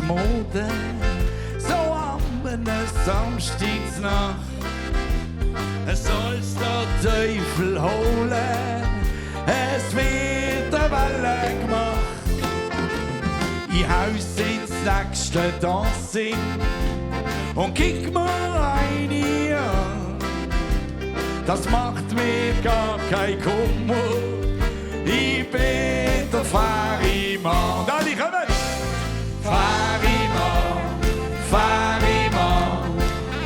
Mode, so am Samstagsnacht. Es soll's der Teufel holen, es wird der Welle gemacht. Ich haus ins nächste Dancing und kick mir eine an. Das macht mir gar kein Kummer, ich bin der Ferimann. Und alle kommen! Ferimann,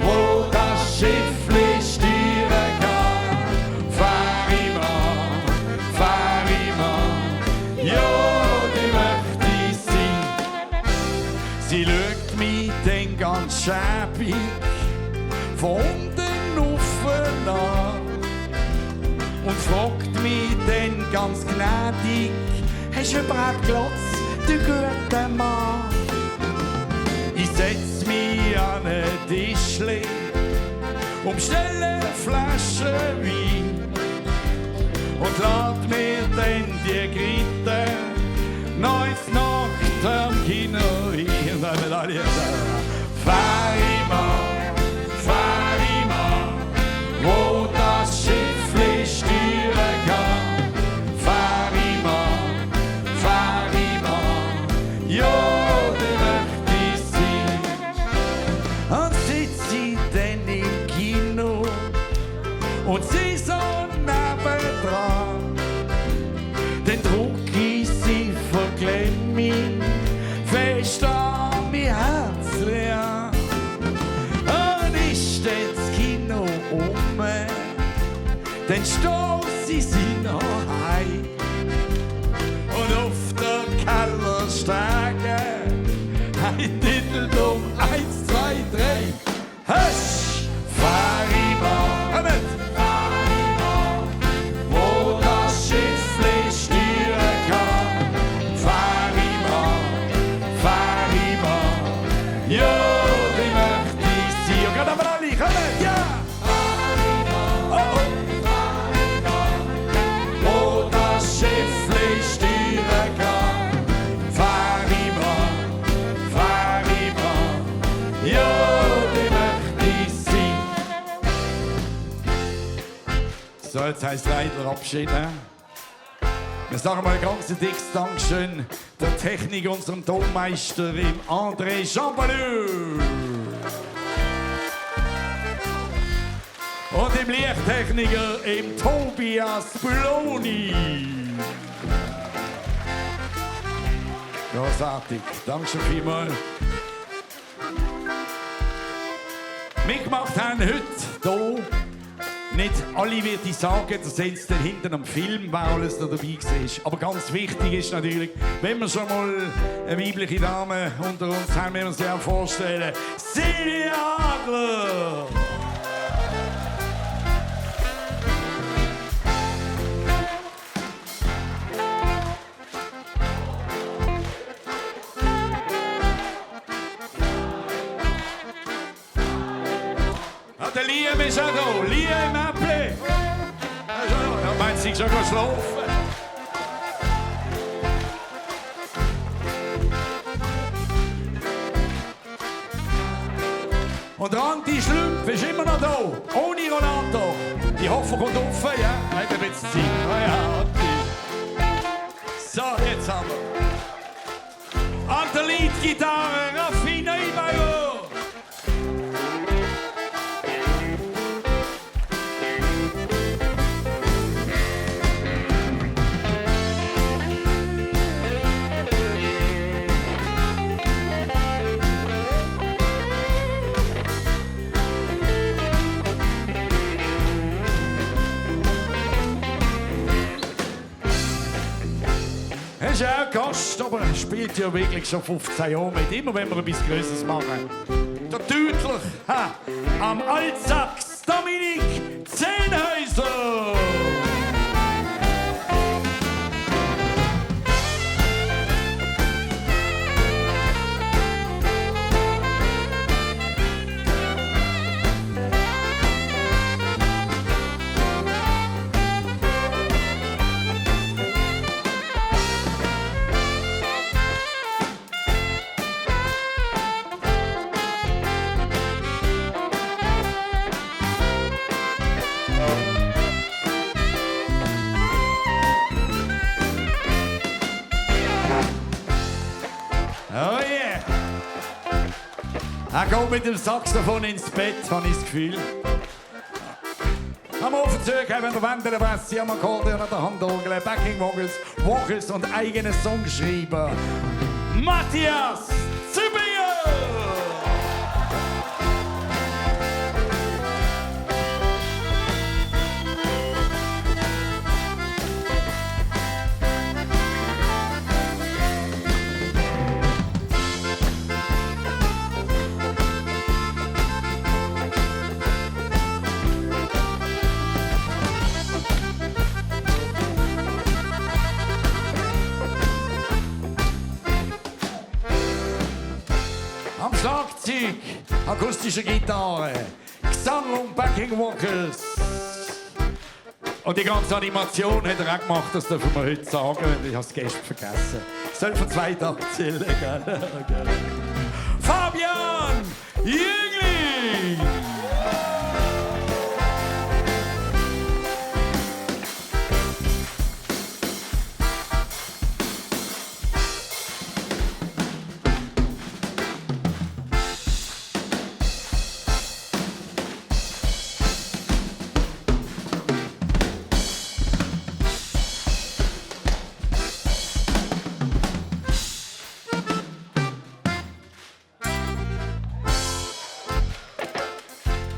wo das Schiffli steuern kann. Ferimann, ja, die möchte ich sein. Sie schaut mich dann ganz schäbig von unten rauf an und fragt mich dann ganz gnädig: Hast du überhaupt Glotz der gute Mann. Ich setz mich an ein Tischli und bestelle eine Flasche Wein und lad mir dann die Gritte neues Nacht am Kino ein. Und dann will alle sagen, fahr ich mal, wo das Schiffli steuern kann. Fahr ich mal, ja, der möchte ich sein. Und sitz ich dann im Kino und sie so nebendran, dann druck ich sie verklemmt fest an mein Herzli an. Und ist dann das Kino dann stoß ich sie noch heim. Und auf der Kellerstege ein Titeldom 1, 2, 3. Hösch, fahr ich mal, wo das Schiffli steuern kann. Fahr ich mal, ja, die möchte ich sein. Und gerade aber alle, kommt, ja! Oh, oh. Wo das Schiffli steuern kann. Fahr ich mal, ja, die möchte ich sein. So, jetzt heisst leider Abschied, ne? Wir sagen mal ein ganz dickes Dankeschön der Technik, unserem Tonmeister, im André Champalou. Und dem Lichttechniker, im Tobias Buloni. Großartig, danke vielmals. Mitgemacht haben heute hier. Nicht alle würde ich sagen, das sehen Sie dann hinten am Film, wer alles da dabei war. Aber ganz wichtig ist natürlich, wenn wir schon mal eine weibliche Dame unter uns haben, müssen wir uns ja vorstellen. Silvia Adler! Der Liam ist auch da. Liam Äppli. Da meint sie schon schlafen. Und Ranti Schlümpf ist immer noch da. Ohne Ronaldo. Ich hoffe, er kommt offen, ja? Hat ein bisschen Zeit. Ja, so, jetzt haben wir. An der Leadgitarre, Raffi Neubauer. Er ist auch Gast, aber er spielt ja wirklich schon 15 Jahre mit. Immer wenn wir etwas Größeres machen. Der Deutler am Altsax Dominik Zehnhäuser. Oh yeah! Er geht mit dem Saxophon ins Bett, habe ich das Gefühl. Am Ofenzug haben wir Wände der Basse, am Akkordeon an der Handorgel, Backing Vocals und eigene Songschreiber. Matthias Zubier! Schlagzeug, akustische Gitarre, Gesang und Backing Vocals. Und die ganze Animation hat er auch gemacht, das dürfen wir heute sagen. Ich habe es gestern vergessen. Ich soll von 2 Tagen zählen, gell? Fabian Jüngling!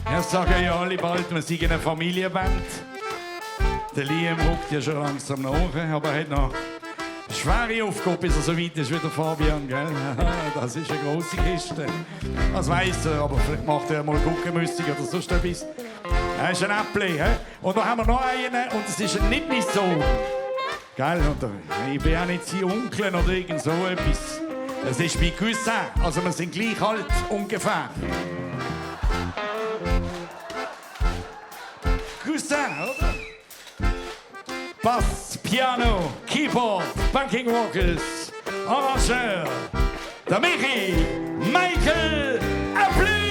Das sagen ja alle bald, wir sind eine Familienband. Der Liam ruckt ja schon langsam nach, aber er hat noch eine schwere Aufgabe, bis er so weit ist wie der Fabian, gell? Das ist eine grosse Kiste. Das weiss er, aber vielleicht macht er mal Guckenmüssig oder sonst etwas. Er ist ein Äppli, he? Und dann haben wir noch einen, und das ist nicht mein Sohn. Gell? Und ich bin auch nicht sein Onkel oder irgend so etwas. Das ist mein Cousin, also wir sind gleich alt, ungefähr. Cousin, oder? Bass, Piano, Keyboard, Backing Vocals, Arrangeur, der Michi, Michael Appli!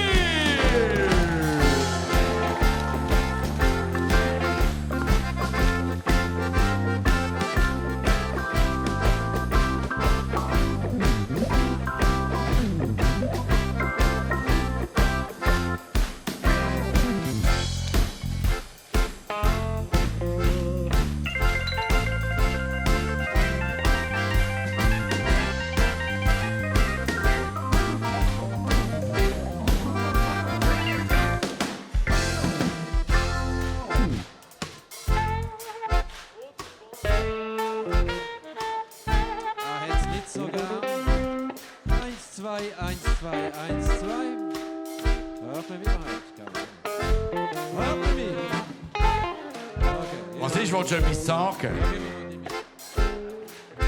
Was ist, willst du etwas sagen?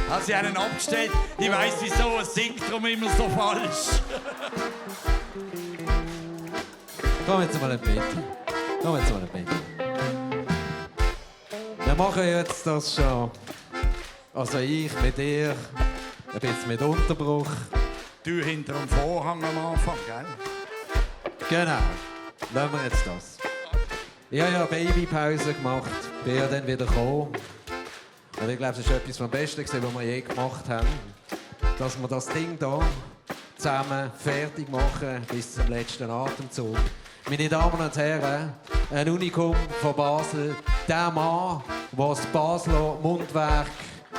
Hat sie einen abgestellt? Ich weiss, wieso, es singt darum immer so falsch. Komm jetzt mal ein Bett. Wir machen jetzt das schon. Also ich mit dir, ein bisschen mit Unterbruch. Du hinter dem Vorhang am Anfang, gell? Genau. Lassen wir jetzt das. Ich habe ja Babypause gemacht, bin ja dann wieder gekommen. Und ich glaube, das ist etwas vom Besten, was wir je gemacht haben. Dass wir das Ding hier zusammen fertig machen bis zum letzten Atemzug. Meine Damen und Herren, ein Unikum von Basel. Der Mann, der das Basler Mundwerk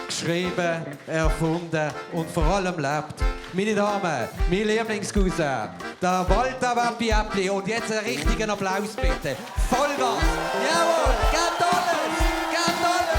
geschrieben, erfunden und vor allem lebt. Meine Damen, mein Lieblingscousin, der Walter Wappi-Äppli. Und jetzt einen richtigen Applaus bitte. Vollgas! Jawohl! Geht alles! Geht alles!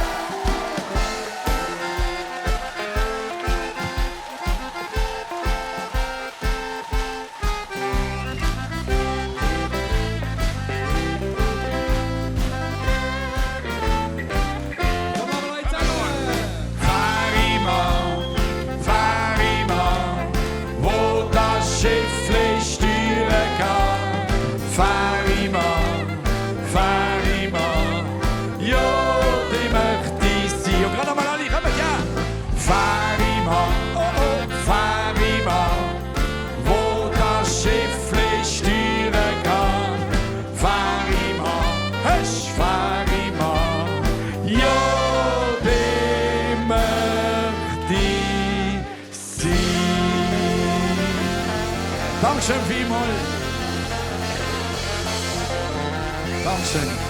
Dankeschön vielmals. Dankeschön.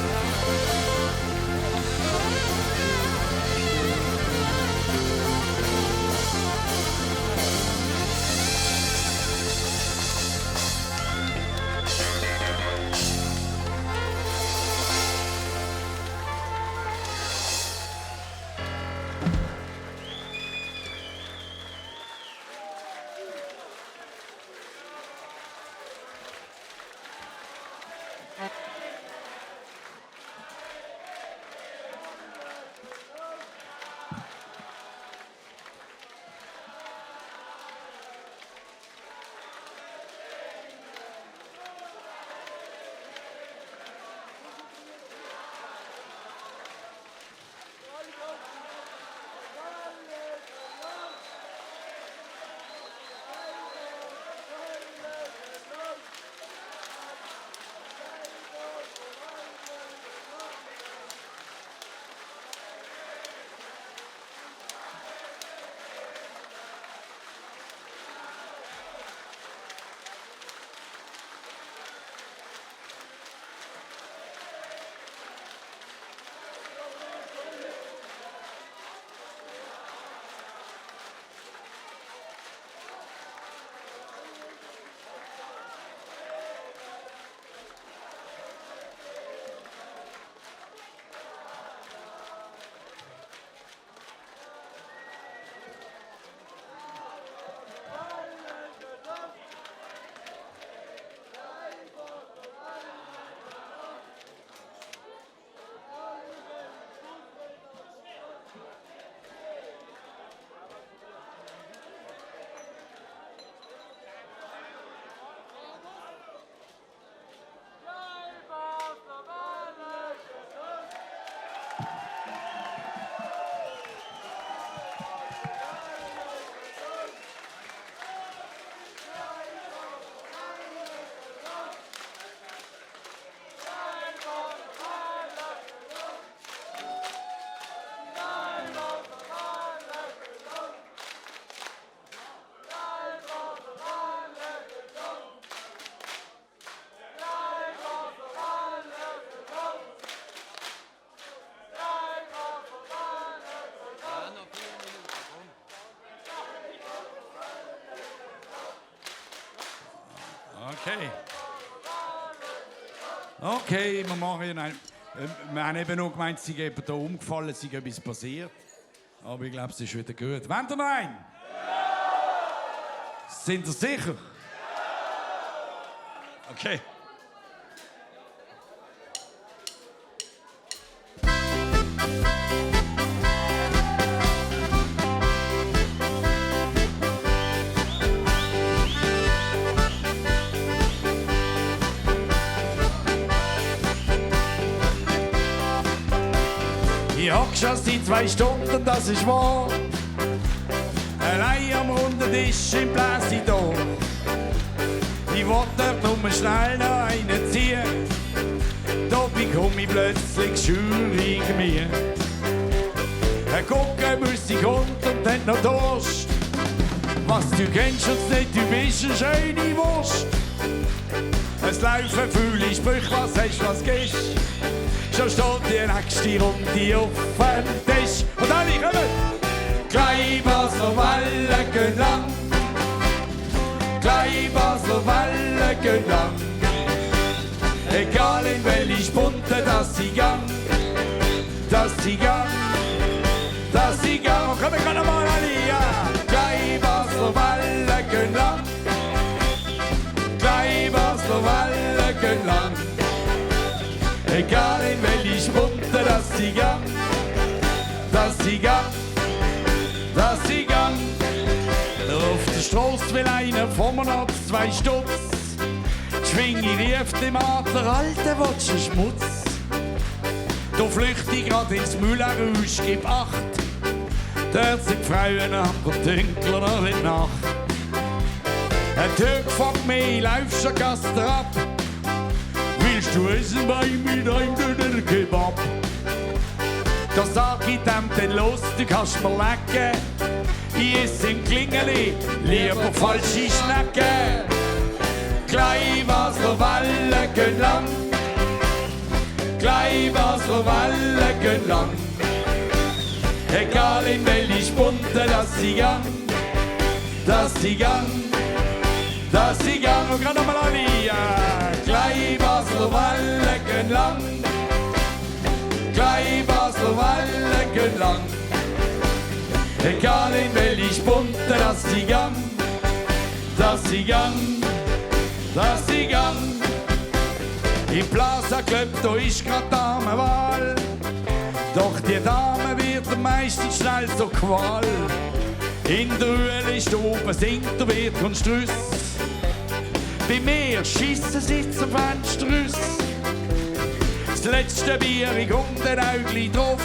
Okay. Okay, wir machen einen. Wir haben eben noch gemeint, sie geben hier umgefallen, sie etwas passiert. Aber ich glaube, es ist wieder gut. Wollt ihr noch einen? Ja! Sind ihr sicher? Ja! Okay. Ich hock schon seit 2 Stunden, das ist wahr. Allein am runden Tisch im Bläsidor. Ich wollte nur schnell noch einen ziehen. Da bekomme ich plötzlich scheurig mir. Gucken muss ich runter und hat noch Durst. Was du kennst uns nicht, du bist eine schöne Wurst. Es laufen viele Sprüche, was hast, was gehst. Schon steht die nächste Runde auf dem Tisch. Und alle kommen! Klein Basler Wellen gehen lang. Klein Basler Wellen gehen lang. Egal in welche Spunte, dass sie gang. Dass sie gang. Dass sie gang. Komm, wir können mal alle, ja! Klein Basler Wellen gehen lang. Klein Basler Wellen gehen lang. Egal in welche Spunte, dass sie gang, dass sie gang, dass sie gang. Auf der Straße will einer von mir ab 2 Stutz. Die Schwinge rief dem an, der Alte willst du Schmutz. Da flüchte ich grad ins Müllerhaus, gib 8. Dort sind die Frauen aber dunkler noch in der Nacht. Ein Tag fragt mich, laufst du Gaster ab? Willst du essen bei mir mit einem Döner Kebab? Da sag ich dem dann los, du kannst mir lecken. Ich esse im Klingeli, lieber falsche Schnecken. Klein Basler Wellen gehen lang. Klein Basler Wellen gehen lang. Egal in welche Spunte, dass sie gang. Dass sie gang. Dass sie gang. Und grad nochmal alle, ja. Klein Basler Wellen gehen lang. Klein Basler Wellen gehen lang. Egal in welche Spunte, dass sie gang. Dass sie gang. Dass sie gang. Im Plaza Club, da ist grad Damenwahl. Doch die Dame wird meistens schnell so Qual. In der Höhle ist oben singt der Wirt und Strüss. Bei mir schiessen sie zum Fensterrüss. Das letzte Bier, ich komm den Äugli drauf.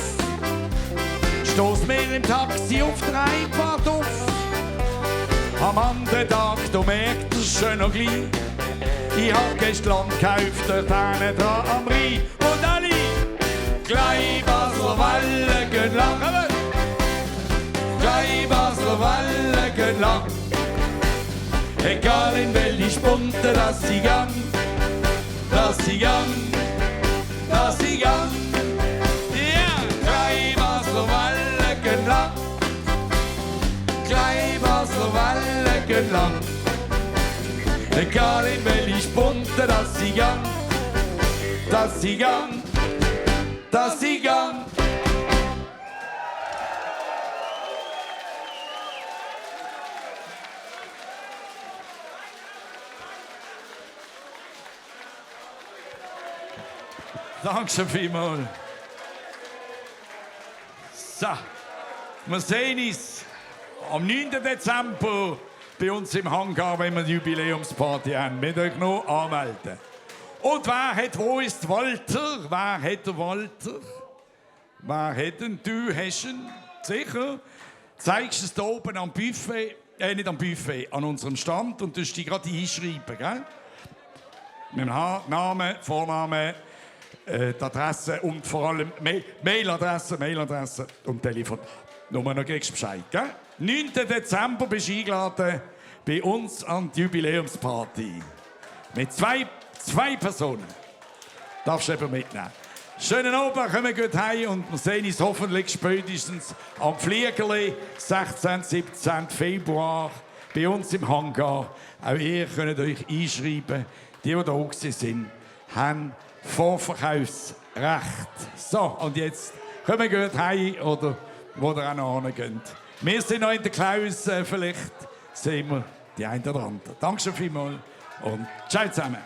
Stoss mir im Taxi auf der Einfahrt auf. Am anderen Tag, da merkt er's schon noch gleich. Ich hab gestern Land gekauft, dort hinten dran am Rhein. Und alle, Klein Basler Wellen gehen lang. Klein Basler Wellen gehen lang. Egal in welche Spunte, dass sie gang. Dass sie gang. Dass sie gang. Ja, Klein Basler Wellen gehen lang. Klein Basler Wellen gehen lang. Egal in welche Spunte, dass sie gang. Dass sie gang. Dass sie gang. Danke vielmals. So, wir sehen uns am 9. Dezember bei uns im Hangar, wenn wir die Jubiläumsparty haben. Mit euch noch anmelden. Und wer hat, wo ist Walter? Wer hat der Walter? Wer hat ihn? Du hast ihn, sicher. Zeigst es hier oben am Buffet, nicht am Buffet, an unserem Stand und du dich gerade einschreiben, gell? Mit dem Namen, Vornamen, die Adresse und vor allem Mailadresse und Telefon. Nur noch kriegst du Bescheid, gell? 9. Dezember bist du eingeladen bei uns an die Jubiläumsparty. Mit zwei Personen. Darfst du eben mitnehmen. Schönen Abend, kommen gut heim und wir sehen uns hoffentlich spätestens am Fliegerli, 16. 17. Februar bei uns im Hangar. Auch ihr könnt euch einschreiben. Die da sind, haben Vorverkaufsrecht. So, und jetzt kommen wir gut heim oder wo ihr auch noch hingeht. Wir sind noch in der Klaus, vielleicht sehen wir die einen oder anderen. Danke schon vielmals und ciao zusammen.